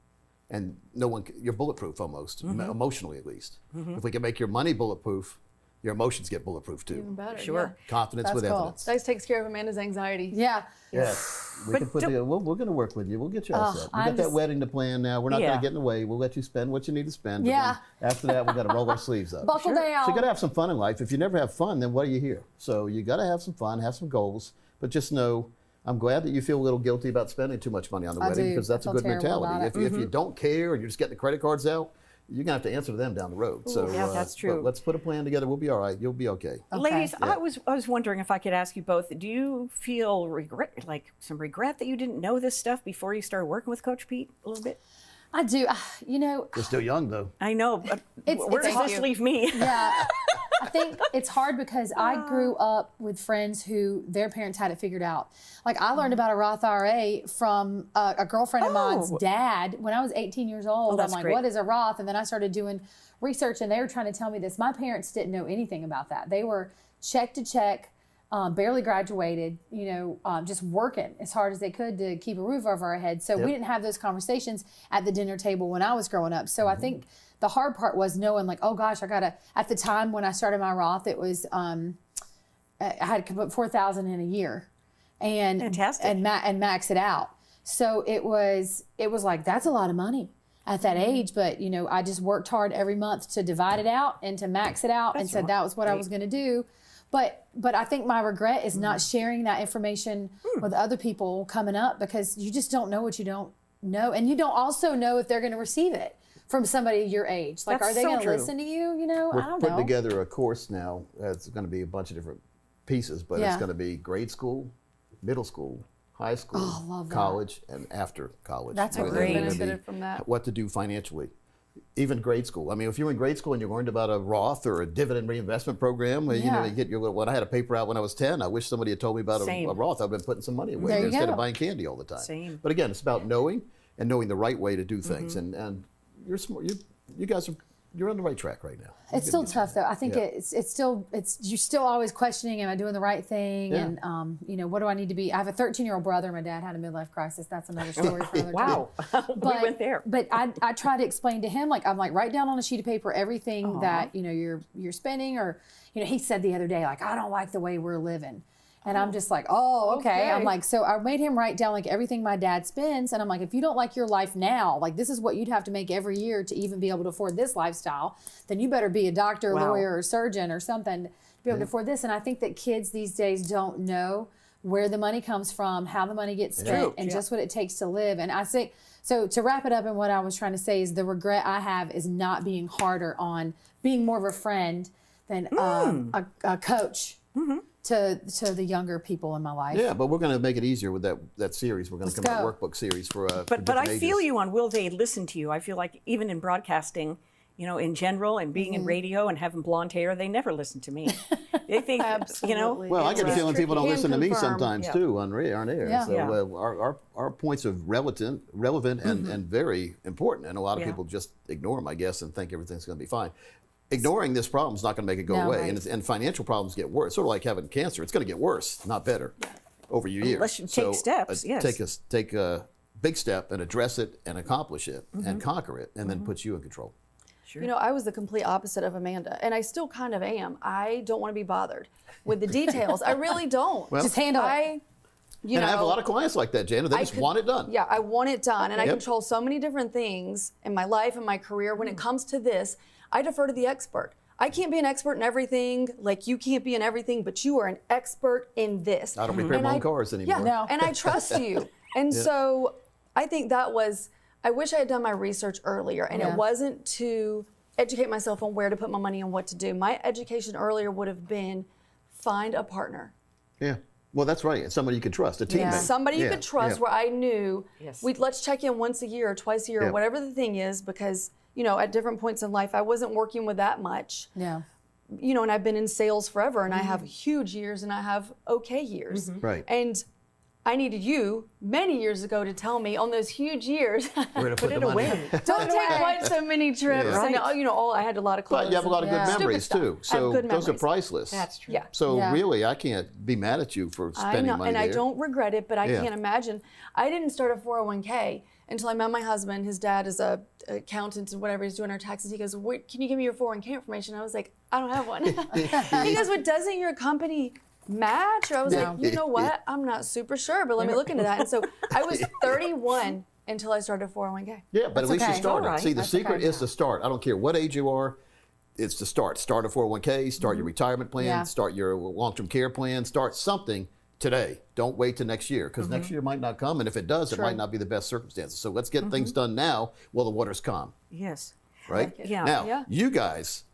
And you're bulletproof almost, emotionally at least. If we can make your money bulletproof, your emotions get bulletproof too. Even better. Sure. Yeah. Confidence with evidence. Dice takes care of Amanda's anxiety. Yeah. Yes. We can put we're going to work with you. We'll get you all set. We got that wedding to plan now. We're not going to get in the way. We'll let you spend what you need to spend. But then after that, we've got to roll our sleeves up. Buckle down. So you got to have some fun in life. If you never have fun, then what are you here? So you got to have some fun, have some goals, but just know I'm glad that you feel a little guilty about spending too much money on the wedding, because that's a good mentality. If you don't care and you're just getting the credit cards out, you're gonna have to answer to them down the road. Ooh, so yeah, that's true. Let's put a plan together. We'll be all right. You'll be okay. Ladies, I was wondering if I could ask you both. Do you feel some regret that you didn't know this stuff before you started working with Coach Pete a little bit? I do. You know, you're still young though. I know. But where does this leave me? Yeah. I think it's hard because I grew up with friends who their parents had it figured out. Like I learned about a Roth IRA from a girlfriend of mine's dad when I was 18 years old. I'm like, what is a Roth? And then I started doing research and they were trying to tell me this. My parents didn't know anything about that. They were check to check, barely graduated, just working as hard as they could to keep a roof over our heads. So we didn't have those conversations at the dinner table when I was growing up. So I think the hard part was knowing like, oh gosh, at the time when I started my Roth, it was, I had to put $4,000 in a year and, fantastic. and max it out. So it was like, that's a lot of money at that age. But, I just worked hard every month to divide it out and to max it out and said that was what I was going to do. But I think my regret is not sharing that information with other people coming up, because you just don't know what you don't know. And you don't also know if they're going to receive it from somebody your age. Like, are they going to listen to you? I don't know. We're putting together a course now. It's going to be a bunch of different pieces, but it's going to be grade school, middle school, high school, college, and after college. That's I really benefited from that. What to do financially. Even grade school. I mean, if you're in grade school and you learned about a Roth or a dividend reinvestment program, you get your. When I had a paper out when I was 10, I wish somebody had told me about a Roth. I've been putting some money away instead of buying candy all the time. Same. But again, it's about knowing the right way to do things. And you're smart. You guys you're on the right track right now. It's still tough though. I think it's you're still always questioning, am I doing the right thing? Yeah. And what do I need to be? I have a 13-year-old brother. My dad had a midlife crisis. That's another story for another time. Wow. We went there. But I try to explain to him, I'm like, write down on a sheet of paper everything that you're spending, or he said the other day, like, I don't like the way we're living. And I'm just like, oh, okay. I'm like, so I made him write down like everything my dad spends. And I'm like, if you don't like your life now, like this is what you'd have to make every year to even be able to afford this lifestyle, then you better be a doctor, lawyer, or surgeon or something to be able to afford this. And I think that kids these days don't know where the money comes from, how the money gets spent, and just what it takes to live. And I say, so to wrap it up, and what I was trying to say is the regret I have is not being harder on being more of a friend than a coach. To the younger people in my life. Yeah, but we're going to make it easier with that series. We're going to come out with a workbook series for But I ages. feel you on will they listen to you. I feel like even in broadcasting, in general, and being in radio and having blonde hair, they never listen to me. They think, Absolutely. Well, I get the feeling people don't listen to me confirm. sometimes too on air. Yeah. So our points are relevant and very important, and a lot of people just ignore them, I guess, and think everything's going to be fine. Ignoring this problem is not going to make it go away, and financial problems get worse. Sort of like having cancer, it's going to get worse, not better, over your years. Unless you take steps, yes. Take a big step and address it and accomplish it and conquer it, and then put you in control. Sure. I was the complete opposite of Amanda, and I still kind of am. I don't want to be bothered with the details. I really don't. Just handle it. I have a lot of clients like that, Jana. They just want it done. Yeah, I want it done, and I control so many different things in my life and my career. When it comes to this, I defer to the expert. I can't be an expert in everything, like you can't be in everything, but you are an expert in this. I don't repair my own cars anymore. Yeah, no. And I trust you. And so I think I wish I had done my research earlier, and it wasn't to educate myself on where to put my money and what to do. My education earlier would have been find a partner. Yeah. Well, that's right. It's somebody you could trust, a teammate. Somebody you could trust where I knew let's check in once a year or twice a year or whatever the thing is, because at different points in life, I wasn't working with that much. Yeah. And I've been in sales forever, and I have huge years and I have okay years. Right. And I needed you many years ago to tell me on those huge years, where to put it away. Don't take quite so many trips. Yeah. And I had a lot of clothes. But you have a lot of good memories too. So good those are memories. priceless. That's true. Yeah. So really, I can't be mad at you for spending money and there. I don't regret it, but I can't imagine. I didn't start a 401k until I met my husband. His dad is a accountant and whatever, he's doing our taxes. He goes, can you give me your 401k information? I was like, I don't have one. He goes, well, doesn't your company match? Or I was like, you know what? I'm not super sure, but let me look into that. And so I was 31 until I started a 401k. Yeah, but at least you started. Right. See, the secret is to start. I don't care what age you are. It's to start. Start a 401k, start your retirement plan, start your long-term care plan, start something today. Don't wait till next year, because next year might not come, and if it does, it might not be the best circumstances. So let's get things done now while the water's calm. Yes. Right? Yeah. Now, you guys,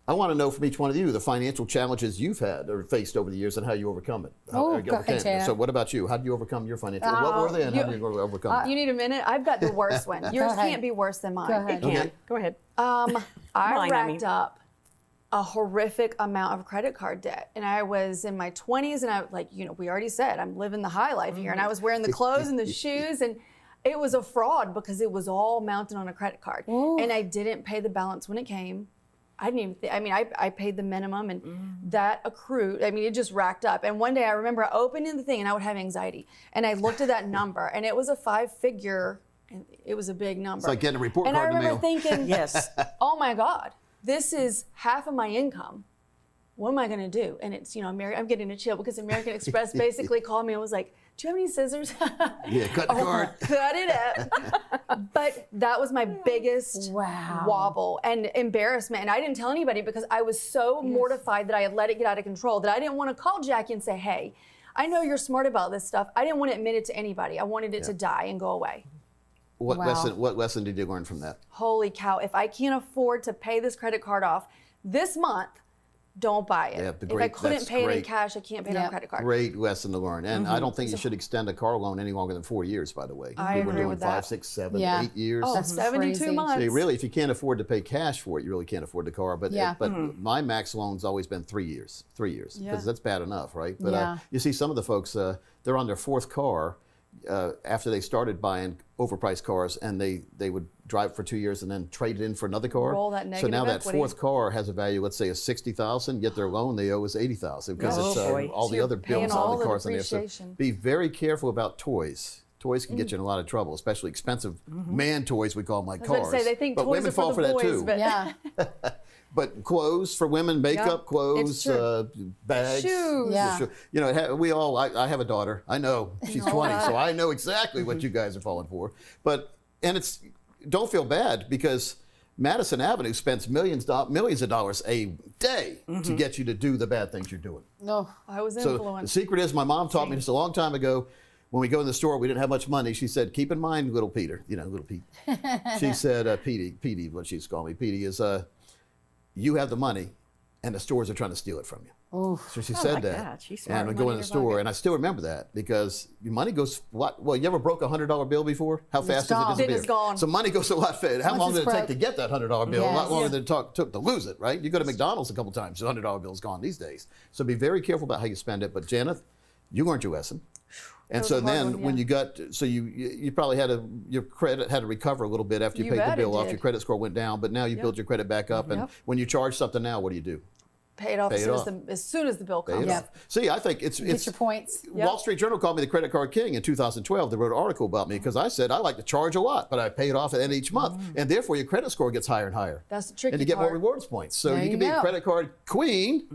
I want to know from each one of you the financial challenges you've had or faced over the years and how you overcome it. Oh, go ahead, Janet. So what about you? How did you overcome your financial? What were they, and how did you overcome them? You need a minute? I've got the worst one. Yours can't be worse than mine. Go ahead. It can. Go ahead. I racked up a horrific amount of credit card debt. And I was in my 20s, and I, like, we already said, I'm living the high life here. And I was wearing the clothes and the shoes, and it was a fraud because it was all mounted on a credit card. Ooh. And I didn't pay the balance when it came. I didn't even I paid the minimum, and that accrued. It just racked up. And one day I remember opening the thing, and I would have anxiety. And I looked at that number, and it was a 5-figure, and it was a big number. It's like getting a report card in the mail. And I remember thinking, Yes. oh my God, this is half of my income. What am I going to do? And it's, I'm getting a chill because American Express basically called me and was like, do you have any scissors? Yeah, cut the card. Cut it up. But that was my biggest wobble and embarrassment. And I didn't tell anybody because I was so mortified that I had let it get out of control that I didn't want to call Jackie and say, hey, I know you're smart about this stuff. I didn't want to admit it to anybody. I wanted it to die and go away. What lesson did you learn from that? Holy cow, if I can't afford to pay this credit card off this month, don't buy it. Yeah, if I couldn't pay it in cash, I can't pay it on a credit card. Great lesson to learn. And I don't think you should extend a car loan any longer than 4 years, by the way. I agree doing with that. 5, 6, 7, 8 years. Oh, that's 72 crazy. months. So really, if you can't afford to pay cash for it, you really can't afford the car. But my max loan's always been 3 years. 3 years, because that's bad enough, right? But you see some of the folks, they're on their 4th car after they started buying overpriced cars, and they would drive for 2 years and then trade it in for another car. Roll that so now negative that equity. 4th car has a value, let's say, of $60,000. Yet their loan they owe is $80,000 because it's all the other bills on the cars in there. So be very careful about toys. Toys can get you in a lot of trouble, especially expensive man toys, we call them, like cars. I was going to say, they think but toys women are fall for the for boys, that too. but Yeah. But clothes for women, makeup, clothes, bags, shoes. Yeah. We all. I have a daughter. I know she's 20, so I know exactly what you guys are falling for. And don't feel bad because Madison Avenue spends millions of dollars a day to get you to do the bad things you're doing. No, I was So influenced. the secret is, my mom taught me this a long time ago. When we go in the store, we didn't have much money. She said, keep in mind, little Peter, little Pete. She said, Petey, what she's calling me, Petey, is you have the money and the stores are trying to steal it from you. Oof. So she said that. She's smart. And we go in the store, and I still remember that because your money goes, what? Well, you ever broke a $100 bill before? How fast does it disappear? Then it's gone. So money goes a lot faster. How long did it take to get that $100 bill? A lot longer than it took to lose it, right? You go to McDonald's a couple times, the $100 bill is gone these days. So be very careful about how you spend it. But Janet, you learned your lesson. And so then when you got, so you probably your credit had to recover a little bit after you paid the bill off. Your credit score went down, but now you build your credit back up. And when you charge something now, what do? Pay it off as soon as the bill comes. See, I think it's your points. Wall Street Journal called me the credit card king in 2012. They wrote an article about me because I said I like to charge a lot, but I pay it off at the end of each month, and therefore your credit score gets higher and higher. That's the tricky and you get part. more rewards points. So There you can you be a go. credit card queen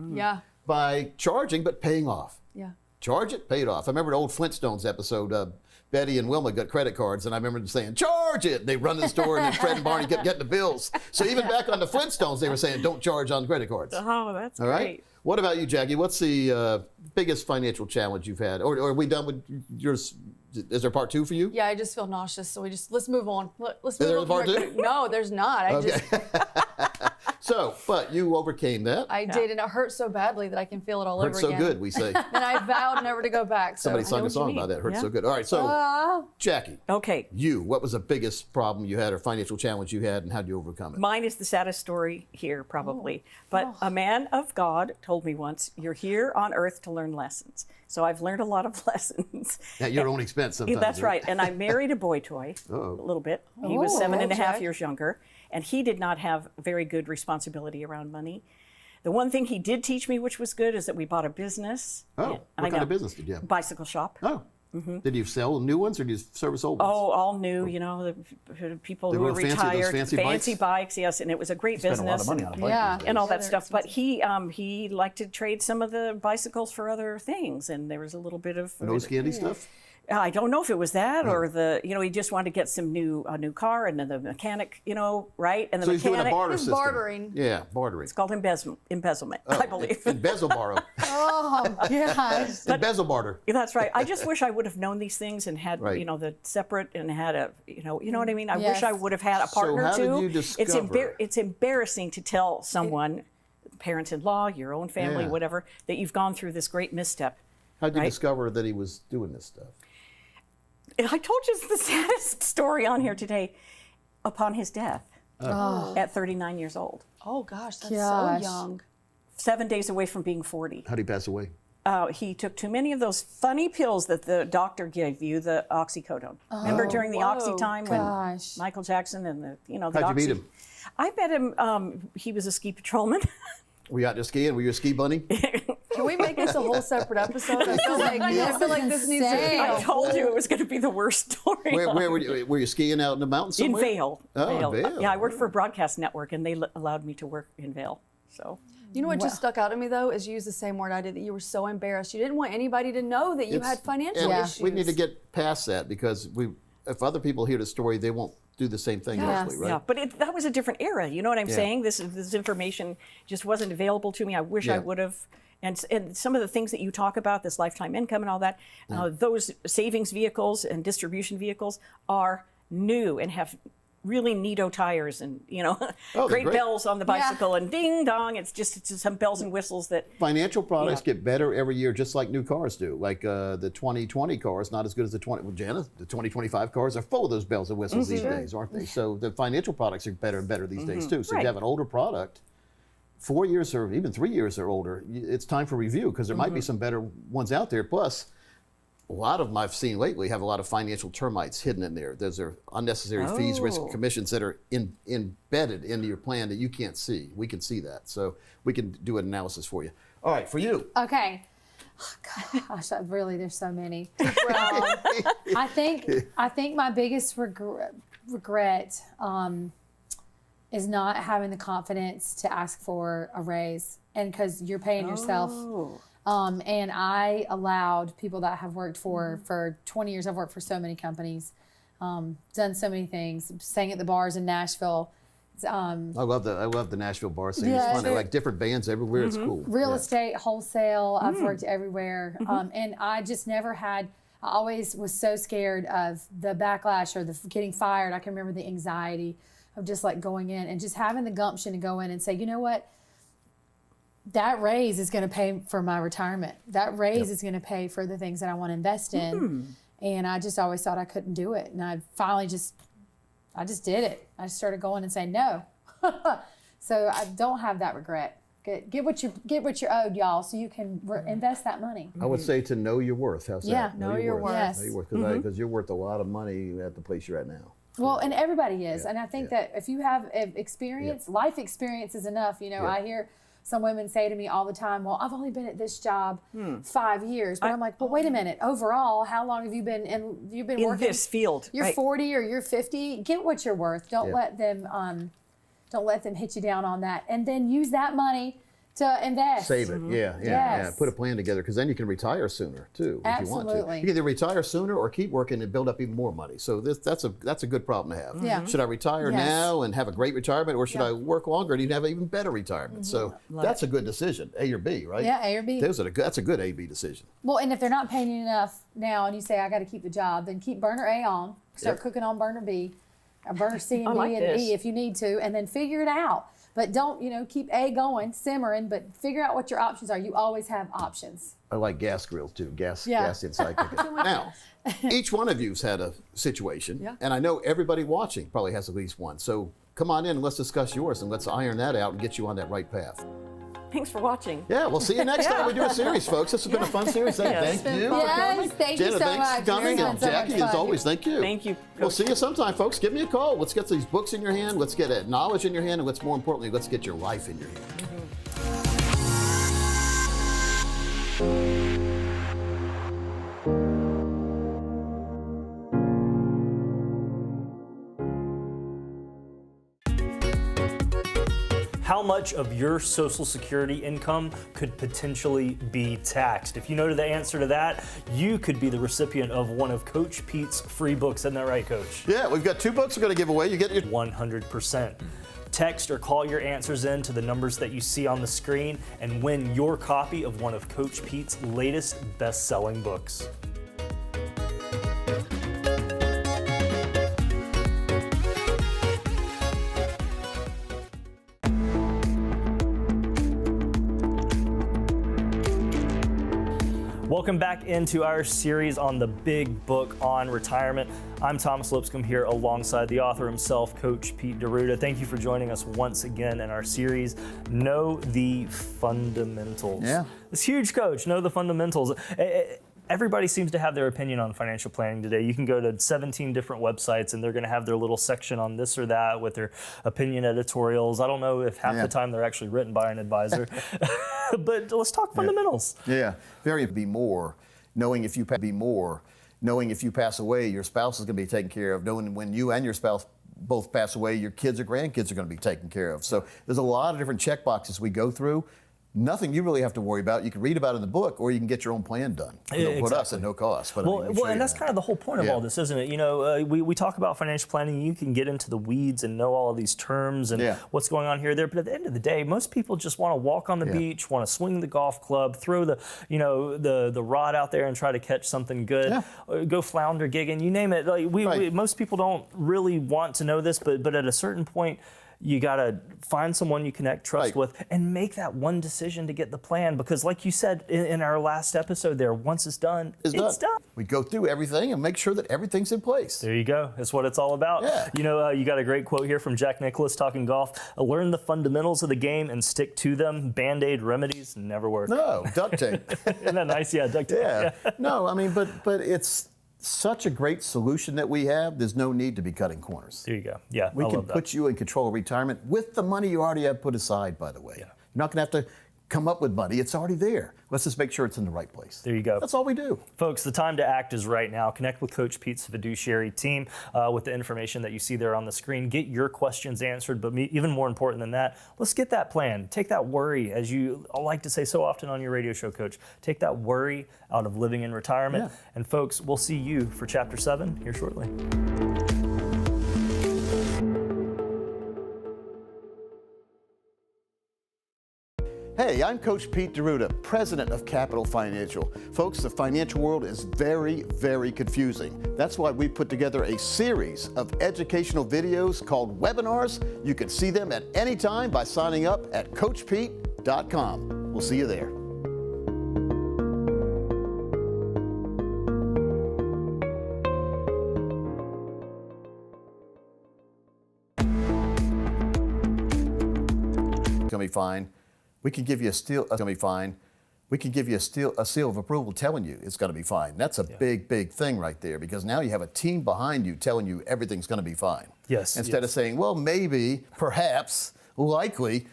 by charging but paying off. Yeah. Charge it, pay it off. I remember the old Flintstones episode. Betty and Wilma got credit cards, and I remember them saying, charge it. They run to the store, and then Fred and Barney kept getting the bills. So even back on the Flintstones, they were saying, don't charge on credit cards. Oh, that's All right? What about you, Jackie? What's the biggest financial challenge you've had? Or are we done with yours? Is there part 2 for you? Yeah, I just feel nauseous, so let's move on. Let's move there on. a part 2? No, there's not. So, but you overcame that. I did, and it hurt so badly that I can feel it all over Hurt so again. good, we say. And I vowed never to go back. So Somebody I sung know a what you song mean. about that. Hurt so good. All right, so Jackie. Okay. What was the biggest problem you had or financial challenge you had, and how did you overcome it? Mine is the saddest story here, probably. But a man of God told me once, you're here on earth to learn lessons. So I've learned a lot of lessons. At your own expense sometimes. That's right. And I married a boy toy a little bit. He was 7.5 years younger, and he did not have very good responsibility around money. The one thing he did teach me, which was good, is that we bought a business. Oh, what kind of business did you have? Bicycle shop. Oh. Did you sell new ones or did you service old ones? Oh, all new, you know, the people They who were were fancy- those retired. fancy bikes, yes, and it was a great business. Spent a lot of money on a bike Yeah. these days. and all that stuff. But he liked to trade some of the bicycles for other things, and there was a little bit of Nose candy stuff? I don't know if it was that or he just wanted to get a new car, and then the mechanic, right? And the So he's doing a mechanic, barter system. bartering. Yeah, bartering. it's called embezzlement, I believe. Embezzle borrow. Oh gosh. Embezzle barter. That's right. I just wish I would have known these things and had, Right. the separate and had a, you know what I mean? I Yes. wish I would have had a partner how did too. you discover? It's embarrassing to tell someone, parents-in-law, your own family, Yeah. whatever, that you've gone through this great misstep. How did you Right. discover that he was doing this stuff? I told you the saddest story on here today. Upon his death at 39 years old, Oh gosh, that's Gosh. so young. 7 days away from being 40. How did he pass away? He took too many of those funny pills that the doctor gave you, the oxycodone. Remember during the oxy time when Gosh. Michael Jackson and the the How'd you oxy? meet him? I met him. He was a ski patrolman. Were you out there skiing? Were you a ski bunny? Can we make this a whole separate episode? I feel like this needs to insane. be. I told you it was going to be the worst story. Where were you? Were you skiing out in the mountains in somewhere? Vail. Oh, Vail. Yeah, I worked for a broadcast network, and they allowed me to work in Vail. So. You know what just stuck out to me though is you used the same word I did, that you were so embarrassed. You didn't want anybody to know that you It's- had financial and issues. we need to get past that because if other people hear the story, they won't do the same thing Yes. usually, right? Yeah, but that was a different era. You know what I'm Yeah. saying? This information just wasn't available to me. I wish I Yeah. would have. And some of the things that you talk about, this lifetime income and all that, those savings vehicles and distribution vehicles are new and have really neato tires and they're great great. bells on the bicycle and ding dong. It's just some bells and whistles that. Financial products Yeah. get better every year, just like new cars do. Like the 2020 car is not as good as the 2025 cars are full of those bells and whistles these days, aren't they? So the financial products are better and better these days too. So if Right. you have an older product, 4 years or even 3 years or older, it's time for review because there might be some better ones out there. Plus, a lot of them I've seen lately have a lot of financial termites hidden in there. Those are unnecessary fees, risk, and commissions that are embedded into your plan that you can't see. We can see that. So we can do an analysis for you. All right, for you. Okay. Oh, gosh, there's so many. I think my biggest regret is not having the confidence to ask for a raise, and because you're paying yourself. And I allowed people that have worked for 20 years. I've worked for so many companies, done so many things, sang at the bars in Nashville. I love the Nashville bar scene. Yeah, It's fun. They're like different bands everywhere. It's cool. Real estate, wholesale. I've worked everywhere. And I just never had, I always was so scared of the backlash or the getting fired. I can remember the anxiety of just like going in and just having the gumption to go in and say, you know what? That raise is going to pay for my retirement. That raise is going to pay for the things that I want to invest in. And I just always thought I couldn't do it. And I finally I just did it. I just started going and saying no. So I don't have that regret. Get what you're owed, y'all, so you can invest that money. I would say to know your worth. How's Yeah, that? know your worth. Yes. Know your worth, because you're worth a lot of money at the place you're at now. Well, and everybody is. And I think that if you have experience, life experience is enough. I hear some women say to me all the time, well, I've only been at this job 5 years. But I'm like, well, wait a minute. Overall, how long have you been in working this field? You're right. 40 or you're 50. Get what you're worth. Don't let them hit you down on that. And then use that money to invest. Save it, yeah. Yes. Put a plan together, because then you can retire sooner too, if you want to. Absolutely. You can either retire sooner or keep working and build up even more money. So that's a good problem to have. Yeah. Should I retire Yes. now and have a great retirement, or should I work longer and even have an even better retirement? So that's a good decision, A or B, right? Yeah, A or B. That's a good A/B decision. Well, and if they're not paying you enough now and you say, I got to keep the job, then keep burner A on, start cooking on burner B, or burner C and I D like and this. E if you need to, and then figure it out. But don't, keep A going, simmering, but figure out what your options are. You always have options. I like gas grills too, gas inside cooking. Now, each one of you's had a situation, and I know everybody watching probably has at least one. So come on in and let's discuss yours, and let's iron that out and get you on that right path. Thanks for watching. Yeah, we'll see you next time we do a series, folks. This has been a fun series. Thank you. Yes, thank you Jenna, so thanks much. for coming. It's been And so much Jackie, as fun. always, thank you. Thank you. We'll see you sometime, folks. Give me a call. Let's get these books in your hand. Let's get knowledge in your hand. And more importantly, let's get your life in your hand. how much of your Social Security income could potentially be taxed? If you know the answer to that, you could be the recipient of one of Coach Pete's free books. Isn't that right, Coach? Yeah, we've got 2 books we're going to give away. You get your 100%. Text or call your answers in to the numbers that you see on the screen and win your copy of one of Coach Pete's latest best-selling books. Welcome back into our series on the big book on retirement. I'm Thomas Lipscomb here alongside the author himself, Coach Pete D'Arruda. Thank you for joining us once again in our series, Know the Fundamentals. Yeah. It's huge, Coach. Know the fundamentals. Everybody seems to have their opinion on financial planning today. You can go to 17 different websites and they're going to have their little section on this or that with their opinion editorials. I don't know if half the time they're actually written by an advisor. But let's talk fundamentals. Yeah, very be more. Knowing if you pass away, your spouse is going to be taken care of. Knowing when you and your spouse both pass away, your kids or grandkids are going to be taken care of. So there's a lot of different check boxes we go through. Nothing you really have to worry about. You can read about it in the book, or you can get your own plan done. With us at no cost. But well, and that's kind of the whole point of all this, isn't it? You know, we talk about financial planning. You can get into the weeds and know all of these terms and what's going on here or there. But at the end of the day, most people just want to walk on the beach, want to swing the golf club, throw the rod out there and try to catch something good, go flounder gigging, you name it. Like most people don't really want to know this, but at a certain point, you got to find someone you connect, trust with, and make that one decision to get the plan. Because like you said in our last episode there, once it's done, it's done. We go through everything and make sure that everything's in place. There you go. That's what it's all about. Yeah. You know, you got a great quote here from Jack Nicklaus talking golf. Learn the fundamentals of the game and stick to them. Band-Aid remedies never work. No, duct tape. Isn't that nice? Yeah, duct tape. Yeah. No, I mean, but it's such a great solution that we have. There's no need to be cutting corners. There you go. Yeah, we can put you in control of retirement with the money you already have put aside, by the way. Yeah. You're not going to have to come up with money. It's already there. Let's just make sure it's in the right place. There you go. That's all we do. Folks, the time to act is right now. Connect with Coach Pete's fiduciary team with the information that you see there on the screen. Get your questions answered, but even more important than that, let's get that plan. Take that worry, as you like to say so often on your radio show, Coach. Take that worry out of living in retirement. Yeah. And folks, we'll see you for Chapter 7 here shortly. Hey, I'm Coach Pete D'Arruda, president of Capital Financial. Folks, the financial world is very, very confusing. That's why we put together a series of educational videos called webinars. You can see them at any time by signing up at CoachPete.com. We'll see you there. It's gonna be fine. We can give you a seal. It's going to be fine. We can give you a seal of approval telling you it's going to be fine. That's a big, big thing right there, because now you have a team behind you telling you everything's going to be fine. Yes. Instead of saying, well, maybe, perhaps, likely,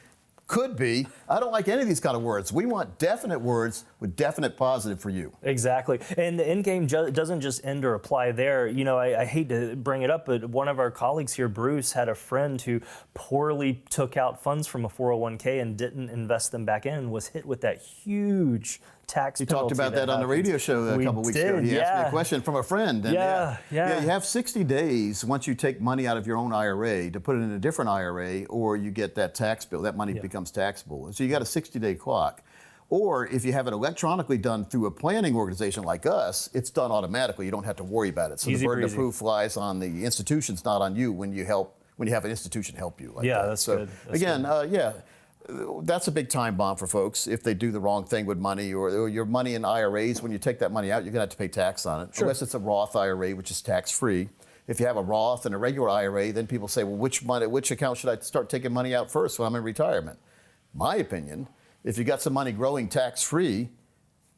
could be. I don't like any of these kind of words. We want definite words with definite positive for you. Exactly. And the end game doesn't just end or apply there. You know, I hate to bring it up, but one of our colleagues here, Bruce, had a friend who poorly took out funds from a 401k and didn't invest them back in and was hit with that huge tax penalty. You talked about that on the radio show a couple weeks ago. He asked me a question from a friend. And you have 60 days once you take money out of your own IRA to put it in a different IRA, or you get that tax bill. That money becomes taxable. So you got a 60-day clock. Or if you have it electronically done through a planning organization like us, it's done automatically. You don't have to worry about it. So the burden of proof lies on the institutions, not on you when you have an institution help you. That's good. That's good. That's a big time bomb for folks if they do the wrong thing with money, or your money in IRAs. When you take that money out, you're going to have to pay tax on it, unless it's a Roth IRA, which is tax-free. If you have a Roth and a regular IRA, then people say, well, which account should I start taking money out first when I'm in retirement? My opinion, if you got some money growing tax-free,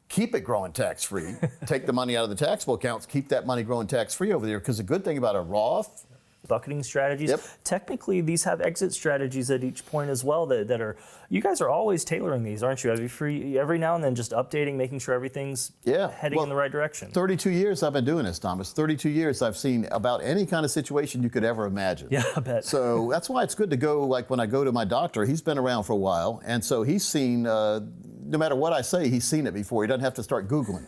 keep it growing tax-free. Take the money out of the taxable accounts, keep that money growing tax-free over there, because the good thing about a Roth bucketing strategies. Technically, these have exit strategies at each point as well that are, you guys are always tailoring these, aren't you? Every now and then just updating, making sure everything's heading in the right direction. 32 years I've been doing this, Thomas. 32 years I've seen about any kind of situation you could ever imagine. Yeah, I bet. So that's why it's good to go, like when I go to my doctor, he's been around for a while, and so he's seen, no matter what I say, he's seen it before. He doesn't have to start Googling.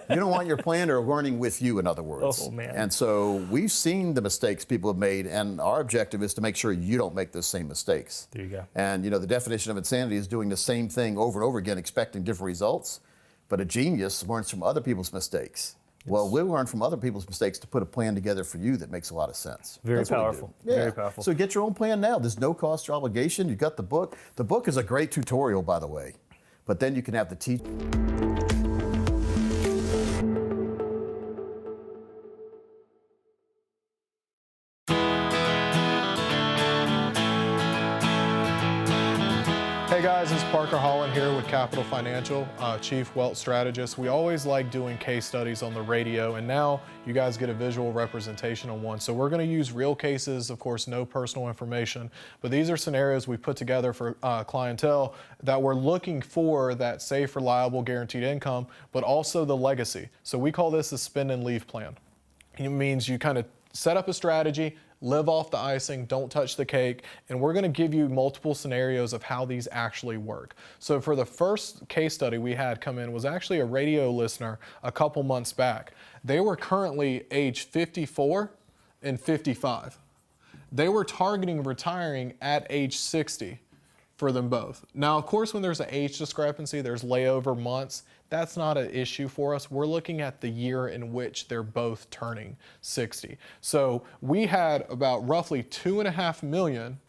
You don't want your planner learning with you, in other words. Oh, man. And so we've seen the mistakes people have made, and our objective is to make sure you don't make those same mistakes. There you go. And the definition of insanity is doing the same thing over and over again, expecting different results. But a genius learns from other people's mistakes. Yes. Well, we'll learn from other people's mistakes to put a plan together for you that makes a lot of sense. Very powerful. Very powerful. So get your own plan now. There's no cost or obligation. You've got the book. The book is a great tutorial, by the way. But then you can have the teacher. Hey guys, it's Parker Holland here with Capital Financial, Chief Wealth Strategist. We always like doing case studies on the radio, and now you guys get a visual representation on one. So we're going to use real cases, of course, no personal information, but these are scenarios we put together for clientele that we're looking for that safe, reliable, guaranteed income, but also the legacy. So we call this a spend and leave plan. It means you kind of set up a strategy, live off the icing, don't touch the cake, and we're going to give you multiple scenarios of how these actually work. So for the first case study we had come in was actually a radio listener a couple months back. They were currently age 54 and 55. They were targeting retiring at age 60 for them both. Now, of course, when there's an age discrepancy, there's layover months. That's not an issue for us. We're looking at the year in which they're both turning 60. So we had about roughly $2.5 million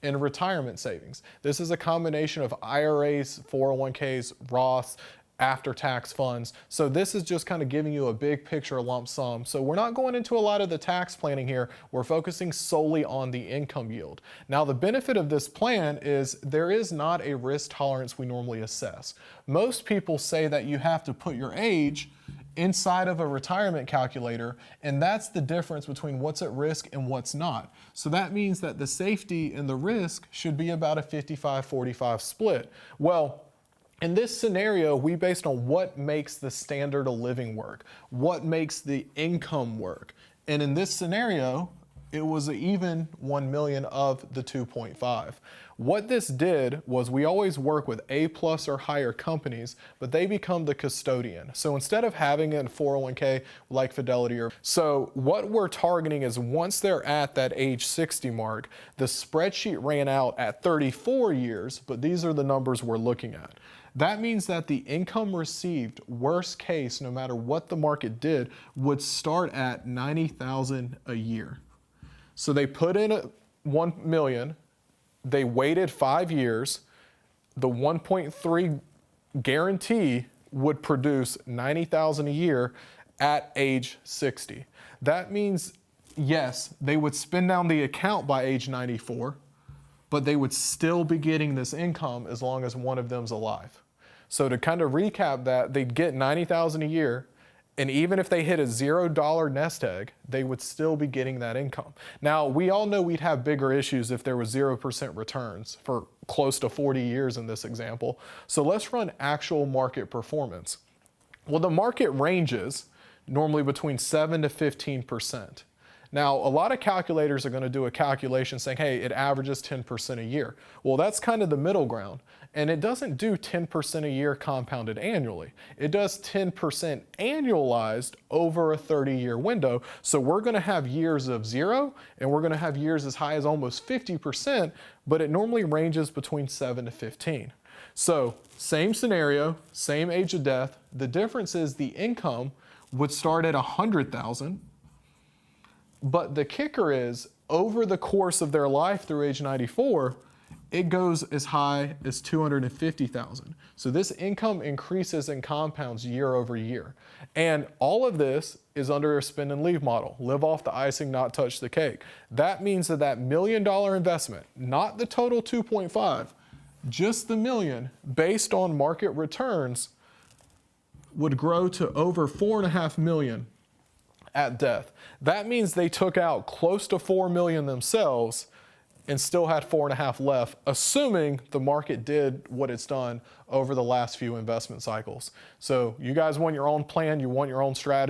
in retirement savings. This is a combination of IRAs, 401ks, Roths, after-tax funds. So this is just kind of giving you a big picture lump sum. So we're not going into a lot of the tax planning here. We're focusing solely on the income yield. Now, the benefit of this plan is there is not a risk tolerance we normally assess. Most people say that you have to put your age inside of a retirement calculator, and that's the difference between what's at risk and what's not. So that means that the safety and the risk should be about a 55-45 split. Well, in this scenario, we based on what makes the standard of living work, what makes the income work. And in this scenario, it was an even 1 million of the 2.5. What this did was we always work with A+ or higher companies, but they become the custodian. So instead of having a 401k like Fidelity so what we're targeting is once they're at that age 60 mark, the spreadsheet ran out at 34 years, but these are the numbers we're looking at. That means that the income received, worst case, no matter what the market did, would start at $90,000 a year. So they put in 1 million, they waited 5 years, the 1.3 guarantee would produce $90,000 a year at age 60. That means, yes, they would spend down the account by age 94, but they would still be getting this income as long as one of them's alive. So to kind of recap that, they'd get $90,000 a year, and even if they hit a $0 nest egg, they would still be getting that income. Now, we all know we'd have bigger issues if there was 0% returns for close to 40 years in this example. So let's run actual market performance. Well, the market ranges normally between 7 to 15%. Now, a lot of calculators are going to do a calculation saying, hey, it averages 10% a year. Well, that's kind of the middle ground. And it doesn't do 10% a year compounded annually. It does 10% annualized over a 30-year window. So we're going to have years of 0, and we're going to have years as high as almost 50%, but it normally ranges between 7 to 15. So same scenario, same age of death. The difference is the income would start at $100,000. But the kicker is, over the course of their life through age 94, it goes as high as $250,000. So this income increases and compounds year over year. And all of this is under a spend and leave model. Live off the icing, not touch the cake. That means that that $1 million investment, not the total 2.5, just the million, based on market returns, would grow to over $4.5 million at death. That means they took out close to $4 million themselves and still had 4.5 left, assuming the market did what it's done over the last few investment cycles. So you guys want your own plan, you want your own strategy.